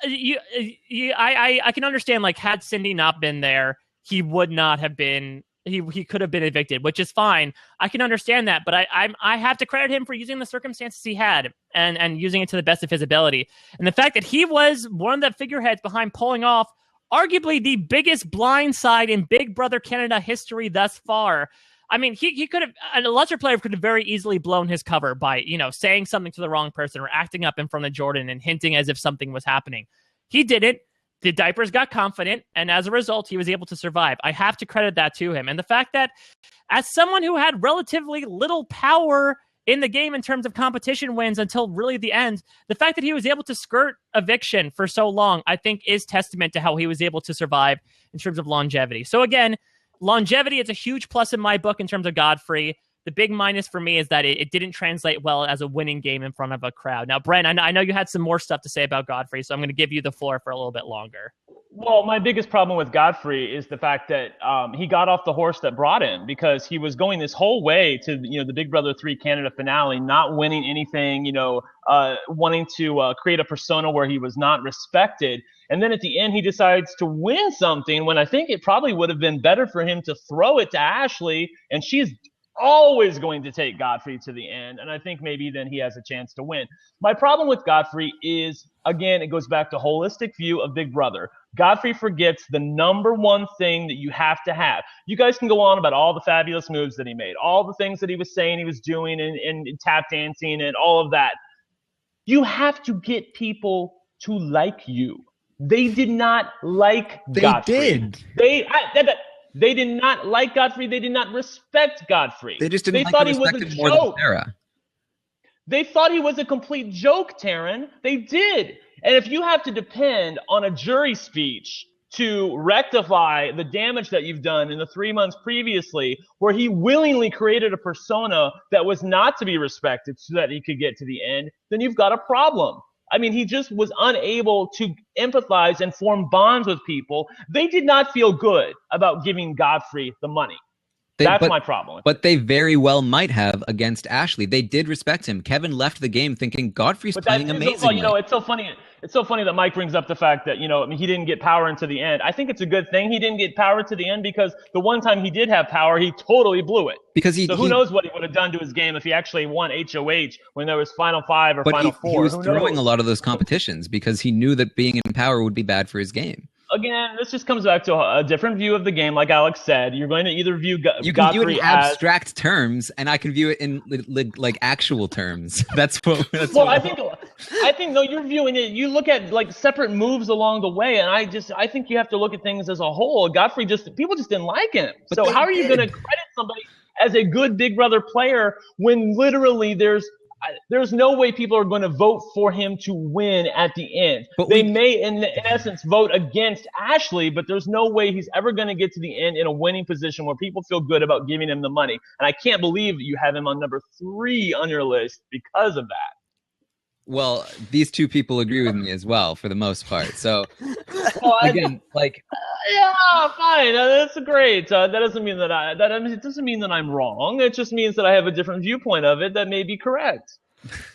I can understand, like, had Cindy not been there, he would not have been. He could have been evicted, which is fine. I can understand that, but I have to credit him for using the circumstances he had and using it to the best of his ability. And the fact that he was one of the figureheads behind pulling off arguably the biggest blindside in Big Brother Canada history thus far. I mean, he could have, a lesser player could have very easily blown his cover by, saying something to the wrong person or acting up in front of Jordan and hinting as if something was happening. He didn't. The diapers got confident, and as a result, he was able to survive. I have to credit that to him. And the fact that as someone who had relatively little power in the game in terms of competition wins until really the end, the fact that he was able to skirt eviction for so long, I think is testament to how he was able to survive in terms of longevity. So again, longevity is a huge plus in my book in terms of Godfrey. The big minus for me is that it didn't translate well as a winning game in front of a crowd. Now, Brent, I know you had some more stuff to say about Godfrey, so I'm going to give you the floor for a little bit longer. Well, my biggest problem with Godfrey is the fact that he got off the horse that brought him, because he was going this whole way to the Big Brother 3 Canada finale, not winning anything, wanting to create a persona where he was not respected. And then at the end, he decides to win something when I think it probably would have been better for him to throw it to Ashley, and she's always going to take Godfrey to the end. And I think maybe then he has a chance to win. My problem with Godfrey is, again, it goes back to holistic view of Big Brother. Godfrey forgets the number one thing that you have to have. You guys can go on about all the fabulous moves that he made, all the things that he was saying he was doing and tap dancing and all of that. You have to get people to like you. They did not like Godfrey. They did not like Godfrey. They did not respect Godfrey. They just didn't thought he was a more joke. Than Sarah. They thought he was a complete joke, Taran. They did. And if you have to depend on a jury speech to rectify the damage that you've done in the 3 months previously, where he willingly created a persona that was not to be respected so that he could get to the end, then you've got a problem. I mean, he just was unable to empathize and form bonds with people. They did not feel good about giving Godfrey the money. That's my problem. But they very well might have against Ashley. They did respect him. Kevin left the game thinking Godfrey's playing amazingly. It's so funny. It's so funny that Mike brings up the fact that, he didn't get power into the end. I think it's a good thing he didn't get power to the end, because the one time he did have power, he totally blew it. So who knows what he would have done to his game if he actually won HOH when there was Final 5 or Final 4. He was throwing a lot of those competitions because he knew that being in power would be bad for his game. Again, this just comes back to a different view of the game. Like Alex said, you're going to either view Godfrey you can view it in abstract terms, and I can view it in like actual terms. I think no, you're viewing it. You look at like separate moves along the way, and I think you have to look at things as a whole. Godfrey people just didn't like him. So how are you going to credit somebody as a good Big Brother player when literally there's no way people are going to vote for him to win at the end. They may, in essence, vote against Ashley, but there's no way he's ever going to get to the end in a winning position where people feel good about giving him the money. And I can't believe that you have him on number 3 on your list because of that. Well, these two people agree with me as well, for the most part. So, yeah, fine. That's great. That doesn't mean it doesn't mean that I'm wrong. It just means that I have a different viewpoint of it that may be correct.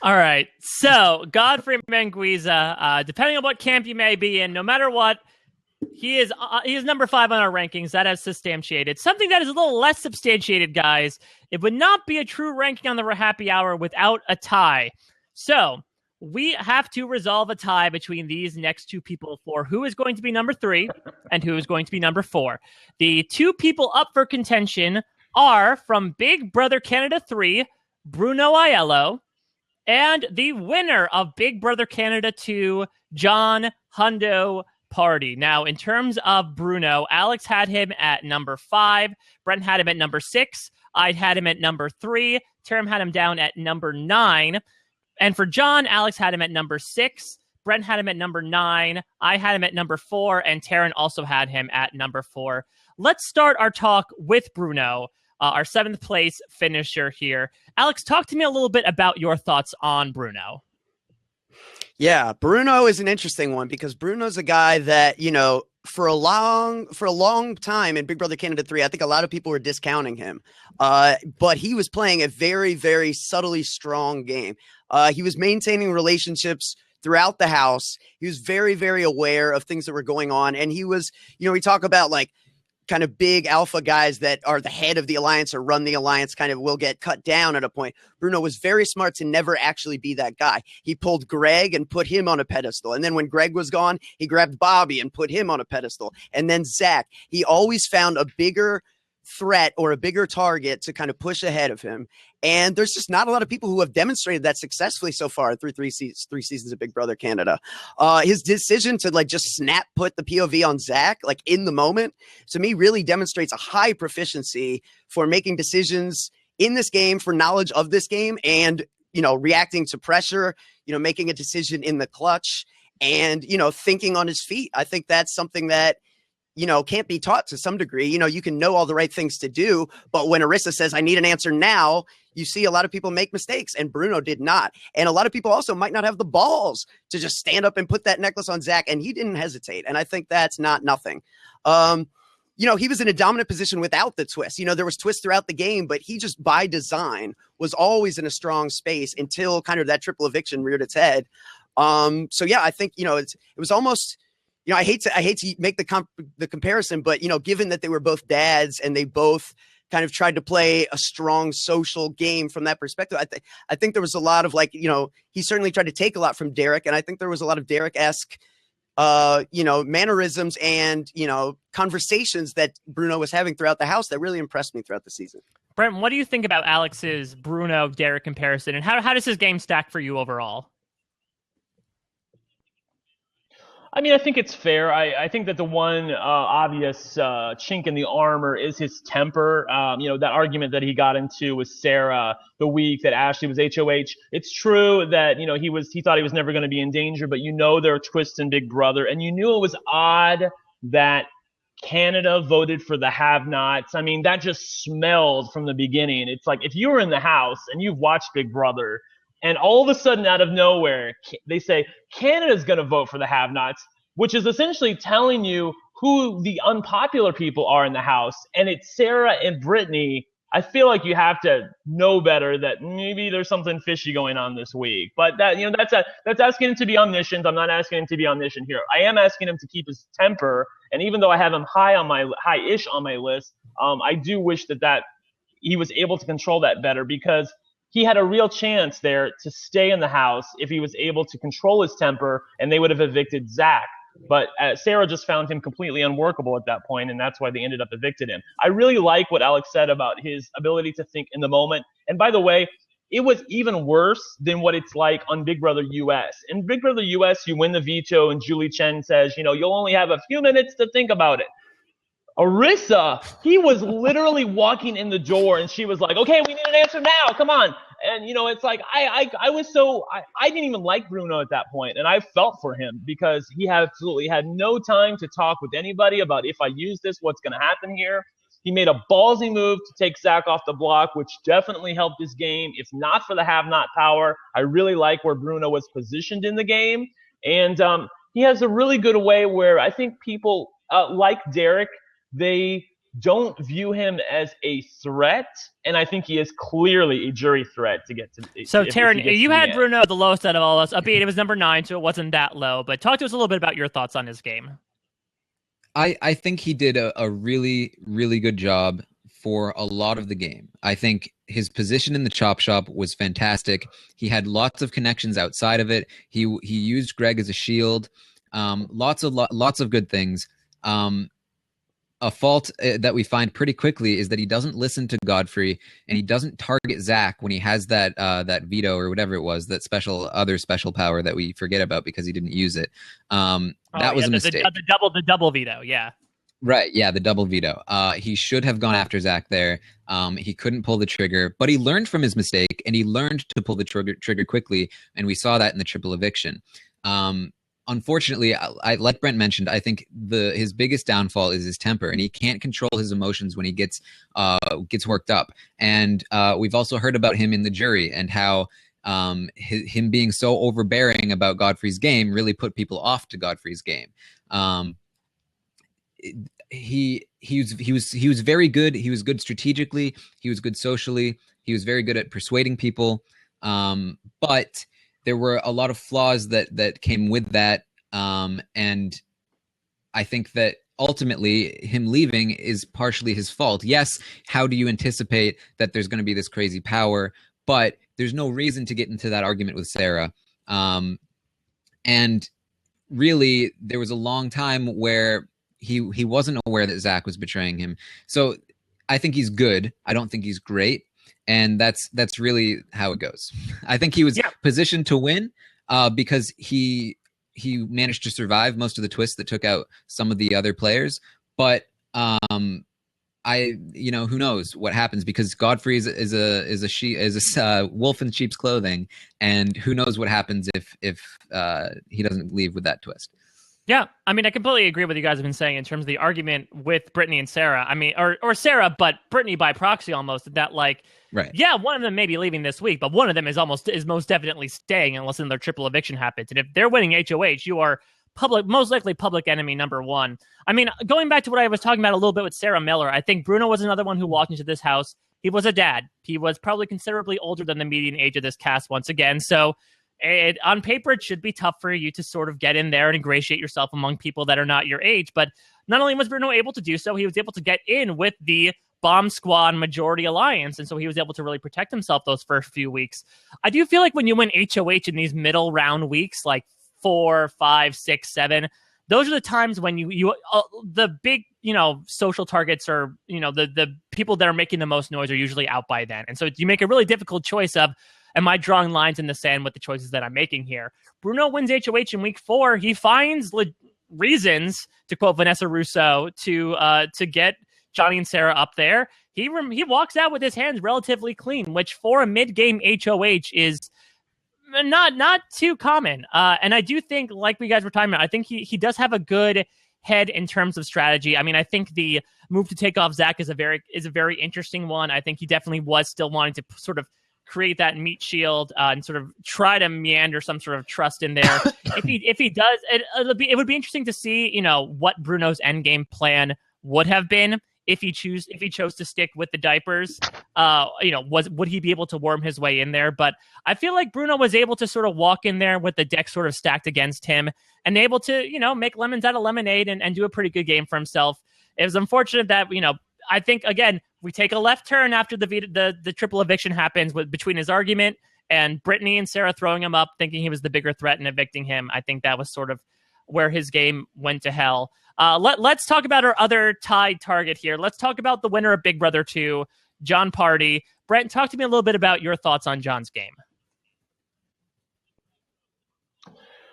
All right. So, Godfrey Mangwiza, depending on what camp you may be in, no matter what, he is number 5 on our rankings. That is substantiated. Something that is a little less substantiated, guys. It would not be a true ranking on the RHAPpy Hour without a tie. So, we have to resolve a tie between these next two people for who is going to be number 3 and who is going to be number 4. The two people up for contention are from Big Brother Canada 3, Bruno Aiello, and the winner of Big Brother Canada 2, Jon Pardy. Now, in terms of Bruno, Alex had him at number 5, Brent had him at number 6, I had him at number 3, Taran had him down at number 9. And for Jon, Alex had him at number 6, Brent had him at number 9, I had him at number 4, and Taran also had him at number 4. Let's start our talk with Bruno, our 7th place finisher here. Alex, talk to me a little bit about your thoughts on Bruno. Yeah, Bruno is an interesting one because Bruno's a guy that, for a long time in Big Brother Canada 3, I think a lot of people were discounting him. But he was playing a very, very subtly strong game. He was maintaining relationships throughout the house. He was very, very aware of things that were going on. And he was, we talk about like kind of big alpha guys that are the head of the alliance or run the alliance kind of will get cut down at a point. Bruno was very smart to never actually be that guy. He pulled Greg and put him on a pedestal. And then when Greg was gone, he grabbed Bobby and put him on a pedestal. And then Zack. He always found a bigger threat or a bigger target to kind of push ahead of him. And there's just not a lot of people who have demonstrated that successfully so far through three seasons of Big Brother Canada. His decision to like just snap put the POV on Zack like in the moment, to me, really demonstrates a high proficiency for making decisions in this game, for knowledge of this game, and reacting to pressure, making a decision in the clutch, and thinking on his feet. I think that's something that can't be taught to some degree. You can know all the right things to do, but when Arissa says, I need an answer now, you see a lot of people make mistakes, and Bruno did not. And a lot of people also might not have the balls to just stand up and put that necklace on Zack, and he didn't hesitate. And I think that's not nothing. He was in a dominant position without the twist. There was twists throughout the game, but he just by design was always in a strong space until kind of that triple eviction reared its head. I think, it was almost, I hate to make the comparison, but, given that they were both dads and they both kind of tried to play a strong social game from that perspective, I think there was a lot of he certainly tried to take a lot from Derek. And I think there was a lot of Derek-esque, mannerisms and, conversations that Bruno was having throughout the house that really impressed me throughout the season. Brent, what do you think about Alex's Bruno-Derek comparison, and how does his game stack for you overall? I mean, I think it's fair. I think that the one obvious chink in the armor is his temper. That argument that he got into with Sarah the week that Ashley was HOH. It's true that, he thought he was never going to be in danger, but there are twists in Big Brother. And you knew it was odd that Canada voted for the have-nots. I mean, that just smelled from the beginning. It's like if you were in the house and you've watched Big Brother, and all of a sudden, out of nowhere, they say Canada's going to vote for the have-nots, which is essentially telling you who the unpopular people are in the house. And it's Sarah and Brittany. I feel like you have to know better that maybe there's something fishy going on this week. But that's asking him to be omniscient. I'm not asking him to be omniscient here. I am asking him to keep his temper. And even though I have him high-ish on my list, I do wish that he was able to control that better, because he had a real chance there to stay in the house if he was able to control his temper, and they would have evicted Zack. But Sarah just found him completely unworkable at that point, and that's why they ended up evicted him. I really like what Alex said about his ability to think in the moment. And by the way, it was even worse than what it's like on Big Brother US. In Big Brother US, you win the veto, and Julie Chen says, you'll only have a few minutes to think about it. Arissa, he was literally walking in the door, and she was like, okay, we need an answer now. Come on. And, it's like I didn't even like Bruno at that point, and I felt for him because he absolutely had no time to talk with anybody about if I use this, what's going to happen here. He made a ballsy move to take Zack off the block, which definitely helped his game. If not for the have-not power, I really like where Bruno was positioned in the game. And he has a really good way where I think people like Derek, they don't view him as a threat, and I think he is clearly a jury threat to get to. So, Taran, you had Bruno the lowest out of all of us. Albeit it was number 9, so it wasn't that low. But talk to us a little bit about your thoughts on his game. I think he did a really, really good job for a lot of the game. I think his position in the chop shop was fantastic. He had lots of connections outside of it. He used Greg as a shield. Lots of good things. A fault that we find pretty quickly is that he doesn't listen to Godfrey, and he doesn't target Zack when he has that veto or whatever it was, that other special power that we forget about because he didn't use it. That was a mistake. The double veto, yeah. Right, yeah, the double veto. He should have gone after Zack there. He couldn't pull the trigger, but he learned from his mistake, and he learned to pull the trigger quickly, and we saw that in the triple eviction. Unfortunately, like Brent mentioned, I think his biggest downfall is his temper, and he can't control his emotions when he gets worked up. And we've also heard about him in the jury and how him being so overbearing about Godfrey's game really put people off to Godfrey's game. He was very good. He was good strategically. He was good socially. He was very good at persuading people. But there were a lot of flaws that came with that. And I think that ultimately him leaving is partially his fault. Yes, how do you anticipate that there's going to be this crazy power? But there's no reason to get into that argument with Sarah. And really, there was a long time where he wasn't aware that Zack was betraying him. So I think he's good. I don't think he's great. And that's really how it goes. I think he was positioned to win because he managed to survive most of the twists that took out some of the other players. But who knows what happens, because Godfrey is a wolf in sheep's clothing, and who knows what happens if he doesn't leave with that twist. Yeah, I mean, I completely agree with you guys have been saying in terms of the argument with Brittany and Sarah. I mean, or Sarah, but Brittany by proxy almost. That like, Right. yeah, one of them may be leaving this week, but one of them is most definitely staying unless their triple eviction happens. And if they're winning HOH, you are most likely public enemy number one. I mean, going back to what I was talking about a little bit with Sarah Miller, I think Bruno was another one who walked into this house. He was a dad. He was probably considerably older than the median age of this cast once again. So on paper, it should be tough for you to sort of get in there and ingratiate yourself among people that are not your age. But not only was Bruno able to do so, he was able to get in with the Bomb Squad Majority Alliance. And so he was able to really protect himself those first few weeks. I do feel like when you win HOH in these middle round weeks, like 4, 5, 6, 7, those are the times when you the big, social targets or, the people that are making the most noise are usually out by then. And so you make a really difficult choice of, am I drawing lines in the sand with the choices that I'm making here? Bruno wins HOH in week 4. He finds reasons, to quote Vanessa Russo, to get Johnny and Sarah up there. He walks out with his hands relatively clean, which for a mid-game HOH is not too common. And I do think, like we guys were talking about, I think he does have a good head in terms of strategy. I mean, I think the move to take off Zack is a very interesting one. I think he definitely was still wanting to sort of create that meat shield and sort of try to meander some sort of trust in there. If he does, it would be interesting to see, what Bruno's endgame plan would have been if he chose to stick with the diapers. Would he be able to worm his way in there? But I feel like Bruno was able to sort of walk in there with the deck sort of stacked against him and able to, make lemons out of lemonade and do a pretty good game for himself. It was unfortunate that, I think, again, we take a left turn after the triple eviction happens between his argument and Brittany and Sarah throwing him up, thinking he was the bigger threat and evicting him. I think that was sort of where his game went to hell. Let's talk about our other tied target here. Let's talk about the winner of Big Brother 2, Jon Pardy. Brent, talk to me a little bit about your thoughts on Jon's game.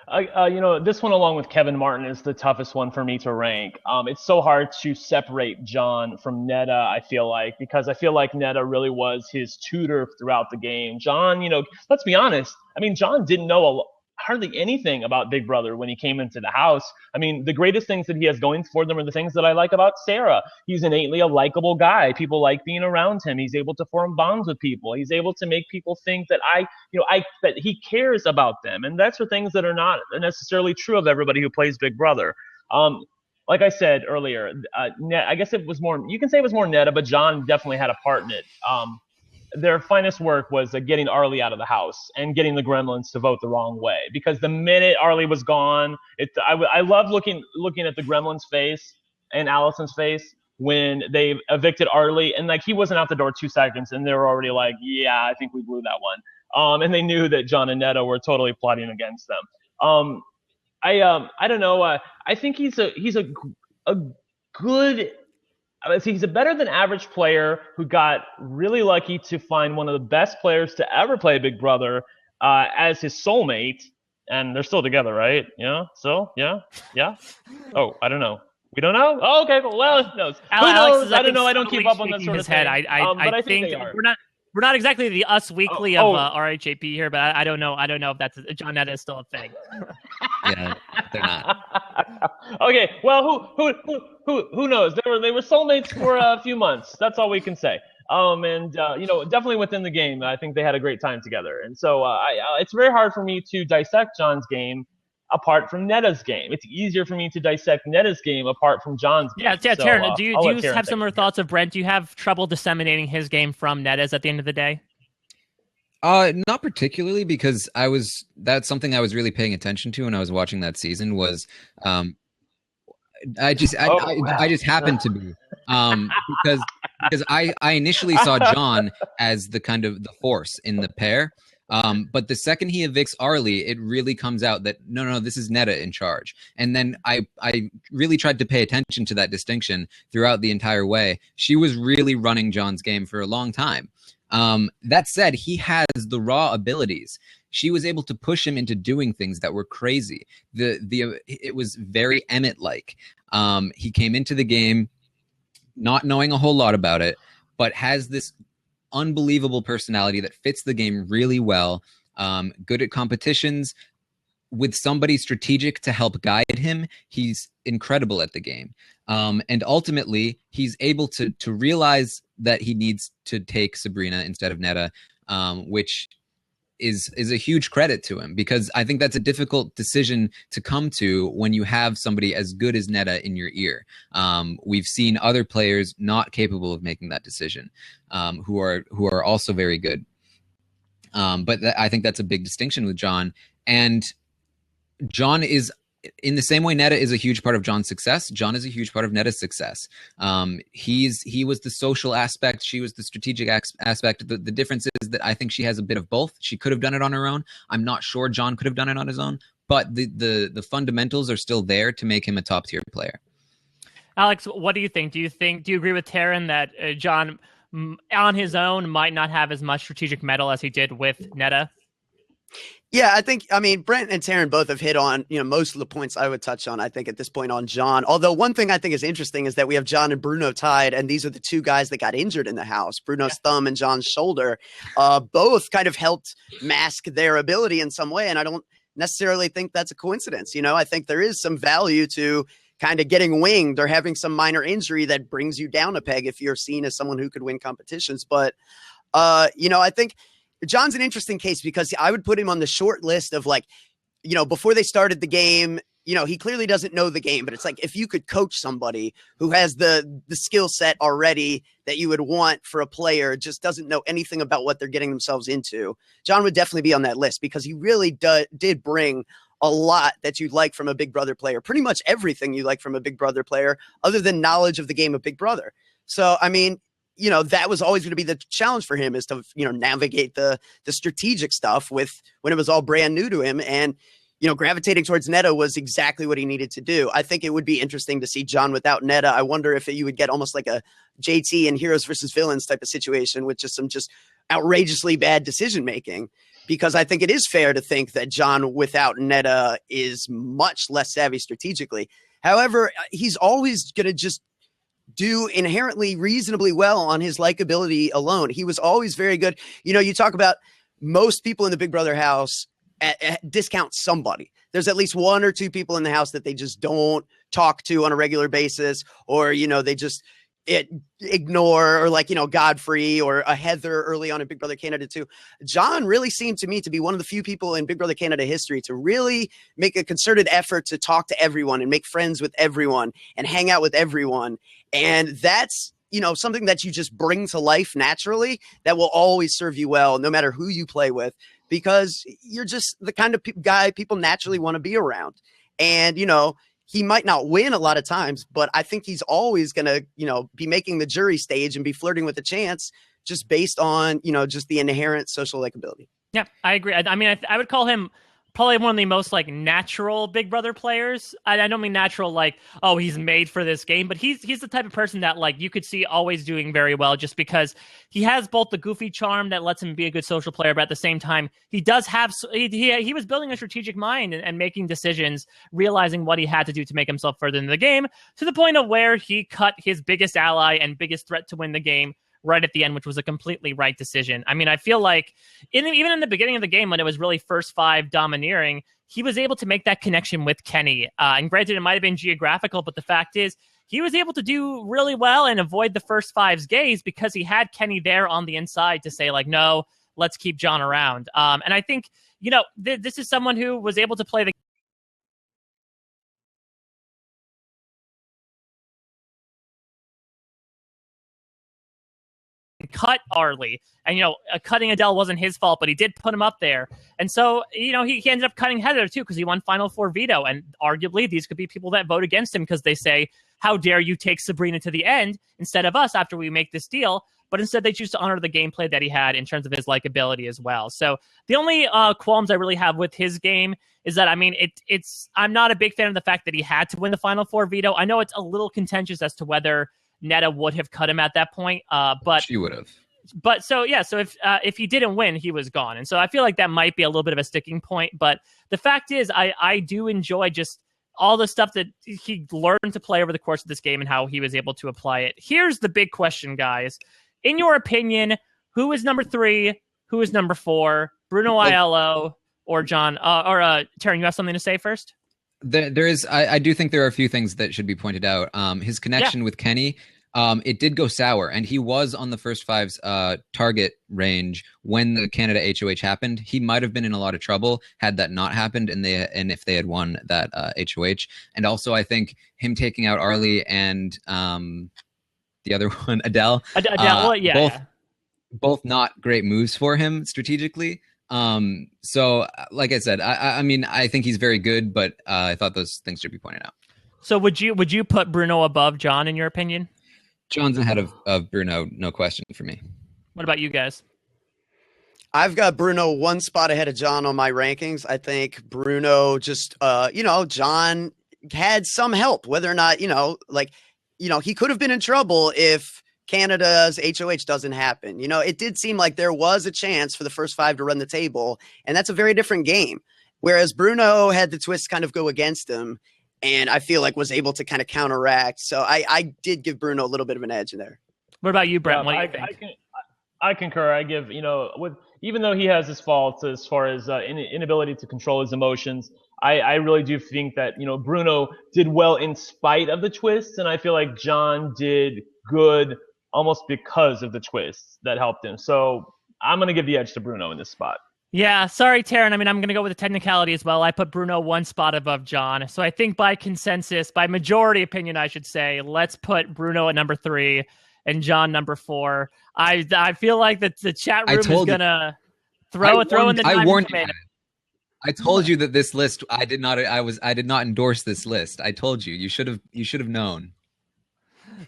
This one, along with Kevin Martin, is the toughest one for me to rank. It's so hard to separate Jon from Neda, I feel like, because I feel like Neda really was his tutor throughout the game. Jon, let's be honest. I mean, Jon didn't know hardly anything about Big Brother when he came into the house. I mean, the greatest things that he has going for them are the things that I like about Sarah. He's innately a likable guy. People like being around him. He's able to form bonds with people. He's able to make people think that that he cares about them. And that's for things that are not necessarily true of everybody who plays Big Brother. Like I said earlier, I guess it was more, you can say it was more Neda, but Jon definitely had a part in it. Their finest work was getting Arlie out of the house and getting the Gremlins to vote the wrong way. Because the minute Arlie was gone, I love looking at the Gremlins' face and Allison's face when they evicted Arlie, and like he wasn't out the door 2 seconds, and they were already like, "Yeah, I think we blew that one." And they knew that Jon and Neda were totally plotting against them. I don't know. I think he's a good. He's a better than average player who got really lucky to find one of the best players to ever play Big Brother as his soulmate, and they're still together, right? Yeah. So yeah. Oh, I don't know. We don't know. Oh, okay. Well, who knows? Who knows? I don't know. I don't keep up on that sort of thing. I think they are. We're not exactly the Us Weekly of RHAPpy here, but I don't know. I don't know if that's Jon Neda is still a thing. Yeah, they're not. Okay. Well, who knows? They were soulmates for a few months. That's all we can say. Definitely within the game, I think they had a great time together. And so it's very hard for me to dissect Jon's game apart from Neda's game. It's easier for me to dissect Neda's game apart from Jon's game. Yeah, Taran, do you have similar thoughts of Brent? Do you have trouble disseminating his game from Neda's at the end of the day? Not particularly, because that's something I was really paying attention to when I was watching that season was I just happened to be because I initially saw Jon as the kind of the force in the pair. But the second he evicts Arlie, it really comes out that no, this is Neda in charge. And then I really tried to pay attention to that distinction throughout the entire way. She was really running Jon's game for a long time. That said, he has the raw abilities. She was able to push him into doing things that were crazy. It was very Emmett-like. He came into the game not knowing a whole lot about it, but has this unbelievable personality that fits the game really well, good at competitions, with somebody strategic to help guide him, he's incredible at the game. And ultimately, he's able to realize that he needs to take Sabrina instead of Neda, which is a huge credit to him, because I think that's a difficult decision to come to when you have somebody as good as Neda in your ear. We've seen other players not capable of making that decision, who are also very good. But I think that's a big distinction with Jon. And Jon is, in the same way Neda is a huge part of Jon's success, Jon is a huge part of Neda's success. He was the social aspect, she was the strategic aspect. The difference is that I think she has a bit of both. She could have done it on her own. I'm not sure Jon could have done it on his own, but the fundamentals are still there to make him a top tier player. Alex, what do you think? Do you agree with Taran that Jon on his own might not have as much strategic metal as he did with Neda? Yeah, I mean, Brent and Taran both have hit on, most of the points I would touch on, I think, at this point on Jon. Although one thing I think is interesting is that we have Jon and Bruno tied, and these are the two guys that got injured in the house. Bruno's thumb and Jon's shoulder both kind of helped mask their ability in some way, and I don't necessarily think that's a coincidence. I think there is some value to kind of getting winged or having some minor injury that brings you down a peg if you're seen as someone who could win competitions. But, I think Jon's an interesting case because I would put him on the short list of before they started the game, he clearly doesn't know the game, but it's like, if you could coach somebody who has the skill set already that you would want for a player, just doesn't know anything about what they're getting themselves into, Jon would definitely be on that list because he really did bring a lot that you'd like from a Big Brother player, pretty much everything you like from a Big Brother player other than knowledge of the game of Big Brother. So, I mean, that was always going to be the challenge for him, is to, navigate the strategic stuff when it was all brand new to him. And, gravitating towards Neda was exactly what he needed to do. I think it would be interesting to see Jon without Neda. I wonder if you would get almost like a JT and heroes versus villains type of situation with just some outrageously bad decision-making, because I think it is fair to think that Jon without Neda is much less savvy strategically. However, he's always going to just do inherently reasonably well on his likability alone. He was always very good. You talk about most people in the Big Brother house discount somebody. There's at least one or two people in the house that they just don't talk to on a regular basis, or, they just ignore, or Godfrey or a Heather early on in Big Brother Canada 2. Jon really seemed to me to be one of the few people in Big Brother Canada history to really make a concerted effort to talk to everyone and make friends with everyone and hang out with everyone. And that's, something that you just bring to life naturally that will always serve you well, no matter who you play with, because you're just the kind of guy people naturally want to be around. And, he might not win a lot of times, but I think he's always going to, be making the jury stage and be flirting with a chance just based on, just the inherent social likability. Yeah, I agree. I mean, I would call him probably one of the most natural Big Brother players. I don't mean natural he's made for this game, but he's the type of person that you could see always doing very well, just because he has both the goofy charm that lets him be a good social player, but at the same time he does have he was building a strategic mind and making decisions, realizing what he had to do to make himself further in the game, to the point of where he cut his biggest ally and biggest threat to win the game right at the end, which was a completely right decision. I mean, I feel like even in the beginning of the game, when it was really first five domineering, he was able to make that connection with Kenny. And granted, it might have been geographical, but the fact is he was able to do really well and avoid the first five's gaze because he had Kenny there on the inside to say no, let's keep Jon around. And I think, this is someone who was able to play the cut Arlie, and cutting Adele wasn't his fault, but he did put him up there. And so he ended up cutting Heather too, because he won Final Four veto, and arguably these could be people that vote against him because they say, how dare you take Sabrina to the end instead of us after we make this deal? But instead they choose to honor the gameplay that he had in terms of his likability as well. So the only qualms I really have with his game is that, I mean, I'm not a big fan of the fact that he had to win the Final Four veto. I know it's a little contentious as to whether Neda would have cut him at that point, but She would have. But so if he didn't win, he was gone, and so I feel like that might be a little bit of a sticking point. But the fact is, I do enjoy just all the stuff that he learned to play over the course of this game and how he was able to apply it. Here's the big question, guys: in your opinion, who is number 3? Who is number 4? Bruno Aiello, or Jon, Taran, you have something to say first? There is. I do think there are a few things that should be pointed out. His connection with Kenny, it did go sour, and he was on the first five's target range when the Canada HOH happened. He might have been in a lot of trouble had that not happened, and if they had won that HOH. And also, I think him taking out Arlie and the other one, Adele, both not great moves for him strategically. So like I said, I mean, I think he's very good, but I thought those things should be pointed out. So would you put Bruno above Jon in your opinion? Jon's ahead of Bruno, no question for me. What about you guys? I've got Bruno one spot ahead of Jon on my rankings. I think Bruno just, Jon had some help, whether or not, he could have been in trouble if Canada's HOH doesn't happen. It did seem like there was a chance for the first five to run the table, and that's a very different game. Whereas Bruno had the twist kind of go against him, and I feel like was able to kind of counteract. So I did give Bruno a little bit of an edge there. What about you, Brent? What do you think? I concur. I give, even though he has his faults as far as inability to control his emotions, I really do think that, Bruno did well in spite of the twists, and I feel like Jon did good almost because of the twists that helped him. So I'm going to give the edge to Bruno in this spot. Yeah, sorry, Taran. I mean, I'm going to go with the technicality as well. I put Bruno one spot above Jon. So I think by consensus, by majority opinion, I should say, let's put Bruno at number 3 and Jon number 4. I feel like the chat room is going to throw in the I warned you. I told you that this list, I did not endorse this list. I told you. You should have known.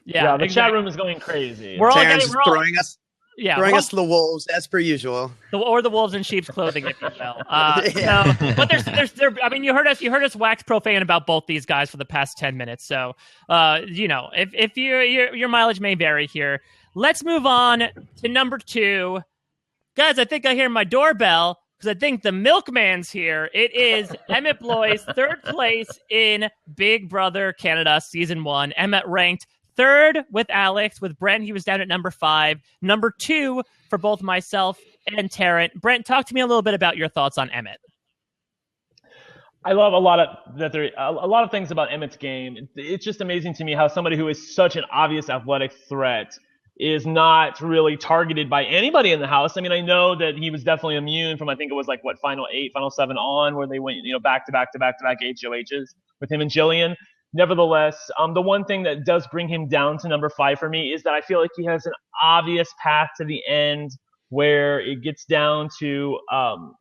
Yeah, the chat room is going crazy. Taran's throwing us to the wolves as per usual, or the wolves in sheep's clothing, if you will. But there's I mean, you heard us wax profane about both these guys for the past 10 minutes. So, if your mileage may vary here. Let's move on to number 2, guys. I think I hear my doorbell because I think the milkman's here. It is Emmett Blois, 3rd place in Big Brother Canada Season 1. Emmett ranked 3rd with Alex. With Brent, he was down at number 5. Number 2 for both myself and Taran. Brent, talk to me a little bit about your thoughts on Emmett. I love a lot of things about Emmett's game. It's just amazing to me how somebody who is such an obvious athletic threat is not really targeted by anybody in the house. I mean, I know that he was definitely immune from, I think it was like Final 8, Final 7 on, where they went, back to back HOHs with him and Jillian. Nevertheless, the one thing that does bring him down to number 5 for me is that I feel like he has an obvious path to the end where it gets down to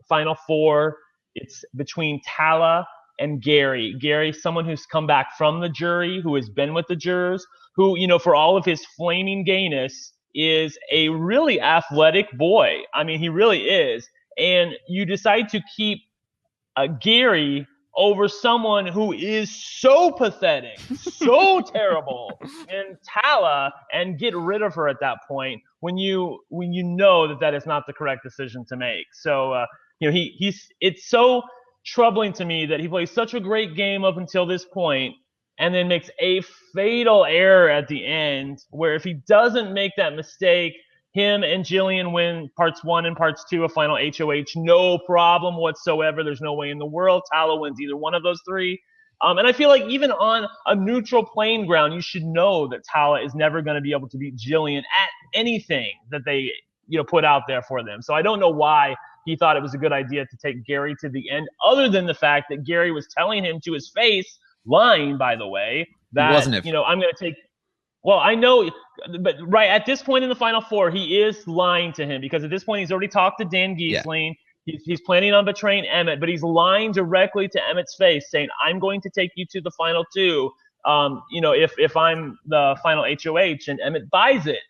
Final 4. It's between Tala and Gary. Gary, someone who's come back from the jury, who has been with the jurors, who, for all of his flaming gayness, is a really athletic boy. I mean, he really is. And you decide to keep Gary over someone who is so pathetic, so terrible, and Tala, and get rid of her at that point when you know that is not the correct decision to make. So, it's so troubling to me that he plays such a great game up until this point and then makes a fatal error at the end where if he doesn't make that mistake, him and Jillian win parts 1 and parts 2 of Final HOH, no problem whatsoever. There's no way in the world Tala wins either one of those 3. And I feel like even on a neutral playing ground, you should know that Tala is never going to be able to beat Jillian at anything that they put out there for them. So I don't know why he thought it was a good idea to take Gary to the end, other than the fact that Gary was telling him to his face, lying, by the way, that, I'm going to take – well, I know – but right at this point in the Final 4, he is lying to him because at this point he's already talked to Dan Giesling. Yeah. He's planning on betraying Emmett, but he's lying directly to Emmett's face saying, I'm going to take you to the Final 2, if I'm the Final HOH, and Emmett buys it.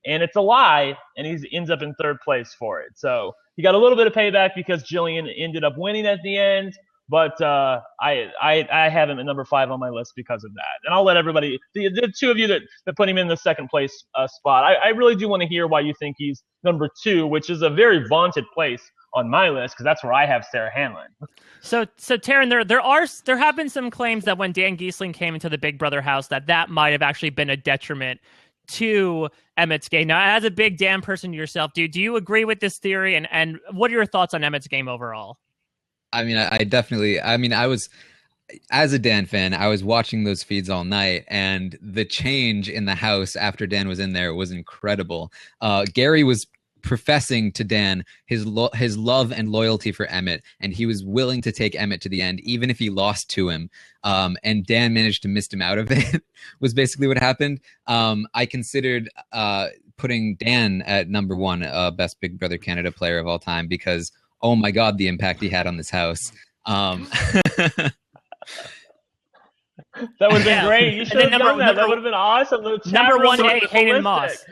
And it's a lie, and he ends up in 3rd place for it. So he got a little bit of payback because Jillian ended up winning at the end. But I have him at number 5 on my list because of that. And I'll let everybody, the 2 of you that put him in the 2nd place spot, I really do want to hear why you think he's number 2, which is a very vaunted place on my list because that's where I have Sarah Hanlon. So Taran, there have been some claims that when Dan Giesling came into the Big Brother house that might have actually been a detriment to Emmett's game. Now, as a big Dan person yourself, do you agree with this theory? And what are your thoughts on Emmett's game overall? I mean, I definitely. I mean, I was as a Dan fan, I was watching those feeds all night, and the change in the house after Dan was in there was incredible. Gary was professing to Dan his love and loyalty for Emmett, and he was willing to take Emmett to the end, even if he lost to him. And Dan managed to mist him out of it. Was basically what happened. I considered putting Dan at number one, best Big Brother Canada player of all time, because oh my God, the impact he had on this house. That would have been great. You should have done that. That would have been awesome. Number 1A, Hayden Moss.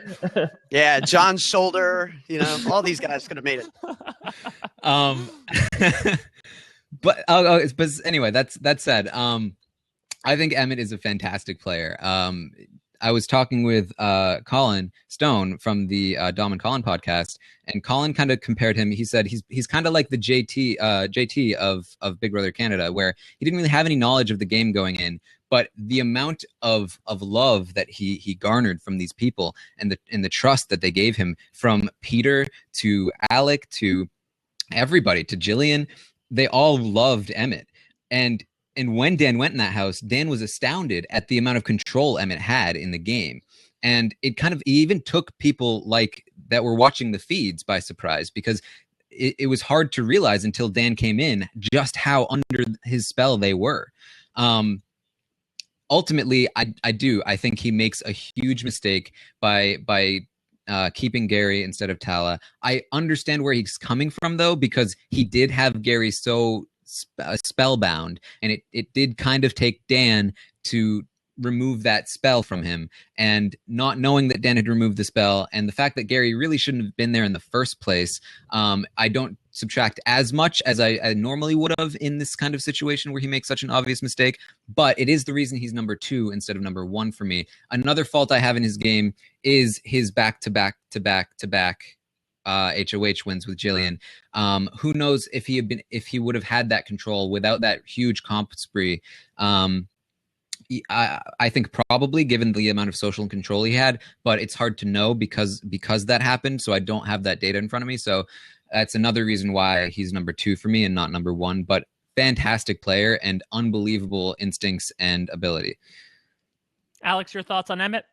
Yeah, John's shoulder. All these guys could have made it. But anyway, that said, I think Emmett is a fantastic player. I was talking with Colin Stone from the Dom and Colin podcast, and Colin kind of compared him. He said he's kind of like the JT of Big Brother Canada, where he didn't really have any knowledge of the game going in, but the amount of love that he garnered from these people, and the trust that they gave him, from Peter to Alec to everybody to Jillian, they all loved Emmett. And when Dan went in that house, Dan was astounded at the amount of control Emmett had in the game. And it even took people like that were watching the feeds by surprise, because it was hard to realize until Dan came in just how under his spell they were. Ultimately, I think he makes a huge mistake by keeping Gary instead of Tala. I understand where he's coming from, though, because he did have Gary so spellbound, and it did kind of take Dan to remove that spell from him, and not knowing that Dan had removed the spell, and the fact that Gary really shouldn't have been there in the first place, I don't subtract as much as I normally would have in this kind of situation where he makes such an obvious mistake, but it is the reason he's number 2 instead of number 1 for me. Another fault I have in his game is his back-to-back HOH wins with Jillian. Who knows if he would have had that control without that huge comp spree. I think probably, given the amount of social control he had, but it's hard to know because that happened. So I don't have that data in front of me. So that's another reason why he's number 2 for me and not number 1. But fantastic player and unbelievable instincts and ability. Alex, your thoughts on Emmett?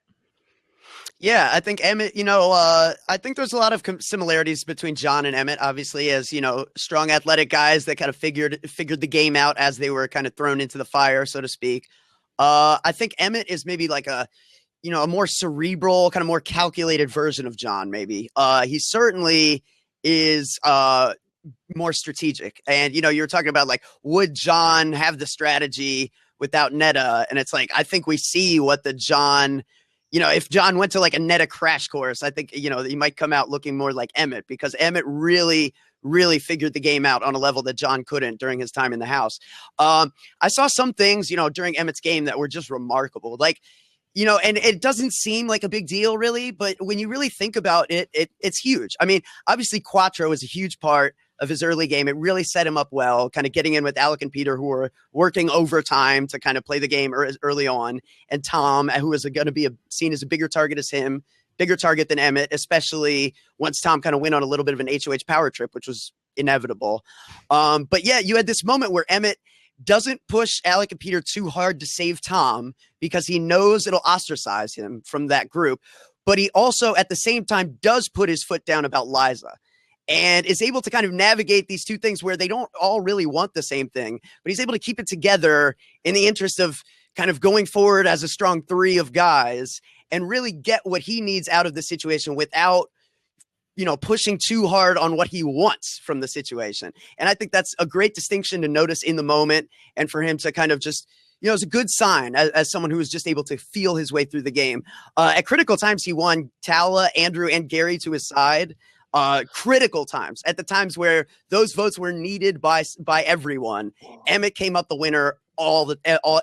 Yeah, I think Emmett, I think there's a lot of similarities between Jon and Emmett, obviously, as, strong athletic guys that kind of figured the game out as they were kind of thrown into the fire, so to speak. I think Emmett is maybe like a more cerebral, kind of more calculated version of Jon, maybe. He certainly is more strategic. And, you were talking about, like, would Jon have the strategy without Neda? And it's like, I think we see what the Jon... if Jon went to like a Neda crash course, I think, he might come out looking more like Emmett, because Emmett really, really figured the game out on a level that Jon couldn't during his time in the house. I saw some things, during Emmett's game that were just remarkable. Like, and it doesn't seem like a big deal really, but when you really think about it, it's huge. I mean, obviously Quattro is a huge part of his early game. It really set him up well, kind of getting in with Alec and Peter, who were working overtime to kind of play the game early on. And Tom, who is going to be seen as a bigger target than Emmett, especially once Tom kind of went on a little bit of an HOH power trip, which was inevitable. But yeah, you had this moment where Emmett doesn't push Alec and Peter too hard to save Tom because he knows it'll ostracize him from that group. But he also, at the same time, does put his foot down about Liza, and is able to kind of navigate these two things where they don't all really want the same thing, but he's able to keep it together in the interest of kind of going forward as a strong 3 of guys and really get what he needs out of the situation without, pushing too hard on what he wants from the situation. And I think that's a great distinction to notice in the moment, and for him to kind of just, it's a good sign as someone who was just able to feel his way through the game. At critical times, he won Tala, Andrew, and Gary to his side. Critical times, at the times where those votes were needed by everyone, Emmett came up the winner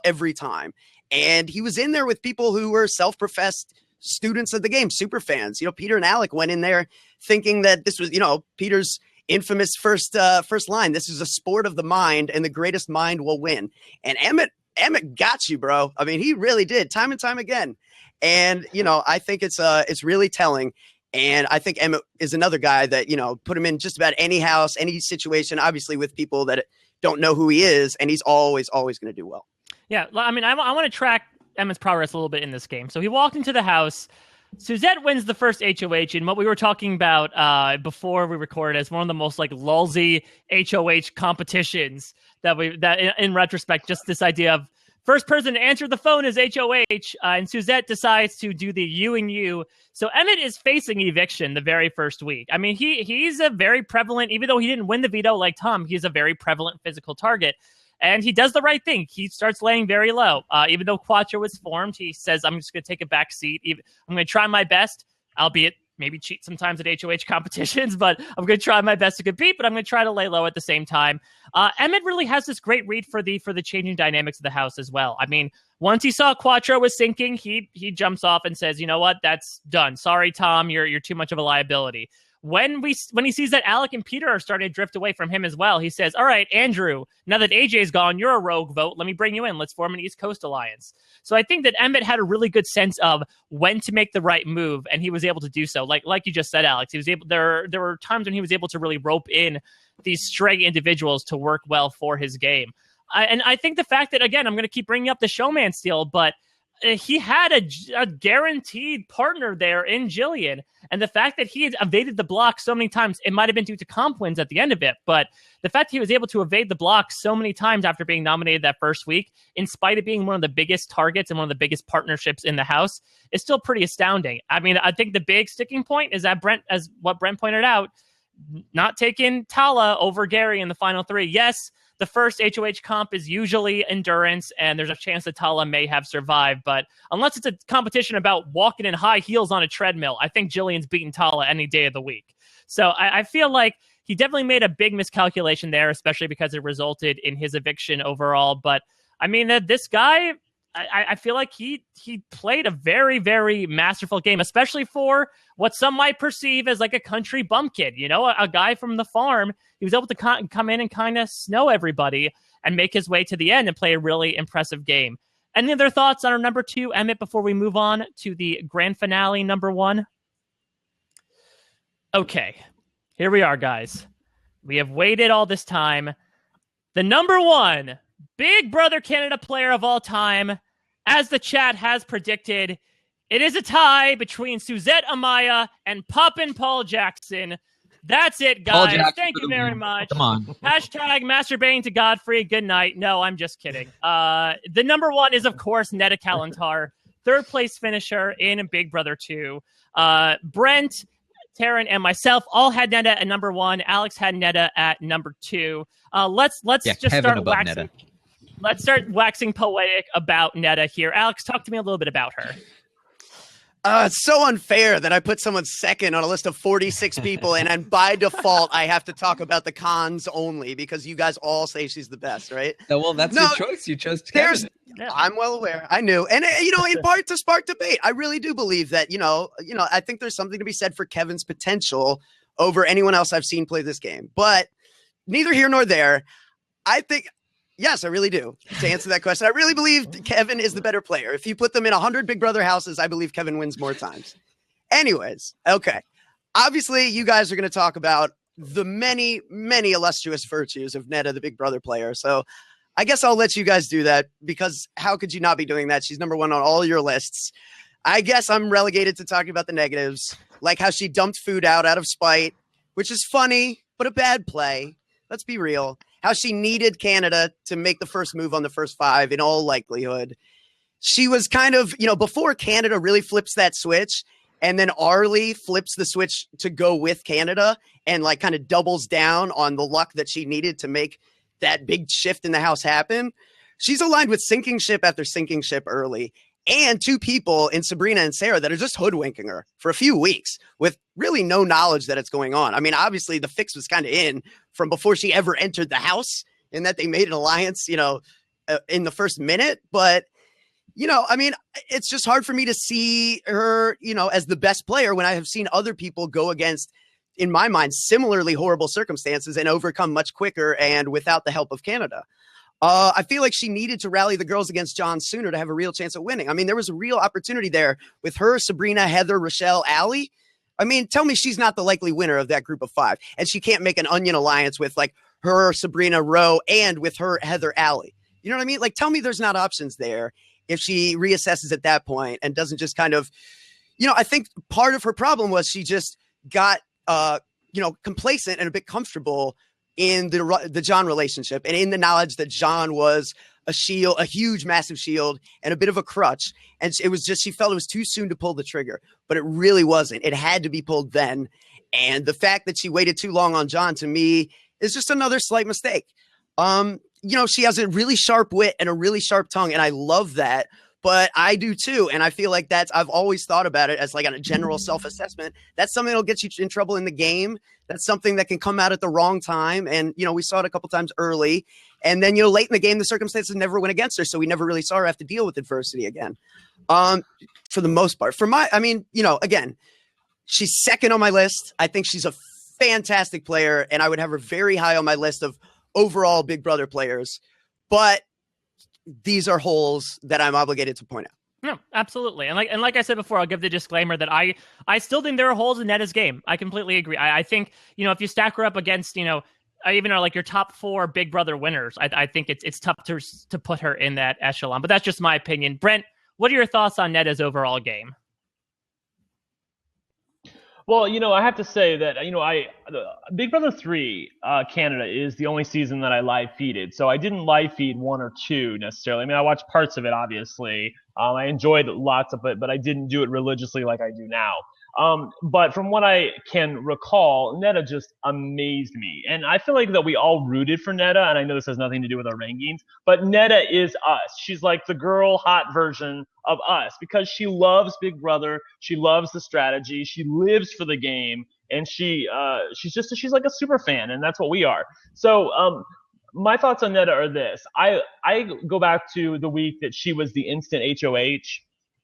every time. And he was in there with people who were self-professed students of the game, super fans. Peter and Alec went in there thinking that this was, Peter's infamous first line. This is a sport of the mind, and the greatest mind will win. And Emmett got you, bro. I mean, he really did, time and time again. And I think it's really telling. And I think Emmett is another guy that, put him in just about any house, any situation, obviously with people don't know who he is, and he's always going to do well. Yeah, I mean, I want to track Emmett's progress a little bit in this game. So he walked into the house. Suzette wins the first HOH, and what we were talking about before we recorded as one of the most like lulzy HOH competitions that in retrospect, just this idea of first person to answer the phone is HOH, and Suzette decides to do the you and you. So Emmett is facing eviction the very first week. I mean, he's a very prevalent, even though he didn't win the veto like Tom, he's a very prevalent physical target. And he does the right thing. He starts laying very low. Even though Quattro was formed, he says, I'm just going to take a back seat. I'm going to try my best, albeit maybe cheat sometimes at HOH competitions, but I'm going to try my best to compete, but I'm going to try to lay low at the same time. Emmett really has this great read for the changing dynamics of the house as well. I mean, once he saw Quattro was sinking, he jumps off and says, you know what, that's done. Sorry, Tom, you're too much of a liability. When he sees that Alec and Peter are starting to drift away from him as well, he says, all right, Andrew, now that AJ's gone, you're a rogue vote. Let me bring you in. Let's form an East Coast alliance. So I think that Emmett had a really good sense of when to make the right move, and he was able to do so. Like you just said, Alex, he was able. There were times when he was able to really rope in these stray individuals to work well for his game. And I think the fact that, again, I'm going to keep bringing up the showman steal, but he had a guaranteed partner there in Jillian. And the fact that he had evaded the block so many times, it might have been due to comp wins at the end of it, but the fact that he was able to evade the block so many times after being nominated that first week, in spite of being one of the biggest targets and one of the biggest partnerships in the house, is still pretty astounding. I mean, I think the big sticking point is that Brent, as what Brent pointed out, not taking Tala over Gary in the final three. Yes, the first HOH comp is usually endurance, and there's a chance that Tala may have survived. But unless it's a competition about walking in high heels on a treadmill, I think Jillian's beaten Tala any day of the week. So I feel like he definitely made a big miscalculation there, especially because it resulted in his eviction overall. But I mean, this guy, I feel like he played a very, very masterful game, especially for what some might perceive as like a country bumpkin, you know, a guy from the farm. He was able to come in and kind of snow everybody and make his way to the end and play a really impressive game. Any other thoughts on our number two, Emmett, before we move on to the grand finale, number one? Okay, here we are, guys. We have waited all this time. The number one Big Brother Canada player of all time, as the chat has predicted, it is a tie between Suzette Amaya and Poppin' Paul Jackson. That's it, guys. Thank you very much. Come on. Hashtag masturbating to Godfrey. Good night. No, I'm just kidding. The number one is, of course, Neda Kalantar, third place finisher in Big Brother 2. Brent, Taran, and myself all had Neda at number one. Alex had Neda at number two. Let's just start waxing. Neda. Let's start waxing poetic about Neda here. Alex, talk to me a little bit about her. It's so unfair that I put someone second on a list of 46 people, and by default, I have to talk about the cons only because you guys all say she's the best, right? Well, that's your choice. You chose Kevin. I'm well aware. I knew. And, in part to spark debate, I really do believe that, I think there's something to be said for Kevin's potential over anyone else I've seen play this game. But neither here nor there. I think... Yes, I really do. To answer that question, I really believe Kevin is the better player. If you put them in 100 Big Brother houses, I believe Kevin wins more times. Anyways, okay. Obviously, you guys are going to talk about the many, many illustrious virtues of Neda, the Big Brother player. So I guess I'll let you guys do that because how could you not be doing that? She's number one on all your lists. I guess I'm relegated to talking about the negatives, like how she dumped food out of spite, which is funny, but a bad play. Let's be real. How she needed Canada to make the first move on the first five in all likelihood. She was kind of, before Canada really flips that switch and then Arlie flips the switch to go with Canada and kind of doubles down on the luck that she needed to make that big shift in the house happen. She's aligned with sinking ship after sinking ship early. And two people in Sabrina and Sarah that are just hoodwinking her for a few weeks with really no knowledge that it's going on. I mean, obviously the fix was kind of in from before she ever entered the house in that they made an alliance, in the first minute. But, it's just hard for me to see her, as the best player when I have seen other people go against, in my mind, similarly horrible circumstances and overcome much quicker and without the help of Canada. I feel like she needed to rally the girls against Jon sooner to have a real chance of winning. I mean, there was a real opportunity there with her, Sabrina, Heather, Rochelle, Allie. I mean, tell me she's not the likely winner of that group of five. And she can't make an onion alliance with her Sabrina Rowe and with her Heather Alley. You know what I mean? Like, tell me there's not options there if she reassesses at that point and doesn't just kind of, I think part of her problem was she just got, complacent and a bit comfortable in the Jon relationship and in the knowledge that Jon was a shield, a huge, massive shield, and a bit of a crutch. And it was just, she felt it was too soon to pull the trigger, but it really wasn't. It had to be pulled then. And the fact that she waited too long on Jon, to me, is just another slight mistake. She has a really sharp wit and a really sharp tongue, and I love that. But I do too. And I feel like I've always thought about it as like a general self-assessment. That's something that'll get you in trouble in the game. That's something that can come out at the wrong time. And, we saw it a couple times early. And then, late in the game, the circumstances never went against her. So we never really saw her have to deal with adversity again. For the most part. Again, she's second on my list. I think she's a fantastic player. And I would have her very high on my list of overall Big Brother players. But these are holes that I'm obligated to point out. No, absolutely. And like I said before, I'll give the disclaimer that I still think there are holes in Neda's game. I completely agree. I think, if you stack her up against, I even know like your top 4 Big Brother winners, I think it's tough to put her in that echelon, but that's just my opinion. Brent, what are your thoughts on Neda's overall game? Well, I have to say that, Big Brother 3 Canada is the only season that I live feeded. So I didn't live feed 1 or 2 necessarily. I mean, I watched parts of it, obviously. I enjoyed lots of it, but I didn't do it religiously like I do now. But from what I can recall, Neda just amazed me. And I feel like that we all rooted for Neda, and I know this has nothing to do with our rankings, but Neda is us. She's like the girl hot version of us because she loves Big Brother. She loves the strategy. She lives for the game. And she's like a super fan, and that's what we are. So, my thoughts on Neda are this. I go back to the week that she was the instant HOH,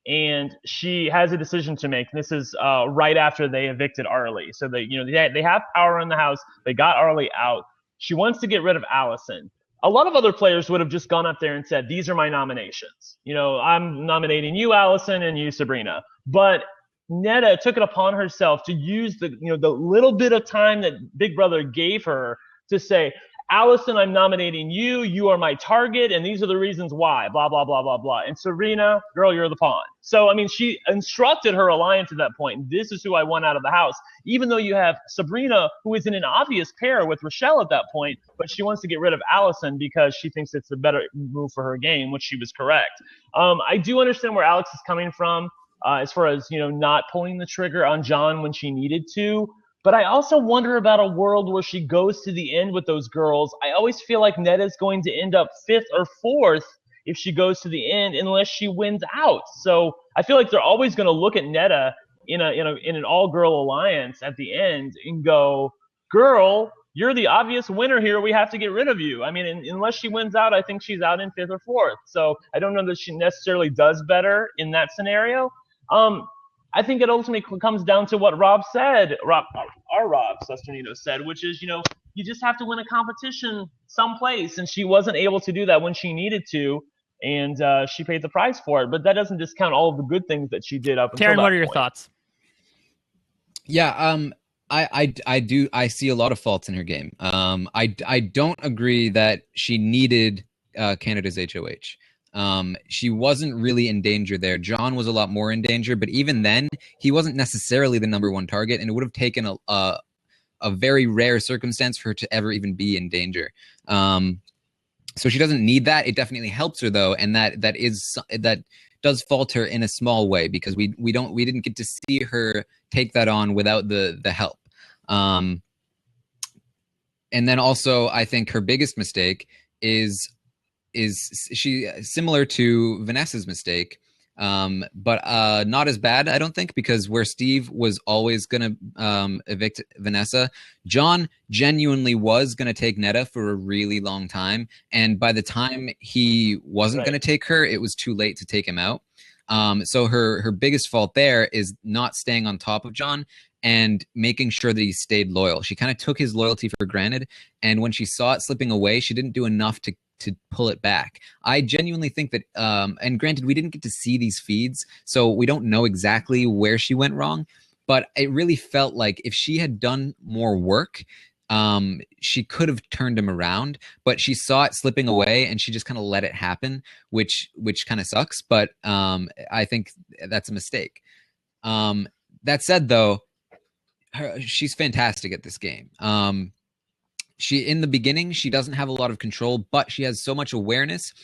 and she has a decision to make. This is right after they evicted Arlie. So they have power in the house. They got Arlie out. She wants to get rid of Allison. A lot of other players would have just gone up there and said, "These are my nominations. I'm nominating you, Allison, and you, Sabrina." But Neda took it upon herself to use the little bit of time that Big Brother gave her to say, "Allison, I'm nominating you. You are my target, and these are the reasons why, blah, blah, blah, blah, blah. And Sabrina, girl, you're the pawn." So, she instructed her alliance at that point. This is who I want out of the house. Even though you have Sabrina, who is in an obvious pair with Rochelle at that point, but she wants to get rid of Allison because she thinks it's the better move for her game, which she was correct. I do understand where Alex is coming from as far as, not pulling the trigger on Jon when she needed to. But I also wonder about a world where she goes to the end with those girls. I always feel like Neda's going to end up 5th or 4th if she goes to the end, unless she wins out. So I feel like they're always going to look at Neda in an all-girl alliance at the end and go, "Girl, you're the obvious winner here. We have to get rid of you." Unless she wins out, I think she's out in 5th or 4th. So I don't know that she necessarily does better in that scenario. I think it ultimately comes down to what Rob said, our Rob Sesternino said, which is, you just have to win a competition someplace. And she wasn't able to do that when she neneeded to. And she paid the price for it. But that doesn't discount all of the good things that she did up until that Taran, what are your point. thoughts? Yeah, I see a lot of faults in her game. I don't agree that she needed Canada's HOH. She wasn't really in danger there. Jon was a lot more in danger, but even then, he wasn't necessarily the number one target, and it would have taken a very rare circumstance for her to ever even be in danger. So she doesn't need that. It definitely helps her though, and that does fault her in a small way because we didn't get to see her take that on without the help. And then also, I think her biggest mistake is she similar to Vanessa's mistake, but not as bad, I don't think, because where Steve was always going to evict Vanessa, Jon genuinely was going to take Neda for a really long time. And by the time he wasn't going to take her, it was too late to take him out. So her biggest fault there is not staying on top of Jon and making sure that he stayed loyal. She kind of took his loyalty for granted. And when she saw it slipping away, she didn't do enough to pull it back. I genuinely think that, and granted, we didn't get to see these feeds, so we don't know exactly where she went wrong, but it really felt like if she had done more work, she could have turned him around, but she saw it slipping away and she just kind of let it happen, which kind of sucks. But I think that's a mistake. That said, though, she's fantastic at this game. She in the beginning, she doesn't have a lot of control, but she has so much awareness,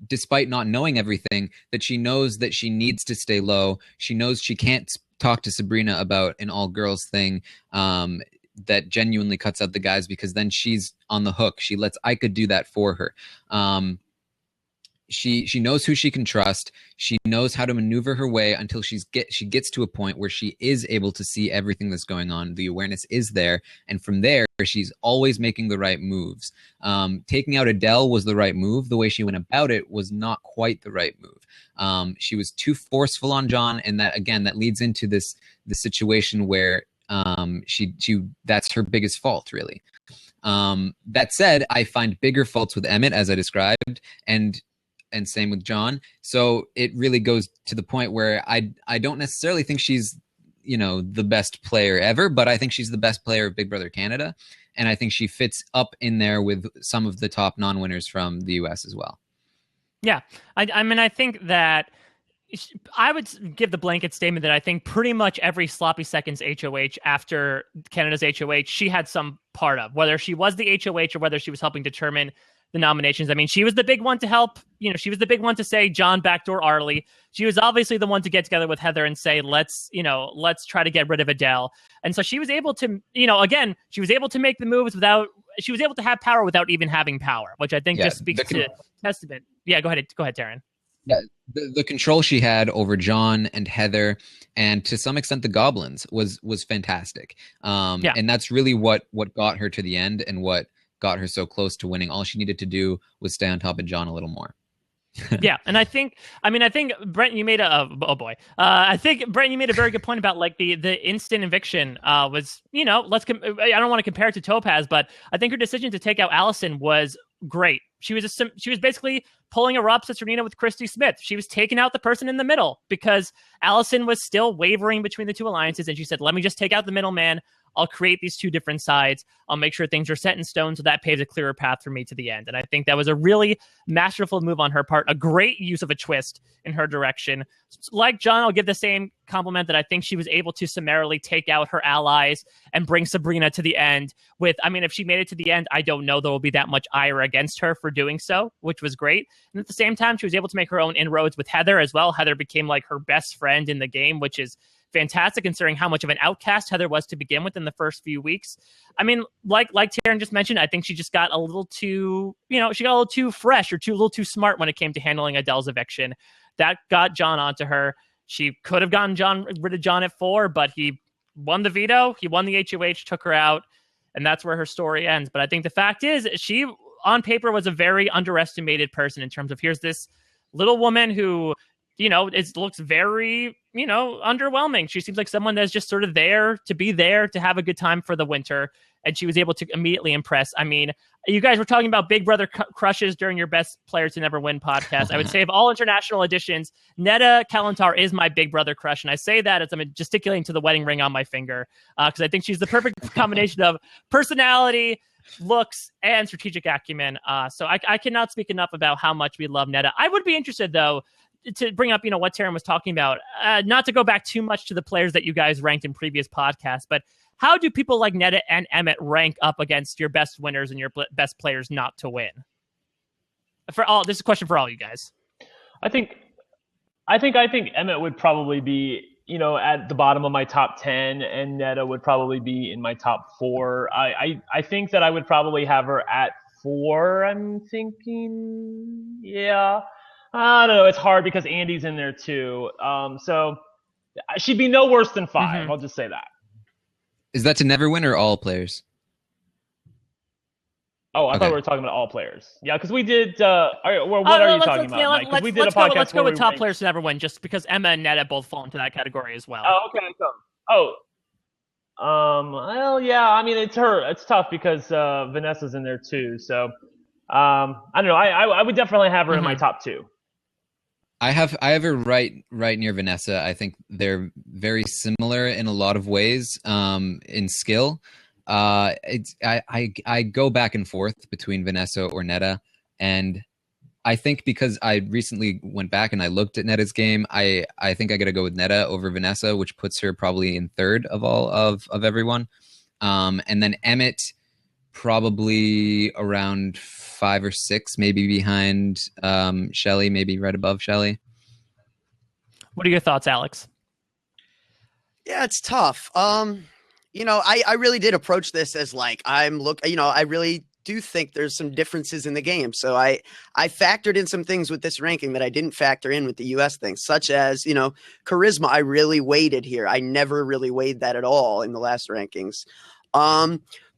despite not knowing everything, that she knows that she needs to stay low. She knows she can't talk to Sabrina about an all-girls thing that genuinely cuts out the guys, because then she's on the hook. She lets Ika do that for her. She knows who she can trust. She knows how to maneuver her way until she gets to a point where she is able to see everything that's going on. The awareness is there, and from there, she's always making the right moves. Taking out Adele was the right move. The way she went about it was not quite the right move. She was too forceful on Jon, and that leads into the situation where that's her biggest fault, really. That said, I find bigger faults with Emmett, as I described, and same with Jon. So it really goes to the point where I don't necessarily think she's, the best player ever, but I think she's the best player of Big Brother Canada. And I think she fits up in there with some of the top non-winners from the US as well. Yeah. I mean, I think that I would give the blanket statement that I think pretty much every sloppy seconds HOH after Canada's HOH, she had some part of, whether she was the HOH or whether she was helping determine the nominations. I mean, she was the big one to help, she was the big one to say Jon backdoor Arlie. She was obviously the one to get together with Heather and say, let's try to get rid of Adele. And so she was able to, she was able to make the moves she was able to have power without even having power, which I think just speaks to testament. Yeah, go ahead, Taran. Yeah, the control she had over Jon and Heather, and to some extent the Goblins, was fantastic. And that's really what got her to the end and what got her so close to winning. All she needed to do was stay on top of Jon a little more. Yeah, and I think Brent, you made I think Brent, you made a very good point about like the instant eviction was, I don't want to compare it to Topaz, but I think her decision to take out Allison was great. She was basically pulling a Rob Cesternino with Christy Smith. She was taking out the person in the middle because Allison was still wavering between the two alliances, and she said, let me just take out the middleman. I'll create these two different sides. I'll make sure things are set in stone so that paves a clearer path for me to the end. And I think that was a really masterful move on her part, a great use of a twist in her direction. Like Jon, I'll give the same compliment that I think she was able to summarily take out her allies and bring Sabrina to the end with, if she made it to the end, I don't know there will be that much ire against her for doing so, which was great. And at the same time, she was able to make her own inroads with Heather as well. Heather became like her best friend in the game, which is fantastic considering how much of an outcast Heather was to begin with in the first few weeks. I mean, like Taran just mentioned, I think she just got a little too, she got a little too fresh or a little too smart when it came to handling Adele's eviction. That got Jon onto her. She could have gotten rid of Jon at 4, but he won the veto. He won the HOH, took her out, and that's where her story ends. But I think the fact is she, on paper, was a very underestimated person in terms of here's this little woman who, it looks very, underwhelming. She seems like someone that's just sort of there to have a good time for the winter. And she was able to immediately impress. I mean, you guys were talking about Big Brother crushes during your Best Player to Never Win podcast. I would say of all international editions, Neda Kalantar is my Big Brother crush. And I say that as I'm gesticulating to the wedding ring on my finger, because I think she's the perfect combination of personality, looks, and strategic acumen. So I cannot speak enough about how much we love Neda. I would be interested, though, to bring up, what Taran was talking about, not to go back too much to the players that you guys ranked in previous podcasts, but how do people like Neda and Emmett rank up against your best winners and your best players not to win? This is a question for all you guys. I think Emmett would probably be, at the bottom of my top 10, and Neda would probably be in my top 4. I think that I would probably have her at 4. I'm thinking, yeah. I don't know. It's hard because Andy's in there too. So she'd be no worse than 5. Mm-hmm. I'll just say that. Is that to never win or all players? Oh, I thought we were talking about all players. Yeah, because we did. What are you talking about, Mike? Because we did a podcast. Let's go with top players to never win, just because Emma and Neda both fall into that category as well. Oh, okay. Well, yeah. I mean, it's tough because Vanessa's in there too. So, I don't know. I would definitely have her in my top 2. I have her right near Vanessa. I think they're very similar in a lot of ways in skill. I go back and forth between Vanessa or Neda, and I think because I recently went back and I looked at Neda's game, I think I got to go with Neda over Vanessa, which puts her probably in third of all of everyone. And then Emmett probably around 5 or 6, maybe behind Shelly, maybe right above Shelly. What are your thoughts, Alex? Yeah, it's tough. I really did approach this as like, I really do think there's some differences in the game. So I factored in some things with this ranking that I didn't factor in with the US thing, such as, charisma. I really weighted here. I never really weighed that at all in the last rankings.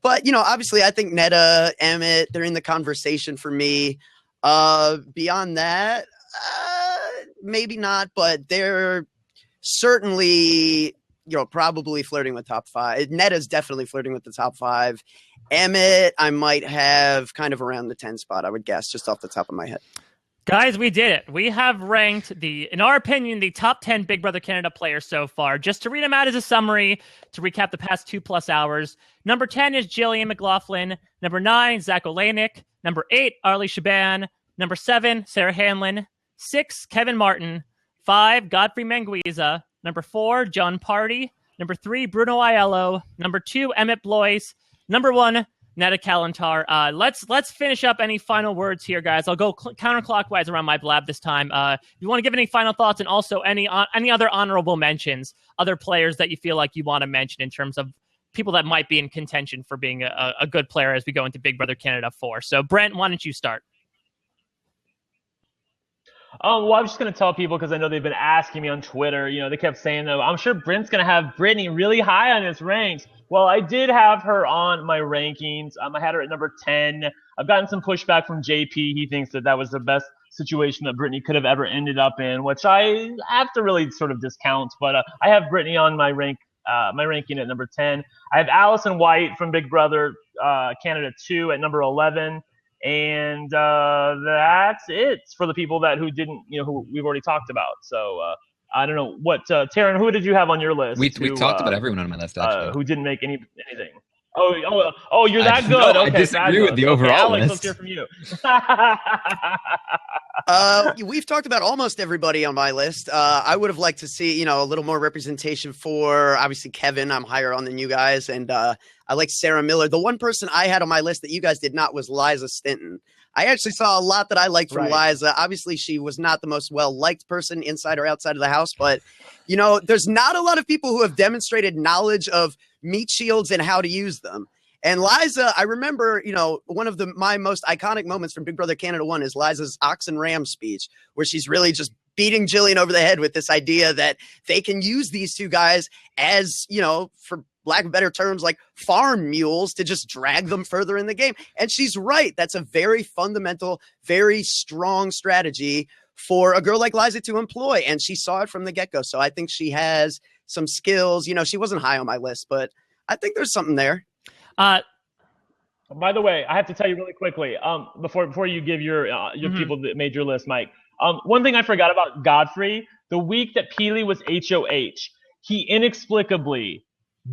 But, obviously I think Neda, Emmett, they're in the conversation for me. Beyond that, maybe not, but they're certainly, probably flirting with top 5. Neda's definitely flirting with the top 5. Emmett, I might have kind of around the 10 spot, I would guess, just off the top of my head. Guys, we did it. We have ranked in our opinion, the top 10 Big Brother Canada players so far. Just to read them out as a summary, to recap the past 2+ hours. Number 10 is Jillian MacLaughlin. Number 9, Zack Olenik. Number 8, Arlie Shaban. Number 7, Sarah Hanlon. 6, Kevin Martin. 5, Godfrey Mangwiza. Number 4, Jon Pardy. Number 3, Bruno Aiello. Number 2, Emmett Blois. Number 1, Neda Kalantar. Let's finish up any final words here, guys. I'll go counterclockwise around my blab this time. If you want to give any final thoughts and also any other honorable mentions, other players that you feel like you want to mention in terms of people that might be in contention for being a good player as we go into Big Brother Canada 4. So, Brent, why don't you start? Well, I'm just going to tell people because I know they've been asking me on Twitter. They kept saying, though, I'm sure Brent's going to have Brittany really high on his ranks. Well, I did have her on my rankings. I had her at number 10. I've gotten some pushback from JP. He thinks that was the best situation that Brittany could have ever ended up in, which I have to really sort of discount. But I have Brittany on my ranking at number 10. I have Allison White from Big Brother Canada 2 at number 11. And that's it for the people who didn't, who we've already talked about. So I don't know what Taran, who did you have on your list? We talked about everyone on my list actually. Who didn't make anything. Oh, you're that good. No, okay, I disagree with the overall Alex, list. Let's hear from you. We've talked about almost everybody on my list. I would have liked to see, a little more representation for obviously Kevin. I'm higher on than you guys. And I like Sarah Miller. The one person I had on my list that you guys did not was Liza Stinton. I actually saw a lot that I liked from Liza. Obviously, she was not the most well-liked person inside or outside of the house. But, there's not a lot of people who have demonstrated knowledge of meat shields and how to use them. And Liza, I remember, one of my most iconic moments from Big Brother Canada 1 is Liza's Ox and Ram speech, where she's really just beating Jillian over the head with this idea that they can use these two guys as, for lack of better terms, like farm mules to just drag them further in the game. And she's right. That's a very fundamental, very strong strategy for a girl like Liza to employ. And she saw it from the get-go. So I think she has some skills. She wasn't high on my list, but I think there's something there. By the way, I have to tell you really quickly, before you give your people that made your list, Mike. One thing I forgot about Godfrey, the week that Peely was HOH, he inexplicably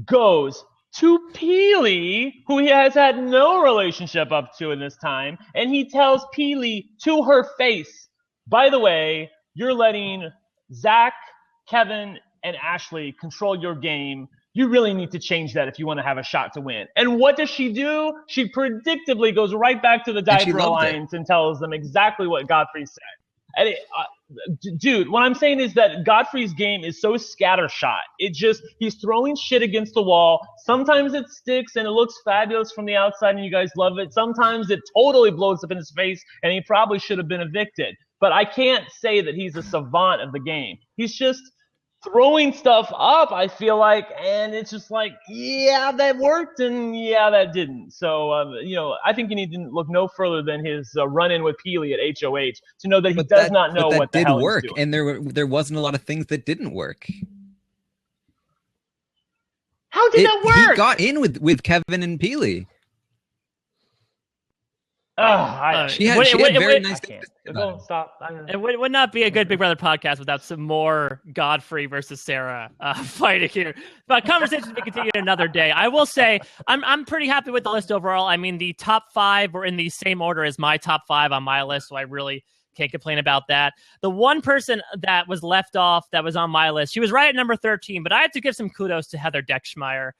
goes to Peely, who he has had no relationship up to in this time, and he tells Peely to her face, by the way, you're letting Zach, Kevin, and Ashley control your game. You really need to change that if you want to have a shot to win. And what does she do? She predictably goes right back to the Diaper Alliance and tells them exactly what Godfrey said. And dude, what I'm saying is that Godfrey's game is so scattershot. He's throwing shit against the wall. Sometimes it sticks and it looks fabulous from the outside and you guys love it. Sometimes it totally blows up in his face and he probably should have been evicted. But I can't say that he's a savant of the game. He's just throwing stuff up, I feel like, and it's just like, yeah, that worked, and yeah, that didn't. So, I think you need to look no further than his run-in with Peely at HOH to know that he does not know what the hell he's doing. And there wasn't a lot of things that didn't work. How did that work? He got in with Kevin and Peely. She had very nice things to say about him. Stop. It would not be a good Big Brother podcast without some more Godfrey versus Sarah fighting here. But conversations may continue another day. I will say I'm pretty happy with the list overall. I mean, the top 5 were in the same order as my top 5 on my list, so I really can't complain about that. The one person that was left off that was on my list, she was right at number 13, but I have to give some kudos to Heather Deckschmeyer.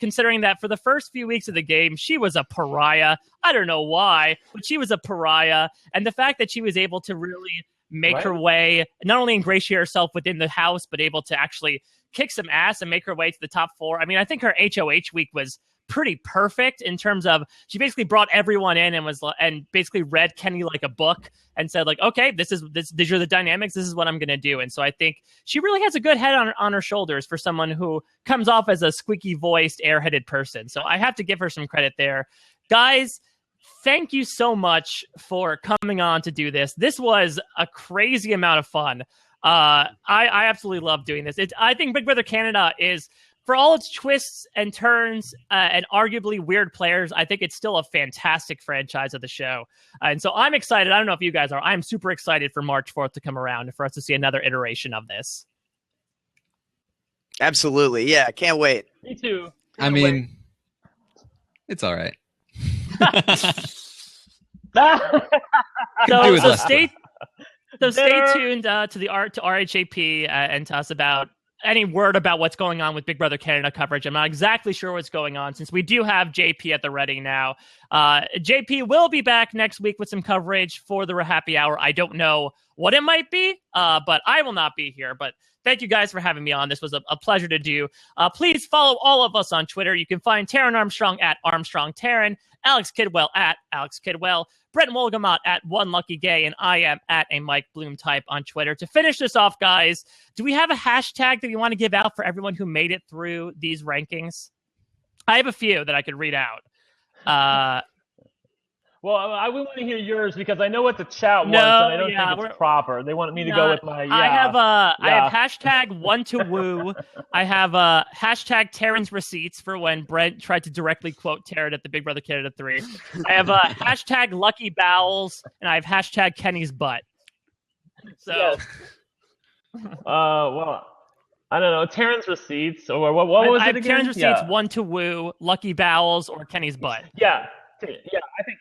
Considering that for the first few weeks of the game, she was a pariah. I don't know why, but she was a pariah. And the fact that she was able to really make her way, not only ingratiate herself within the house, but able to actually kick some ass and make her way to the top 4. I mean, I think her HOH week was pretty perfect in terms of she basically brought everyone in and basically read Kenny like a book and said like, okay, these are the dynamics. This is what I'm going to do. And so I think she really has a good head on her shoulders for someone who comes off as a squeaky voiced, airheaded person. So I have to give her some credit there. Guys, thank you so much for coming on to do this. This was a crazy amount of fun. I absolutely love doing this. I think Big Brother Canada is, for all its twists and turns and arguably weird players, I think it's still a fantastic franchise of the show. And so I'm excited. I don't know if you guys are. I'm super excited for March 4th to come around and for us to see another iteration of this. Absolutely. Yeah, can't wait. Me too. I mean, it's all right. So stay tuned to RHAPpy and to us about any word about what's going on with Big Brother Canada coverage. I'm not exactly sure what's going on since we do have JP at the ready now. JP will be back next week with some coverage for the RHAPpy Hour. I don't know what it might be, but I will not be here. But thank you guys for having me on. This was a pleasure to do. Please follow all of us on Twitter. You can find Taran Armstrong at Armstrong Taran, Alex Kidwell at Alex Kidwell, Brent Wolgamott at One Lucky Gay, and I am at a Mike Bloom type on Twitter. To finish this off, guys, do we have a hashtag that we want to give out for everyone who made it through these rankings? I have a few that I could read out. Well, I would want to hear yours because I know what the chat wants, and I don't think it's proper. They wanted me to go with my. I have hashtag one to woo. I have hashtag Taran's receipts for when Brent tried to directly quote Taran at the Big Brother Canada 3. I have hashtag lucky bowels, and I have hashtag Kenny's butt. So, yes. Well, I don't know. Taran's receipts, or what was it again? Taran's receipts, one to woo, lucky bowels, or Kenny's butt. Yeah. I think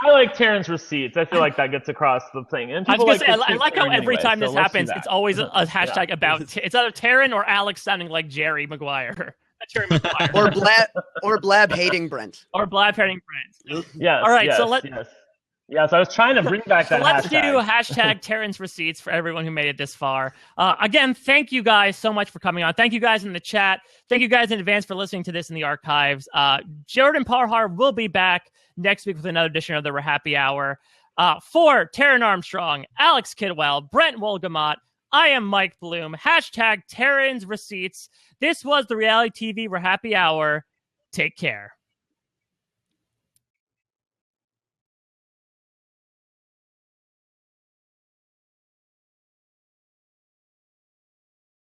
I like Taran's receipts. I feel like that gets across the thing. And I like how every time this happens, it's always a hashtag about it's either Taran or Alex sounding like Jerry Maguire. or Blab hating Brent. Or Blab hating Brent. Yes. All right. Yes, I was trying to bring back that let's hashtag. do hashtag Taran's receipts for everyone who made it this far. Again, thank you guys so much for coming on. Thank you guys in the chat. Thank you guys in advance for listening to this in the archives. Jordan Parhar will be back next week with another edition of the RHAPpy Hour. For Taran Armstrong, Alex Kidwell, Brent Wolgamott, I am Mike Bloom. Hashtag Taran's receipts. This was the reality TV RHAPpy Hour. Take care.